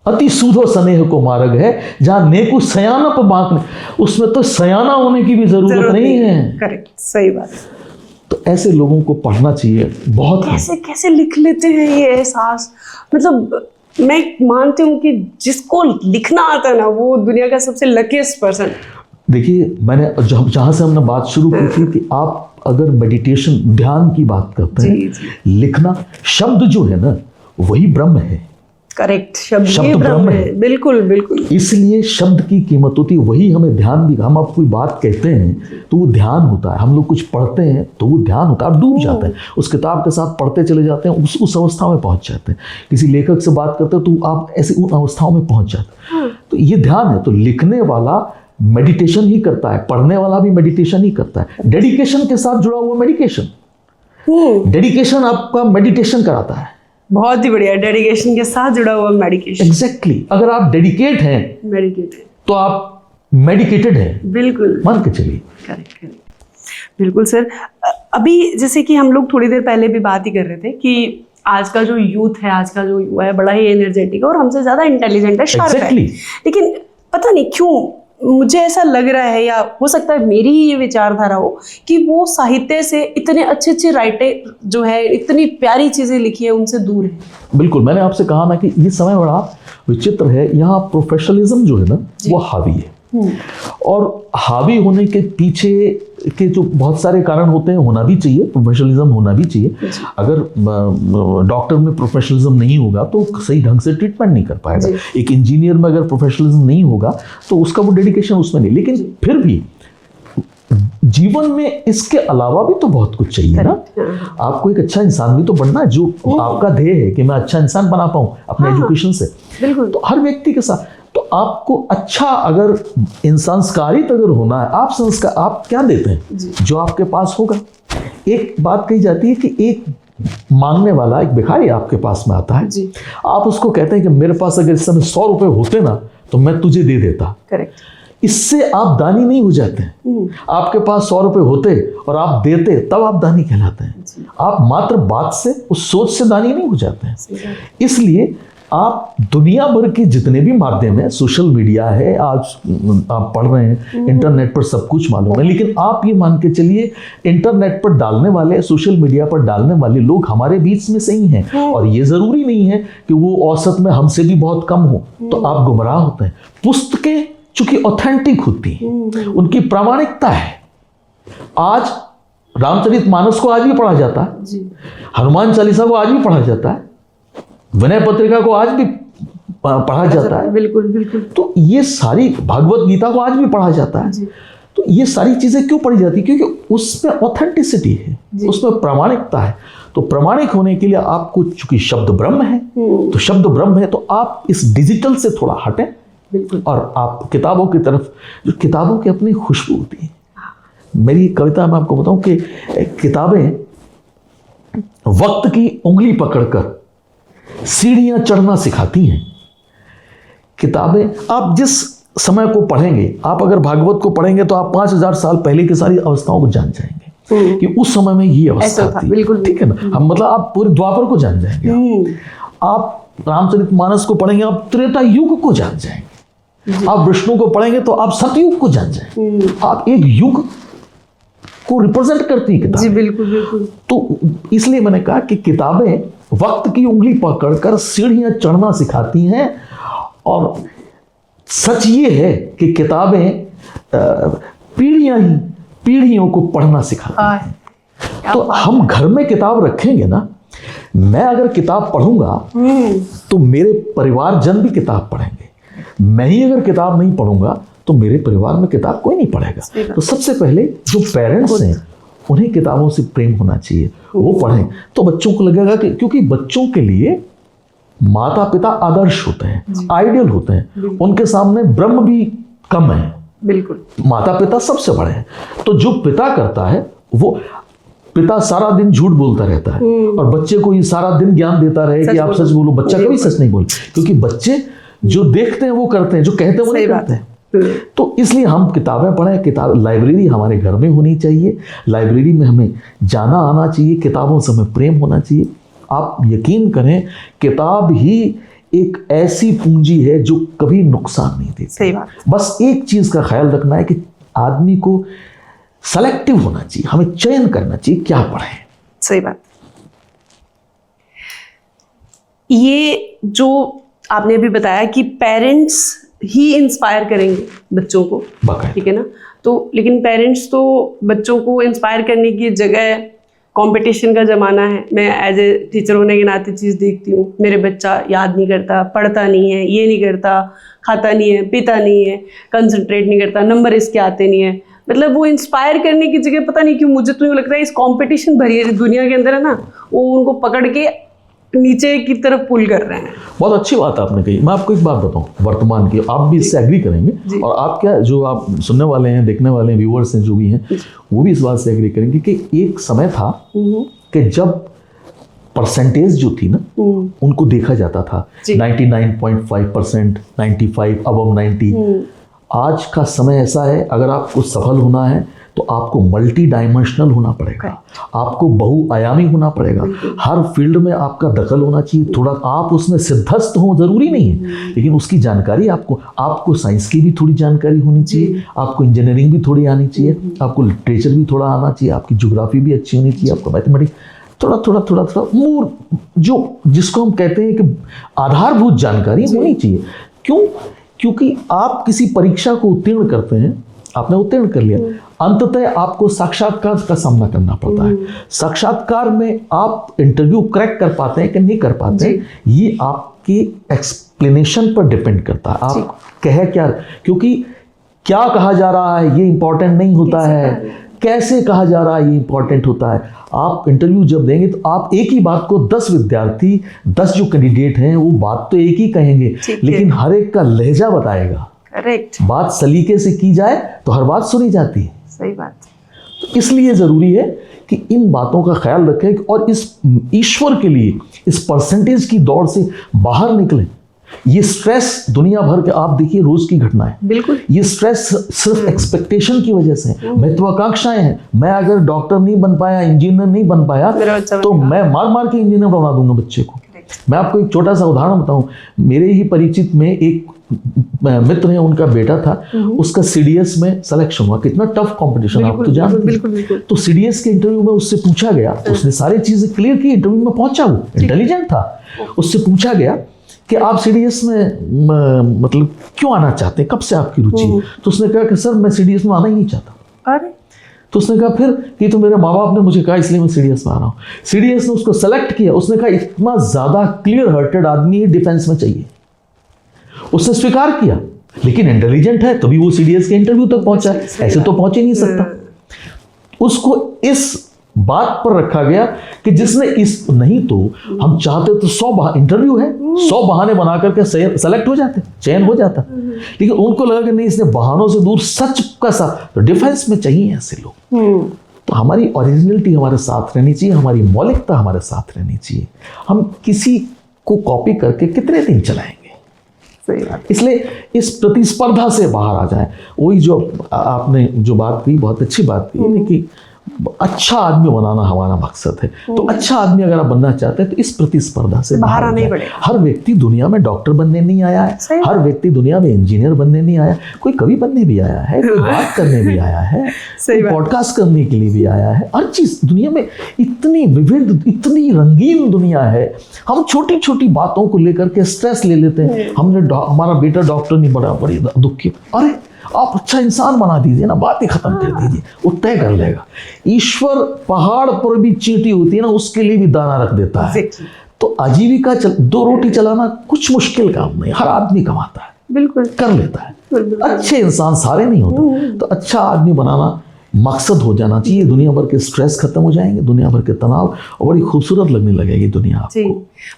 अति सूधो स्नेह को मार्ग है, जहां नेकु सयानप बाक नहीं, उसमें तो सयाना होने की भी जरूरत नहीं है। करेक्ट, सही बात। तो ऐसे लोगों को पढ़ना चाहिए। बहुत कैसे कैसे लिख लेते हैं ये एहसास। मतलब मैं मानती हूँ कि जिसको लिखना आता है ना वो दुनिया का सबसे लकीस्ट पर्सन। देखिए, मैंने जहां से हमने बात शुरू की थी कि आप अगर मेडिटेशन, ध्यान की बात करते हैं, लिखना, शब्द जो है ना वही ब्रह्म है। करेक्ट, शब्द ब्रह्म है। बिल्कुल बिल्कुल। इसलिए शब्द की कीमत होती है। वही हमें ध्यान भी, हम आप कोई बात कहते हैं तो वो ध्यान होता है। हम लोग कुछ पढ़ते हैं तो वो ध्यान होता है। आप डूब जाते हैं उस किताब के साथ, पढ़ते चले जाते हैं, उस अवस्था में पहुंच जाते हैं। किसी लेखक से बात करते हैं तो आप ऐसे उन अवस्थाओं में पहुंच जाते हैं। तो ये ध्यान है। तो लिखने वाला मेडिटेशन ही करता है, पढ़ने वाला भी मेडिटेशन ही करता है। डेडिकेशन के साथ जुड़ा हुआ मेडिकेशन, डेडिकेशन आपका मेडिटेशन कराता है। बहुत ही बढ़िया, डेडिकेशन के साथ जुड़ा हुआ मेडिकेशन। एग्जैक्टली। अगर आप डेडिकेट हैं, मेडिकेटेड, तो आप मेडिकेटेड हैं। बिल्कुल, मान के चलिए। करेक्ट। बिल्कुल सर। अभी जैसे कि हम लोग थोड़ी देर पहले भी बात ही कर रहे थे कि आज का जो यूथ है, आज का जो युवा है, बड़ा ही एनर्जेटिक है और हमसे ज्यादा इंटेलिजेंट है, शार्प है। लेकिन पता नहीं क्यों मुझे ऐसा लग रहा है, या हो सकता है मेरी ही ये विचारधारा हो, कि वो साहित्य से, इतने अच्छे अच्छे राइटर जो है, इतनी प्यारी चीजें लिखी है, उनसे दूर है। बिल्कुल, मैंने आपसे कहा ना कि ये समय बड़ा विचित्र है। यहाँ प्रोफेशनलिज्म जो है ना वो हावी है। और हावी होने के पीछे के जो बहुत सारे कारण होते हैं, होना भी चाहिए, प्रोफेशनलिज्म होना भी चाहिए। अगर डॉक्टर में प्रोफेशनलिज्म नहीं होगा तो सही ढंग से ट्रीटमेंट नहीं कर पाएगा। एक इंजीनियर में अगर प्रोफेशनलिज्म नहीं होगा तो उसका वो डेडिकेशन उसमें नहीं। लेकिन फिर भी जीवन में इसके अलावा भी तो बहुत कुछ चाहिए ना। आपको एक अच्छा इंसान भी तो बनना है, जो आपका ध्येय है कि मैं अच्छा इंसान बना पाऊं अपने एजुकेशन से। बिल्कुल। तो हर व्यक्ति के साथ तो आपको अच्छा, अगर संस्कारित अगर होना है, आप संस्कार आप क्या देते हैं जो आपके पास होगा। एक बात कही जाती है कि एक मांगने वाला, एक भिखारी आपके पास में आता है, आप उसको कहते हैं कि मेरे पास अगर इस समय 100 रुपए होते ना तो मैं तुझे दे देता। करेक्ट। इससे आप दानी नहीं हो जाते हैं। आपके पास 100 रुपए होते और आप देते, तब आप दानी कहलाते हैं। आप मात्र बात से, उस सोच से दानी नहीं हो जाते हैं। इसलिए आप दुनिया भर के जितने भी माध्यम है, सोशल मीडिया है, आज आप पढ़ रहे हैं, इंटरनेट पर सब कुछ मालूम है, लेकिन आप ये मान के चलिए इंटरनेट पर डालने वाले, सोशल मीडिया पर डालने वाले लोग हमारे बीच में से ही हैं। और ये जरूरी नहीं है कि वो औसत में हमसे भी बहुत कम हो, तो आप गुमराह होते हैं। पुस्तकें चूंकि ऑथेंटिक होती हैं, उनकी प्रामाणिकता है। आज रामचरितमानस को आज भी पढ़ा जाता है, हनुमान चालीसा को आज भी पढ़ा जाता है, विनय पत्रिका को आज भी पढ़ा जाता है। बिल्कुल बिल्कुल। तो ये सारी भगवत गीता को आज भी पढ़ा जाता है। तो ये सारी चीजें क्यों पढ़ी जाती है? क्योंकि उसमें ऑथेंटिसिटी है, उसमें प्रामाणिकता है। तो प्रामाणिक होने के लिए आपको, चूंकि शब्द ब्रह्म है, तो शब्द ब्रह्म है, तो आप इस डिजिटल से थोड़ा हटें और आप किताबों की तरफ, जो किताबों की अपनी खुशबू होती है। मेरी कविता मैं आपको बताऊं कि किताबें वक्त की उंगली पकड़कर सीढ़ियां चढ़ना सिखाती हैं। किताबें आप जिस समय को पढ़ेंगे, आप अगर भागवत को पढ़ेंगे तो आप 5000 साल पहले की सारी अवस्थाओं को जान जाएंगे कि उस समय में ये अवस्था थी। बिल्कुल, ठीक है ना? हम मतलब आप पूरे द्वापर को जान जाएंगे। आप रामचरितमानस को पढ़ेंगे, आप त्रेता युग को जान जाएंगे। आप विष्णु को पढ़ेंगे तो आप सतयुग को जान जाएंगे। आप एक युग को रिप्रेजेंट करती है किताब। जी बिल्कुल बिल्कुल। तो इसलिए मैंने कहा कि किताबें वक्त की उंगली पकड़कर सीढ़ियां चढ़ना सिखाती हैं। और सच ये है कि किताबें पीढ़ियों को पढ़ना सिखाती हैं। तो हम घर में किताब रखेंगे ना, मैं अगर किताब पढ़ूंगा तो मेरे परिवारजन भी किताब पढ़ेंगे। मैं ही अगर किताब नहीं पढ़ूंगा तो मेरे परिवार में किताब कोई नहीं पढ़ेगा। तो सबसे पहले जो पेरेंट्स हैं उन्हें किताबों से प्रेम होना चाहिए, वो पढ़ें। तो बच्चों को लगेगा कि, क्योंकि बच्चों के लिए माता पिता आदर्श होते हैं, आइडियल होते हैं, उनके सामने ब्रह्म भी कम है। बिल्कुल। माता पिता सबसे बड़े हैं। तो जो पिता करता है, वो पिता सारा दिन झूठ बोलता रहता है और बच्चे को ये सारा दिन ज्ञान देता रहे कि आप सच बोलो। बच्चा कभी सच नहीं बोले, क्योंकि बच्चे जो देखते हैं वो करते हैं, जो कहते हैं वो नहीं करते हैं। तो इसलिए हम किताबें पढ़ें। किताब लाइब्रेरी हमारे घर में होनी चाहिए। लाइब्रेरी में हमें जाना आना चाहिए। किताबों से हमें प्रेम होना चाहिए। आप यकीन करें, किताब ही एक ऐसी पूंजी है जो कभी नुकसान नहीं देती। सही बात। बस एक चीज का ख्याल रखना है कि आदमी को सेलेक्टिव होना चाहिए, हमें चयन करना चाहिए क्या पढ़ें। सही बात। ये जो आपने अभी बताया कि पेरेंट्स ही इंस्पायर करेंगे बच्चों को, ठीक है ना? तो लेकिन पेरेंट्स तो बच्चों को इंस्पायर करने की जगह, कंपटीशन का ज़माना है। मैं एज ए टीचर होने के नाते चीज़ देखती हूँ, मेरे बच्चा याद नहीं करता, पढ़ता नहीं है, ये नहीं करता, खाता नहीं है, पीता नहीं है, कंसंट्रेट नहीं करता, नंबर इसके आते नहीं है। मतलब वो इंस्पायर करने की जगह पता नहीं क्यों मुझे तो यूँ लगता है इस कंपटीशन भरी दुनिया के अंदर है ना, वो उनको पकड़ के नीचे की तरफ पुल कर रहे हैं। बहुत अच्छी बात आपने कही। मैं आपको एक बात बताऊं वर्तमान की, आप भी इससे एग्री करेंगे और आप क्या, जो आप सुनने वाले हैं, देखने वाले हैं, व्यूअर्स हैं जो भी हैं, वो भी इस बात से एग्री करेंगे कि एक समय था कि जब परसेंटेज जो थी ना, उनको देखा जाता था 99.5%, 95, अबव 90। आज का समय ऐसा है, अगर आपको सफल होना है तो आपको मल्टी डायमेंशनल होना पड़ेगा, आपको बहुआयामी होना पड़ेगा। हर फील्ड में आपका दखल होना चाहिए। थोड़ा आप उसमें सिद्धस्त हो जरूरी नहीं है, लेकिन उसकी जानकारी आपको साइंस की भी थोड़ी जानकारी होनी चाहिए, आपको इंजीनियरिंग भी थोड़ी आनी चाहिए, आपको लिटरेचर भी थोड़ा आना चाहिए, आपकी ज्योग्राफी भी अच्छी होनी चाहिए, आपको मैथमेटिक्स थोड़ा मूल, जो जिसको हम कहते हैं कि आधारभूत जानकारी होनी चाहिए। क्यों? क्योंकि आप किसी परीक्षा को उत्तीर्ण करते हैं, आपने उत्तीर्ण कर लिया, अंततः आपको साक्षात्कार का सामना करना पड़ता है। साक्षात्कार में आप इंटरव्यू क्रैक कर पाते हैं कि नहीं कर पाते हैं, ये आपकी एक्सप्लेनेशन पर डिपेंड करता है। आप कहे क्या, क्योंकि क्या कहा जा रहा है ये इंपॉर्टेंट नहीं होता है, कैसे कहा जा रहा है ये इंपॉर्टेंट होता है। आप इंटरव्यू जब देंगे तो आप एक ही बात को 10 विद्यार्थी, 10 जो कैंडिडेट हैं वो बात तो एक ही कहेंगे, लेकिन हर एक का लहजा बताएगा। करेक्ट। बात सलीके से की जाए तो हर बात सुनी जाती है। सही बात। तो इसलिए जरूरी है कि इन बातों का ख्याल रखें और इस ईश्वर के लिए इस परसेंटेज की दौड़ से बाहर निकलें। ये स्ट्रेस दुनिया भर के, आप देखिए रोज की घटना है। बिल्कुल। ये स्ट्रेस सिर्फ एक्सपेक्टेशन की वजह से है, महत्वाकांक्षाएं हैं। मैं अगर डॉक्टर नहीं बन पाया, इंजीनियर नहीं बन पाया, तो मैं मार के इंजीनियर बना दूंगा बच्चे को। मैं आपको एक छोटा सा उदाहरण बताऊं। मेरे ही परिचित में एक मित्र है, उनका बेटा था, उसका सीडीएस में सिलेक्शन हुआ। कितना टफ कंपटीशन, आप तो जानते हैं। तो सीडीएस के इंटरव्यू में उससे पूछा गया, उसने सारी चीजें क्लियर की, इंटरव्यू में पहुंचा, वो इंटेलिजेंट था। उससे पूछा गया कि आप सीडीएस में मतलब क्यों आना चाहते हैं, कब से आपकी रुचि है? तो उसने कहा कि सर मैं सीडीएस में आना ही नहीं चाहता। अरे तो उसने कहा फिर कि तो मेरे माँ बाप ने मुझे कहा इसलिए मैं सीडीएस में आ रहा हूँ। सीडीएस ने उसको सेलेक्ट किया। उसने कहा इतना ज्यादा क्लियर हार्टेड आदमी डिफेंस में चाहिए। उसने स्वीकार किया, लेकिन इंटेलिजेंट है तभी वो सीडीएस के इंटरव्यू तक पहुंचा है, ऐसे तो पहुंच ही नहीं सकता। उसको इस बात पर रखा गया कि जिसने इस, नहीं तो हम चाहते तो 100 इंटरव्यू है, 100 बहाने बना करके सेलेक्ट हो जाते, चयन हो जाता, लेकिन उनको लगा कि नहीं, इसने बहानों से दूर सच का साथ, तो डिफेंस में चाहिए ऐसे लोग। तो हमारी ओरिजिनलिटी हमारे साथ रहनी चाहिए, हमारी मौलिकता हमारे साथ रहनी चाहिए। हम किसी को कॉपी करके कितने दिन चलाएंगे? सही बात। इसलिए इस प्रतिस्पर्धा से बाहर आ जाए। वही जो आपने जो बात की, बहुत अच्छी बात की कि अच्छा आदमी बनाना हमारा मकसद है। तो अच्छा आदमी अगर आप बनना चाहते हैं तो इस प्रतिस्पर्धा से बाहर आना ही पड़ेगा। हर व्यक्ति दुनिया में डॉक्टर बनने नहीं आया है, हर व्यक्ति दुनिया में इंजीनियर बनने नहीं आया, कोई कवि बनने भी आया है, कोई बात करने भी आया है, पॉडकास्ट करने के लिए भी आया है। हर चीज दुनिया में इतनी विविध, इतनी रंगीन दुनिया है। हम छोटी छोटी बातों को लेकर के स्ट्रेस ले लेते हैं। हमारा बेटा डॉक्टर नहीं बना, बड़ी दुख की। अरे आप अच्छा इंसान बना दीजिए ना, बात ही खत्म कर दीजिए, वो तय कर लेगा। ईश्वर पहाड़ पर भी चींटी होती है ना, उसके लिए भी दाना रख देता है। तो आजीविका 2 रोटी चलाना कुछ मुश्किल काम नहीं, हर आदमी कमाता है, बिल्कुल कर लेता है। अच्छे इंसान सारे नहीं होते। तो अच्छा आदमी बनाना मकसद हो जाना चाहिए। दुनिया भर के स्ट्रेस खत्म हो जाएंगे, दुनिया भर के तनाव, और बड़ी खूबसूरत लगने लगेगी दुनिया आपको।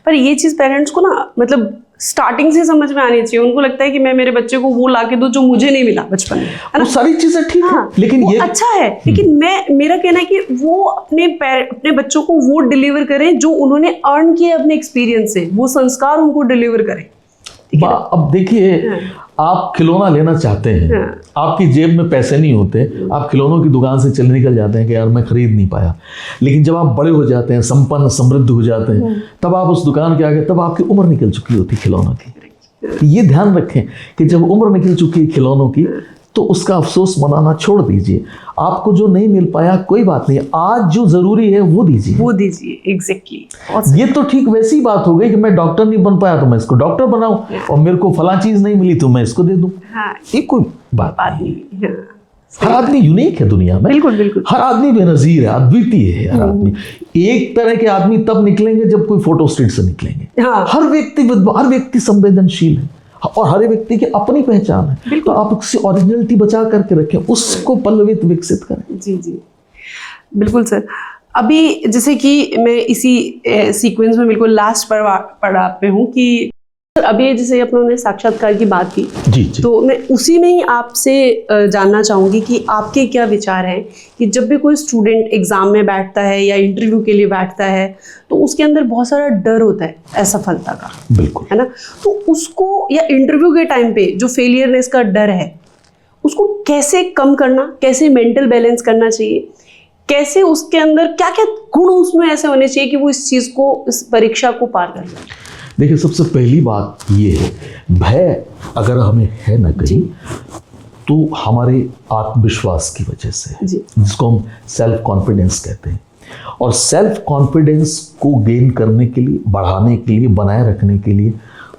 पर ये चीज पेरेंट्स को ना, मतलब स्टार्टिंग से समझ में आनी चाहिए। उनको लगता है कि मैं मेरे बच्चे को वो ला के दूं जो मुझे नहीं मिला बचपन में, है ना? सारी चीजें ठीक है, लेकिन ये अच्छा है, लेकिन मेरा कहना है कि वो अपने बच्चों को वो डिलीवर करें जो उन्होंने अर्न किया अपने एक्सपीरियंस से, वो संस्कार उनको डिलीवर करें। अब देखिए, आप खिलौना लेना चाहते हैं, आपकी जेब में पैसे नहीं होते, आप खिलौनों की दुकान से चल निकल जाते हैं कि यार मैं खरीद नहीं पाया। लेकिन जब आप बड़े हो जाते हैं, संपन्न समृद्ध हो जाते हैं, तब आप उस दुकान के आगे, तब आपकी उम्र निकल चुकी होती खिलौनों की। ये ध्यान रखें कि जब उम्र निकल चुकी है खिलौनों की, तो उसका अफसोस मनाना छोड़ दीजिए। आपको जो नहीं मिल पाया कोई बात नहीं, आज जो जरूरी है वो दीजिए। एग्जैक्टली। ये तो ठीक वैसी बात हो गई कि मैं डॉक्टर नहीं बन पाया तो मैं इसको डॉक्टर बनाऊं, और मेरे को फला चीज नहीं मिली तो मैं इसको दे दूं। ये कोई बात नहीं। हर आदमी यूनिक है दुनिया में, बिल्कुल। हर आदमी बेनजीर है, अद्वितीय है। हर आदमी एक तरह के आदमी तब निकलेंगे जब कोई फोटो स्टेट से निकलेंगे। हर व्यक्ति संवेदनशील है, और हर व्यक्ति की अपनी पहचान है। तो आप उसकी ओरिजिनलिटी बचा करके रखें, उसको पल्लवित विकसित करें। जी बिल्कुल सर। अभी जैसे कि मैं इसी सीक्वेंस में बिल्कुल लास्ट पड़ा पे हूँ कि अभी जैसे अपनों साक्षात्कार की बात की, जी। तो मैं उसी में ही आपसे जानना चाहूँगी कि आपके क्या विचार हैं कि जब भी कोई स्टूडेंट एग्ज़ाम में बैठता है या इंटरव्यू के लिए बैठता है तो उसके अंदर बहुत सारा डर होता है असफलता का, बिल्कुल, है ना? तो उसको, या इंटरव्यू के टाइम पे जो फेलियरनेस का डर है, उसको कैसे कम करना, कैसे मेंटल बैलेंस करना चाहिए, कैसे उसके अंदर क्या क्या गुण उसमें ऐसे होने चाहिए कि वो इस चीज़ को, इस परीक्षा को पार कर ले? देखिए, सबसे पहली बात ये है, भय अगर हमें है ना कहीं, तो हमारे आत्मविश्वास की वजह से, जिसको हम सेल्फ कॉन्फिडेंस कहते हैं। और सेल्फ कॉन्फिडेंस को गेन करने के लिए, बढ़ाने के लिए, बनाए रखने के लिए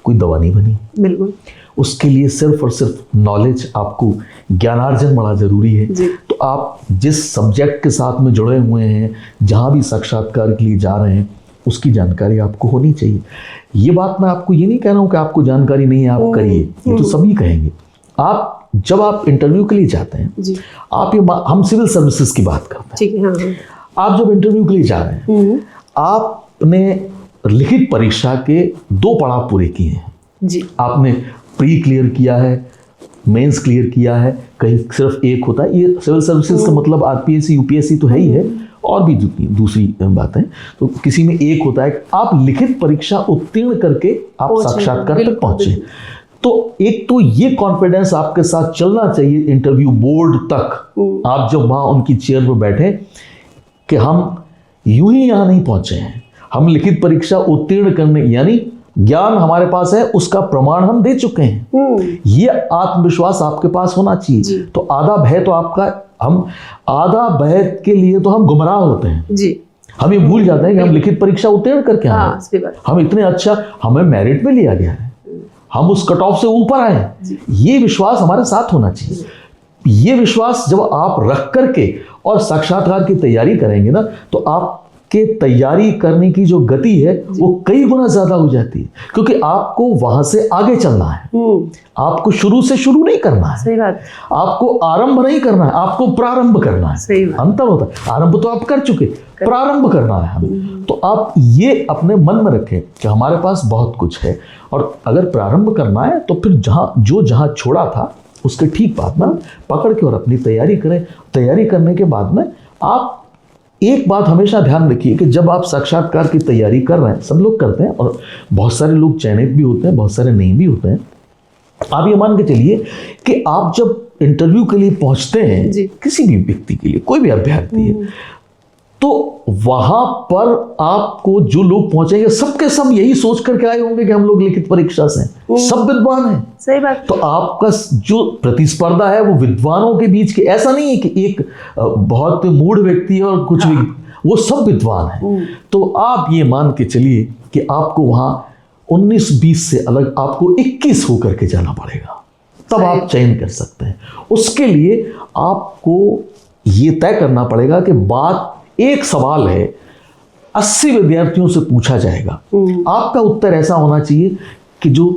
कोई दवा नहीं बनी। बिल्कुल। उसके लिए सिर्फ और सिर्फ नॉलेज, आपको ज्ञानार्जन बड़ा जरूरी है। तो आप जिस सब्जेक्ट के साथ में जुड़े हुए हैं, जहाँ भी साक्षात्कार के लिए जा रहे हैं, उसकी जानकारी आपको होनी चाहिए। ये बात मैं आपको ये नहीं कह रहा हूँ कि आपको जानकारी नहीं है आप करिए, ये तो सभी कहेंगे। आप जब आप इंटरव्यू के लिए जाते हैं, आप ये हम सिविल सर्विसेज की बात करते हैं, आप जब इंटरव्यू के लिए जा रहे हैं, आपने लिखित परीक्षा के 2 पड़ाव पूरे किए हैं। आपने प्री क्लियर किया है, मेंस क्लियर किया है, कहीं सिर्फ एक होता है। ये सिविल सर्विसेज का मतलब आरपीएससी, यूपीएससी तो है ही है, और भी दूसरी बातें, तो किसी में एक होता है। आप लिखित परीक्षा उत्तीर्ण करके आप साक्षात्कार तक पहुंचे, तो एक तो ये कॉन्फिडेंस आपके साथ चलना चाहिए इंटरव्यू बोर्ड तक। आप जब वहां उनकी चेयर पर बैठे कि हम यूं ही यहां नहीं पहुंचे हैं, हम लिखित परीक्षा उत्तीर्ण करने, यानी ज्ञान हमारे पास है, उसका प्रमाण हम दे चुके हैं। ये आत्मविश्वास आपके पास होना चाहिए। तो आधा भय तो आपका, हम आधा भय के लिए तो हम गुमराह होते हैं जी। हम ये भूल जाते हैं कि हम लिखित परीक्षा उत्तीर्ण करके आए, हम इतने अच्छा, हमें मेरिट में लिया गया है, हम उस कट ऑफ से ऊपर आए। ये विश्वास हमारे साथ होना चाहिए। ये विश्वास जब आप रख करके और साक्षात्कार की तैयारी करेंगे ना, तो आप के तैयारी करने की जो गति है वो कई गुना ज्यादा हो जाती है, क्योंकि आपको वहां से आगे चलना है। आपको शुरू से शुरू नहीं करना है। सही बात। आपको आरंभ नहीं करना है, आपको प्रारंभ करना है। सही बात। अंतर होता है। आरंभ तो आप कर चुके, प्रारंभ करना है हमें। तो आप ये अपने मन में रखें कि हमारे पास बहुत कुछ है, और अगर प्रारंभ करना है तो फिर जहां छोड़ा था उसके ठीक बाद में पकड़ के और अपनी तैयारी करें। तैयारी करने के बाद में आप एक बात हमेशा ध्यान रखिए कि जब आप साक्षात्कार की तैयारी कर रहे हैं, सब लोग करते हैं और बहुत सारे लोग चयनित भी होते हैं, बहुत सारे नहीं भी होते हैं। आप ये मान के चलिए कि आप जब इंटरव्यू के लिए पहुंचते हैं, किसी भी व्यक्ति के लिए, कोई भी अभ्यर्थी है, तो वहां पर आपको जो लोग पहुंचेंगे सबके सब यही सोच करके आए होंगे कि हम लोग लिखित परीक्षा से हैं, सब विद्वान हैं। सही बात। तो आपका जो प्रतिस्पर्धा है वो विद्वानों के बीच की, ऐसा नहीं है कि एक बहुत मूढ़ व्यक्ति है और कुछ भी, वो सब विद्वान है। तो आप ये मान के चलिए कि आपको वहां 19-20 से अलग आपको 21 होकर के जाना पड़ेगा, तब आप चयन कर सकते हैं। उसके लिए आपको ये तय करना पड़ेगा कि बात एक सवाल है, 80 विद्यार्थियों से पूछा जाएगा, आपका उत्तर ऐसा होना चाहिए कि जो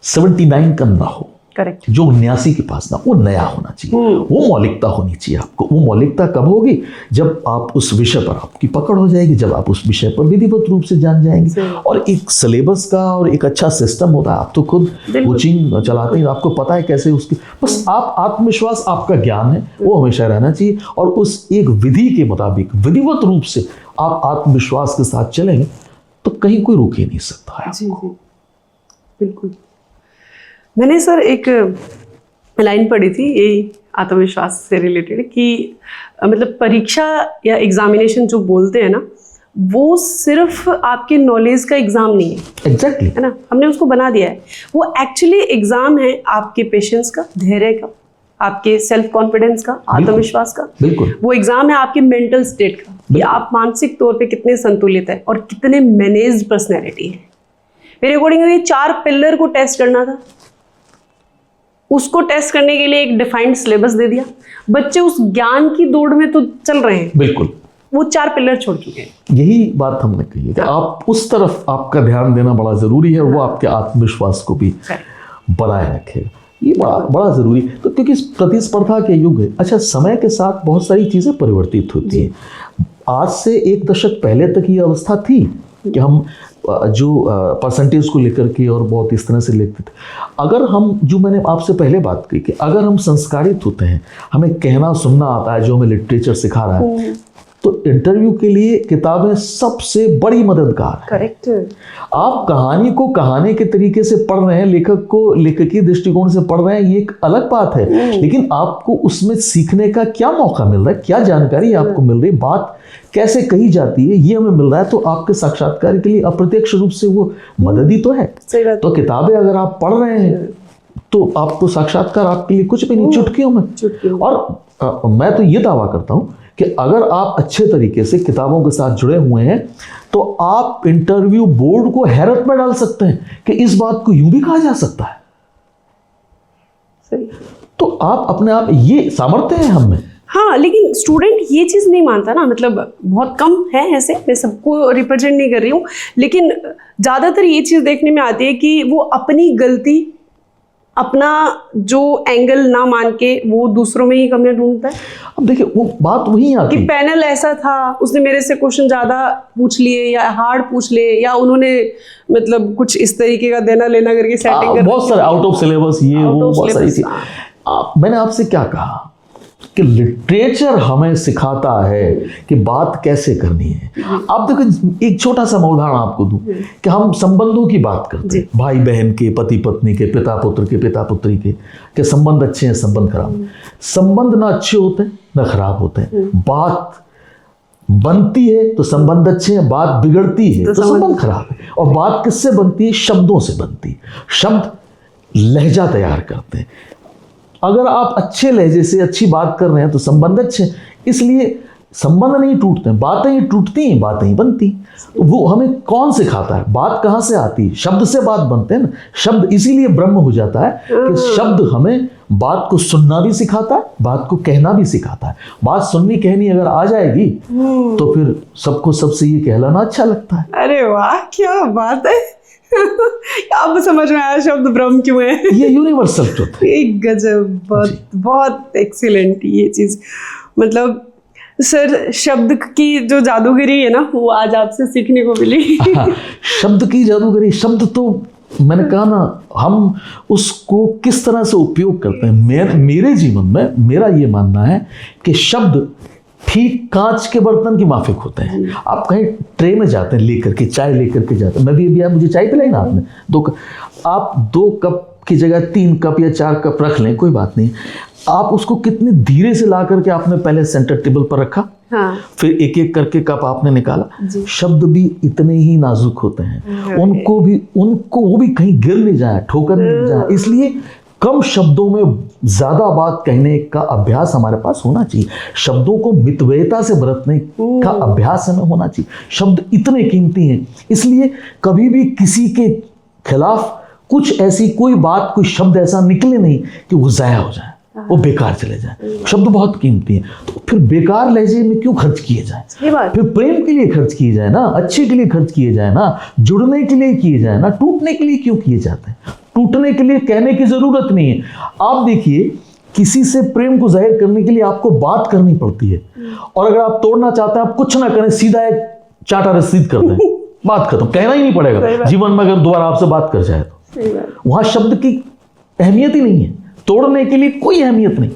79 का ना हो, करेक्ट, जो 79 के पास ना, वो नया होना चाहिए। वो मौलिकता होनी चाहिए आपको। वो मौलिकता कब होगी? जब आप उस विषय पर आपकी पकड़ हो जाएगी, जब आप उस विषय पर विधिवत रूप से जान जाएंगे। और एक सिलेबस का और एक अच्छा सिस्टम होता है। आप तो खुद कोचिंग चलाते हैं, आपको पता है कैसे उसकी, बस आप आत्मविश्वास, आपका ज्ञान है वो हमेशा रहना चाहिए। और उस एक विधि के मुताबिक विधिवत रूप से आप आत्मविश्वास के साथ चलेंगे तो कहीं कोई रोक ही नहीं सकता है। जी जी, बिल्कुल। मैंने सर एक लाइन पढ़ी थी यही आत्मविश्वास से रिलेटेड कि मतलब परीक्षा या एग्जामिनेशन जो बोलते हैं ना, वो सिर्फ आपके नॉलेज का एग्जाम नहीं है। एग्जैक्टली, है ना, हमने उसको बना दिया है। वो एक्चुअली एग्जाम है आपके पेशेंस का, धैर्य का, आपके सेल्फ कॉन्फिडेंस का, आत्मविश्वास का। बिल्कुल। वो एग्जाम है आपके मेंटल स्टेट का, कि आप मानसिक तौर पे कितने संतुलित है और कितने मैनेज्ड पर्सनैलिटी है। मेरे अकॉर्डिंग ये 4 पिलर को टेस्ट करना था। उसको टेस्ट करने के लिए एक डिफाइंड सिलेबस दे दिया। बच्चे उस ज्ञान की दौड़ में तो चल रहे हैं, बिल्कुल, वो 4 पिलर छोड़ चुके हैं। यही बात हमने कही है कि आप उस तरफ आपका ध्यान देना बड़ा जरूरी है, और वो आपके आत्मविश्वास को भी बनाए रखेगा। ये बड़ा जरूरी, तो क्योंकि प्रतिस्पर्धा के युग है। अच्छा, समय के साथ बहुत सारी चीजें परिवर्तित होती है। आज से 1 दशक पहले तक ये अवस्था थी कि हम जो परसेंटेज को लेकर के और बहुत इस तरह से लिखते थे। अगर हम, जो मैंने आपसे पहले बात की कि अगर हम संस्कारित होते हैं, हमें कहना सुनना आता है, जो हमें लिटरेचर सिखा रहा है, तो इंटरव्यू के लिए किताबें सबसे बड़ी मददगार है। करेक्ट। आप कहानी को कहानी के तरीके से पढ़ रहे हैं, लेखक को लेखकी दृष्टिकोण से पढ़ रहे हैं, ये एक अलग बात है। लेकिन आपको उसमें सीखने का क्या मौका मिल रहा है, क्या जानकारी आपको मिल रही है, बात कैसे कही जाती है, ये हमें मिल रहा है। तो आपके साक्षात्कार के लिए अप्रत्यक्ष रूप से वो मदद ही तो है। तो किताबें अगर आप पढ़ रहे हैं तो आपको साक्षात्कार आपके लिए कुछ भी नहीं, चुटकियों में। और मैं तो ये दावा करता हूं कि अगर आप अच्छे तरीके से किताबों के साथ जुड़े हुए हैं तो आप इंटरव्यू बोर्ड को हैरत में डाल सकते हैं कि इस बात को यूं भी कहा जा सकता है। सही। तो आप अपने आप, ये सामर्थ्य है हम में। हाँ, लेकिन स्टूडेंट ये चीज़ नहीं मानता ना, मतलब बहुत कम है ऐसे, मैं सबको रिप्रेजेंट नहीं कर रही हूँ, लेकिन ज़्यादातर ये चीज़ देखने में आती है कि वो अपनी गलती, अपना जो एंगल ना मान के वो दूसरों में ही कमियां ढूंढता है। अब देखिए, वो बात वही आती कि पैनल ऐसा था, उसने मेरे से क्वेश्चन ज़्यादा पूछ लिए या हार्ड पूछ लिए, या उन्होंने मतलब कुछ इस तरीके का देना लेना करके सेटिंग कर, बहुत सारे आउट ऑफ सिलेबस, ये वो बहुत सारी चीज। मैंने आपसे क्या कहा कि लिटरेचर हमें सिखाता है कि बात कैसे करनी है। आप देखो, एक छोटा सा मैं उदाहरण आपको दूं कि हम संबंधों की बात करते हैं, भाई बहन के, पति पत्नी के, पिता पुत्र के, पिता पुत्री के संबंध अच्छे हैं, संबंध खराब। संबंध ना अच्छे होते हैं ना खराब होते हैं। बात बनती है तो संबंध अच्छे हैं, बात बिगड़ती है तो संबंध खराब है। और बात किससे बनती है? शब्दों से बनती है। शब्द लहजा तैयार करते हैं। अगर आप अच्छे लहजे से अच्छी बात कर रहे हैं तो संबंध अच्छे हैं। इसलिए संबंध नहीं टूटते हैं, बातें ही टूटती हैं, बातें ही बनती हैं। तो वो हमें कौन सिखाता है? बात कहाँ से आती है? शब्द से बात बनते हैं ना। शब्द इसीलिए ब्रह्म हो जाता है कि शब्द हमें बात को सुनना भी सिखाता है, बात को कहना भी सिखाता है। बात सुननी कहनी अगर आ जाएगी तो फिर सबको सबसे ये कहलाना अच्छा लगता है। अरे वाह, क्या बात है। अब समझ में आया शब्द ब्रह्म क्यों है। ये यूनिवर्सल ट्रुथ है। एक गजब, बहुत बहुत एक्सीलेंट ये चीज। मतलब सर, शब्द की जो जादूगरी है ना, वो आज आपसे सीखने को मिली। शब्द की जादूगरी, शब्द तो मैंने कहा ना, हम उसको किस तरह से उपयोग करते हैं। मेरे जीवन में मेरा ये मानना है कि शब्द ठीक कांच के बर्तन की माफिक होते हैं। आप कहीं ट्रे में जाते हैं लेकर के, चाय लेकर के जाते हैं, मैं भी अभी मुझे चाय पिलाई ना आपने, आप 2 कप की जगह 3 कप या 4 कप रख लें, कोई बात नहीं। आप उसको कितने धीरे से ला करके आपने पहले सेंटर टेबल पर रखा, हाँ। फिर एक एक करके कप आपने निकाला। शब्द भी इतने ही नाजुक होते हैं, उनको वो भी कहीं गिर नहीं जाए, ठोकर नहीं जाए। इसलिए कम शब्दों में ज्यादा बात कहने का अभ्यास हमारे पास होना चाहिए। शब्दों को मितव्ययता से बरतने का अभ्यास हमें होना चाहिए। शब्द इतने कीमती हैं, इसलिए कभी भी किसी के खिलाफ कुछ ऐसी कोई बात, कोई शब्द ऐसा निकले नहीं कि वो जाया हो जाए, वो बेकार चले जाए। शब्द बहुत कीमती है, तो फिर बेकार लहजे में क्यों खर्च किए जाए? फिर प्रेम के लिए खर्च किए जाए ना, अच्छे के लिए खर्च किए जाए ना, जुड़ने के लिए किए जाए ना, टूटने के लिए क्यों किए जाते हैं? टूटने के लिए कहने की जरूरत नहीं है। आप देखिए, किसी से प्रेम को जाहिर करने के लिए आपको बात करनी पड़ती है, और अगर आप तोड़ना चाहते हैं, आप कुछ ना करें, सीधा एक चाटा रसीद कर दें, बात खत्म, कहना ही नहीं पड़ेगा। जीवन में अगर दोबारा आपसे बात कर जाए तो वहां शब्द की अहमियत ही नहीं है। तोड़ने के लिए कोई अहमियत नहीं,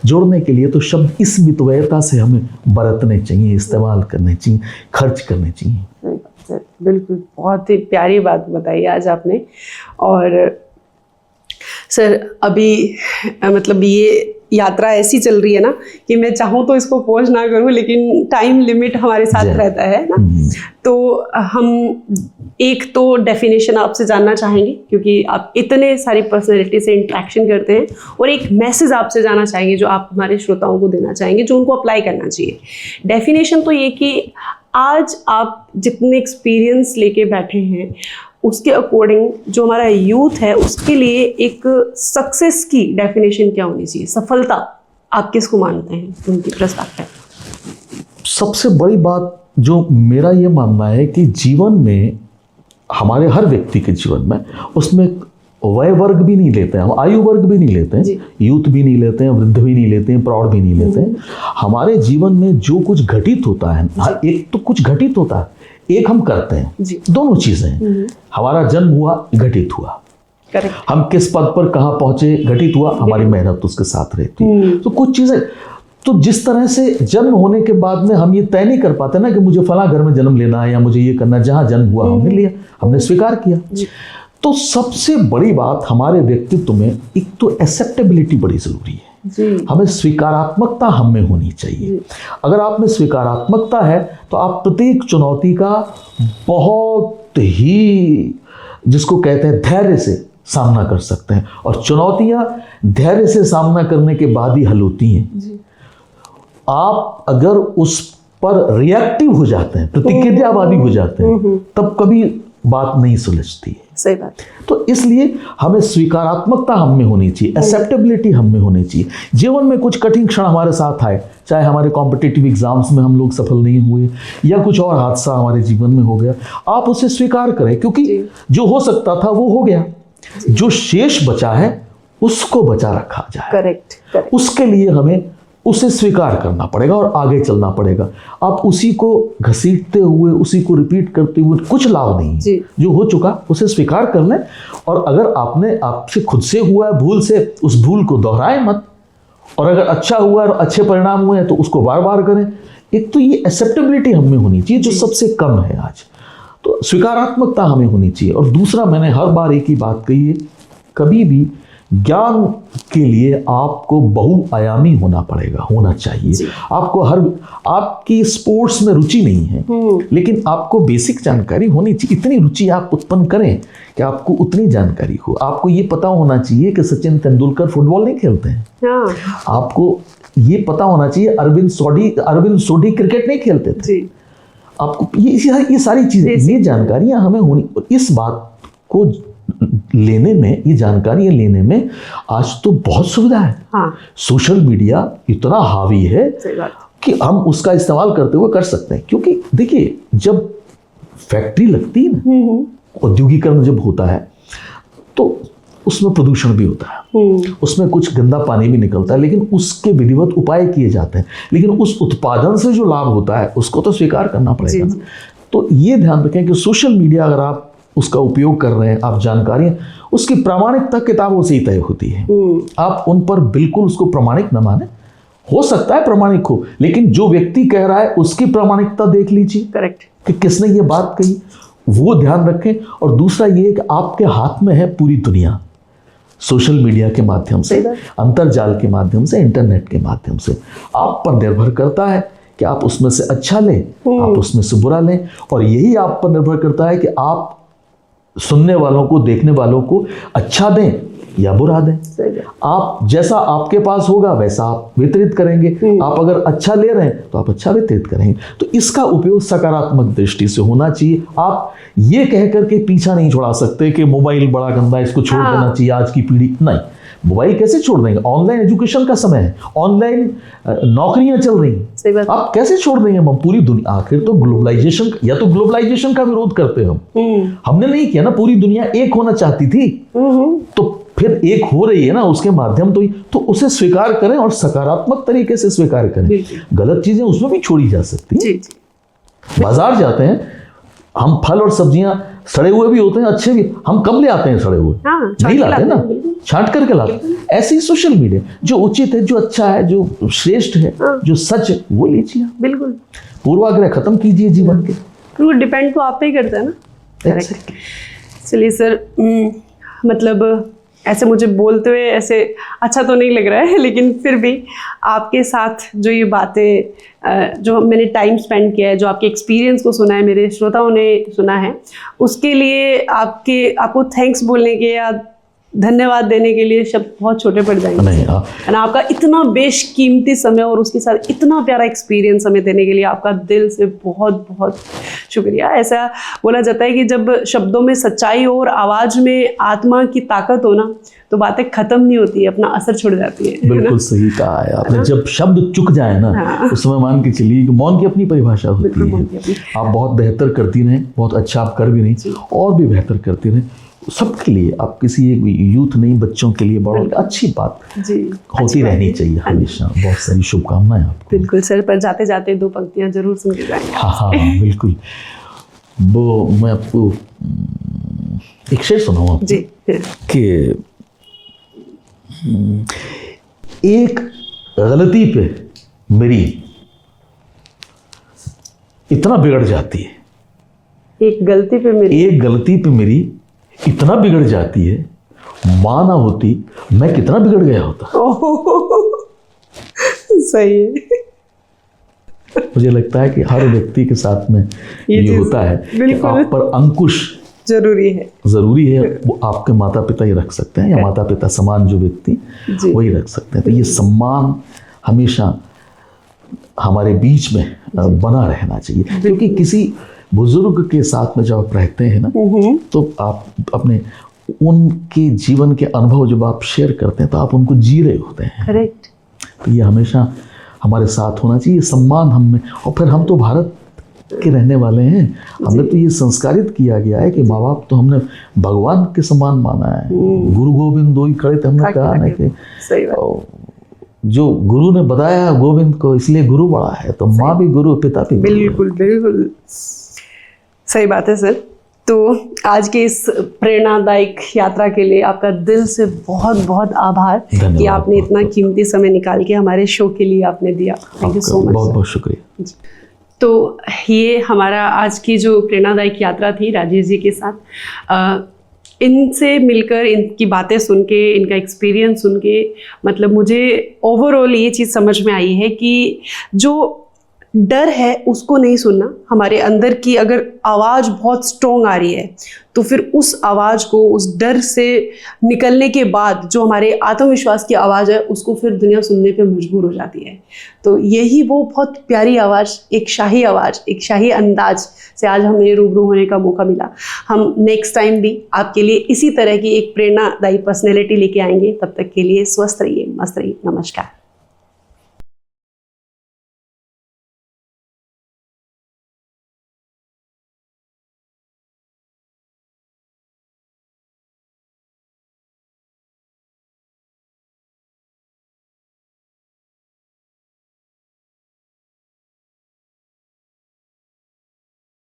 जोड़ने के लिए तो शब्द इस मितव्ययता से हमें बरतने चाहिए, इस्तेमाल करने चाहिए, खर्च करने चाहिए। बिल्कुल, बहुत ही प्यारी बात बताई आज आपने। और सर, अभी मतलब ये यात्रा ऐसी चल रही है ना कि मैं चाहूँ तो इसको पोज ना करूँ, लेकिन टाइम लिमिट हमारे साथ रहता है ना। तो हम एक तो डेफिनेशन आपसे जानना चाहेंगे, क्योंकि आप इतने सारी पर्सनैलिटी से इंटरेक्शन करते हैं, और एक मैसेज आपसे जानना चाहेंगे जो आप हमारे श्रोताओं को देना चाहेंगे, जो उनको अप्लाई करना चाहिए। डेफिनेशन तो ये कि आज आप जितने एक्सपीरियंस लेके बैठे हैं, उसके अकॉर्डिंग जो हमारा यूथ है उसके लिए एक सक्सेस की डेफिनेशन क्या होनी चाहिए? सफलता आप किसको मानते हैं, उनकी पर्सपेक्टिव? सबसे बड़ी बात जो मेरा ये मानना है कि जीवन में, हमारे हर व्यक्ति के जीवन में, उसमें वय वर्ग भी नहीं लेते हैं हम, आयु वर्ग भी नहीं लेते हैं, यूथ भी नहीं लेते हैं, वृद्ध भी नहीं लेते हैं, प्रौढ़ भी नहीं लेते हैं। हमारे जीवन में जो कुछ घटित होता है, एक तो कुछ घटित होता है, एक हम करते हैं, दोनों चीजें हैं। हमारा जन्म हुआ, घटित हुआ, हम किस पद पर कहाँ पहुंचे, घटित हुआ, हमारी मेहनत उसके साथ रहती है। तो कुछ चीजें, तो जिस तरह से जन्म होने के बाद में हम ये तय नहीं कर पाते ना कि मुझे फला घर में जन्म लेना है या मुझे ये करना है, जहाँ जन्म हुआ हमने लिया, हमने स्वीकार किया। तो सबसे बड़ी बात हमारे व्यक्तित्व में एक तो एक्सेप्टेबिलिटी बड़ी जरूरी है। हमें स्वीकारात्मकता हम में होनी चाहिए। अगर आप में स्वीकारात्मकता है तो आप प्रत्येक चुनौती का बहुत ही, जिसको कहते हैं, धैर्य से सामना कर सकते हैं, और चुनौतियां धैर्य से सामना करने के बाद ही हल होती हैं। आप अगर उस पर रिएक्टिव हो जाते हैं, प्रतिक्रियावादी हो जाते हैं, तब कभी बात नहीं सुलझती है। सही बात। तो इसलिए हमें स्वीकारात्मकता हम में होनी चाहिए, एक्सेप्टेबिलिटी हम में होनी चाहिए। जीवन में कुछ कठिन क्षण हमारे साथ आए, चाहे हमारे कॉम्पिटिटिव एग्जाम्स में हम लोग सफल नहीं हुए या कुछ और हादसा हमारे जीवन में हो गया, आप उसे स्वीकार करें, क्योंकि जो हो सकता था वो हो गया, जो शेष बचा है उसको बचा रखा जाए। करेक्ट। उसके लिए हमें उसे स्वीकार करना पड़ेगा और आगे चलना पड़ेगा। आप उसी को घसीटते हुए, उसी को रिपीट करते हुए कुछ लाभ नहीं। जो हो चुका उसे स्वीकार कर लें, और अगर आपने आपसे खुद से हुआ है भूल से, उस भूल को दोहराएं मत, और अगर अच्छा हुआ और अच्छे परिणाम हुए हैं तो उसको बार बार करें। एक तो ये एक्सेप्टेबिलिटी हमें होनी चाहिए, जो सबसे कम है आज, तो स्वीकारात्मकता हमें होनी चाहिए। और दूसरा, मैंने हर बार एक ही बात कही है, कभी भी ज्ञान के लिए आपको बहुआयामी होना चाहिए। आपको आपकी स्पोर्ट्स में रुचि नहीं है, लेकिन आपको बेसिक जानकारी होनी चाहिए। इतनी रुचि आप उत्पन्न करें कि आपको उतनी जानकारी हो। आपको ये पता होना चाहिए कि सचिन तेंदुलकर फुटबॉल नहीं खेलते हैं। आपको ये पता होना चाहिए अरविंद सोढी क्रिकेट नहीं खेलते थे जी। आपको ये सारी चीजें, ये जानकारियां हमें होनी, इस बात को लेने में, ये जानकारियां लेने में आज तो बहुत सुविधा है। हाँ। सोशल मीडिया इतना हावी है सही बात कि हम उसका इस्तेमाल करते हुए कर सकते हैं। क्योंकि देखिए, जब फैक्ट्री लगती है ना, औद्योगिकरण जब होता है तो उसमें प्रदूषण भी होता है, उसमें कुछ गंदा पानी भी निकलता है, लेकिन उसके विधिवत उपाय किए जाते हैं। लेकिन उस उत्पादन से जो लाभ होता है उसको तो स्वीकार करना पड़ेगा ना। तो ये ध्यान रखें कि सोशल मीडिया अगर आप उसका उपयोग कर रहे हैं, आप जानकारियां, उसकी प्रामाणिकता किताबों से ही तय होती है। आप उन पर बिल्कुल उसको प्रामाणिक न माने। हो सकता है प्रामाणिक हो, लेकिन जो व्यक्ति कह रहा है उसकी प्रामाणिकता देख लीजिए, करेक्ट, कि किसने ये बात कही, वो ध्यान रखें। और दूसरा ये कि आपके हाथ में है पूरी दुनिया, सोशल मीडिया के माध्यम से, अंतर्जाल के माध्यम से, इंटरनेट के माध्यम से। आप पर निर्भर करता है कि आप उसमें से अच्छा लें, आप उसमें से बुरा लें। और यही आप पर निर्भर करता है कि आप सुनने वालों को, देखने वालों को अच्छा दें या बुरा दें। आप जैसा आपके पास होगा वैसा आप वितरित करेंगे। आप अगर अच्छा ले रहे हैं तो आप अच्छा वितरित करेंगे। तो इसका उपयोग सकारात्मक दृष्टि से होना चाहिए। आप ये कह करके पीछा नहीं छुड़ा सकते कि मोबाइल बड़ा गंदा है, इसको छोड़ देना चाहिए आज की पीढ़ी। नहीं, मोबाइल कैसे छोड़ देंगे? ऑनलाइन एजुकेशन का समय है, ऑनलाइन नौकरियां चल रही हैं, आप कैसे छोड़ देंगे? हम पूरी दुनिया, आखिर तो ग्लोबलाइजेशन, या तो ग्लोबलाइजेशन का विरोध करते हैं हमने नहीं किया ना, पूरी दुनिया एक होना चाहती थी, तो फिर एक हो रही है ना, उसके माध्यम तो उसे स्वीकार करें और सकारात्मक तरीके से स्वीकार करें। गलत चीजें उसमें भी छोड़ी जा सकती हैं। बाजार जाते हैं हम, फल और सब्जियां सड़े हुए भी होते हैं, अच्छे भी, हम कब ले आते हैं सड़े हुए? नहीं लाते ना, छांट करके लाते। ऐसे ही सोशल मीडिया, जो उचित है, जो अच्छा है, जो श्रेष्ठ है, जो सच है, वो लीजिए। बिल्कुल, पूर्वाग्रह खत्म कीजिए जीवन के। वो डिपेंड तो आप पे ही करता है ना। चलिए सर, मतलब ऐसे मुझे बोलते हुए ऐसे अच्छा तो नहीं लग रहा है, लेकिन फिर भी आपके साथ जो ये बातें, जो मैंने टाइम स्पेंड किया है, जो आपके एक्सपीरियंस को सुना है, मेरे श्रोताओं ने सुना है, उसके लिए आपको थैंक्स बोलने के या धन्यवाद देने के लिए शब्द बहुत छोटे पड़ जाएंगे। नहीं, ना आपका इतना बेशकीमती समय और उसके साथ इतना प्यारा एक्सपीरियंस हमें देने के लिए आपका दिल से बहुत बहुत शुक्रिया। ऐसा बोला जाता है कि जब शब्दों में सच्चाई हो और आवाज़ में आत्मा की ताकत हो ना, तो बातें खत्म नहीं होती है, अपना असर छोड़ जाती है। बिल्कुल सही कहा है आपने। जब शब्द चुक जाए ना, उस समय मान के चलिए कि मौन की अपनी परिभाषा होती है। आप बहुत बेहतर करती रहें, बहुत अच्छा आप कर भी नहीं, और भी बेहतर करती रहें सबके लिए। आप किसी एक यूथ नहीं, बच्चों के लिए बड़ों के, अच्छी बात होती रहनी चाहिए हमेशा। बहुत सारी शुभकामनाएं आपको। बिल्कुल सर, पर जाते जाते 2 पंक्तियां जरूर सुन के जाएंगे। हाँ, बिल्कुल। वो मैं आपको एक शेर सुनाऊँ जी, कि एक गलती पे मेरी इतना बिगड़ जाती है, एक गलती पे मेरी इतना बिगड़ जाती है, माँ ना होती मैं कितना बिगड़ गया होता। सही है। मुझे लगता है कि हर व्यक्ति के साथ में ये होता है कि आप पर अंकुश जरूरी है। वो आपके माता पिता ही रख सकते हैं, या माता पिता समान जो व्यक्ति वही रख सकते हैं। तो ये सम्मान हमेशा हमारे बीच में बना रहना चाहिए, क्योंकि किसी बुजुर्ग के साथ में जब आप रहते हैं ना, तो आप अपने उनके जीवन के अनुभव जब आप शेयर करते हैं तो आप उनको जी रहे होते हैं। करेक्ट। तो ये हमेशा हमारे साथ होना चाहिए, सम्मान हम में। और फिर हम तो भारत के रहने वाले हैं, हमें तो ये संस्कारित किया गया है कि माँ बाप तो हमने भगवान के समान माना है। गुरु गोविंद दो ही खड़े थे, हमने कहा ना कि जो गुरु ने बताया गोविंद को, इसलिए गुरु बड़ा है, तो माँ भी गुरु, पिता भी गुरु। बिल्कुल सही बात है सर। तो आज की इस प्रेरणादायक यात्रा के लिए आपका दिल से बहुत बहुत आभार कि आपने इतना कीमती समय निकाल के हमारे शो के लिए आपने दिया। Thank you so much. बहुत बहुत शुक्रिया। तो ये हमारा आज की जो प्रेरणादायक यात्रा थी राजेश जी के साथ। इनसे मिलकर, इनकी बातें सुन के, इनका एक्सपीरियंस सुन के, मतलब मुझे ओवरऑल ये चीज़ समझ में आई है कि जो डर है उसको नहीं सुनना। हमारे अंदर की अगर आवाज़ बहुत स्ट्रॉन्ग आ रही है तो फिर उस आवाज़ को, उस डर से निकलने के बाद जो हमारे आत्मविश्वास की आवाज़ है उसको फिर दुनिया सुनने पे मजबूर हो जाती है। तो यही वो बहुत प्यारी आवाज़, एक शाही अंदाज से आज हमें रूबरू होने का मौका मिला। हम नेक्स्ट टाइम भी आपके लिए इसी तरह की एक प्रेरणादायी पर्सनैलिटी लेके आएंगे। तब तक के लिए स्वस्थ रहिए, मस्त रहिए। नमस्कार।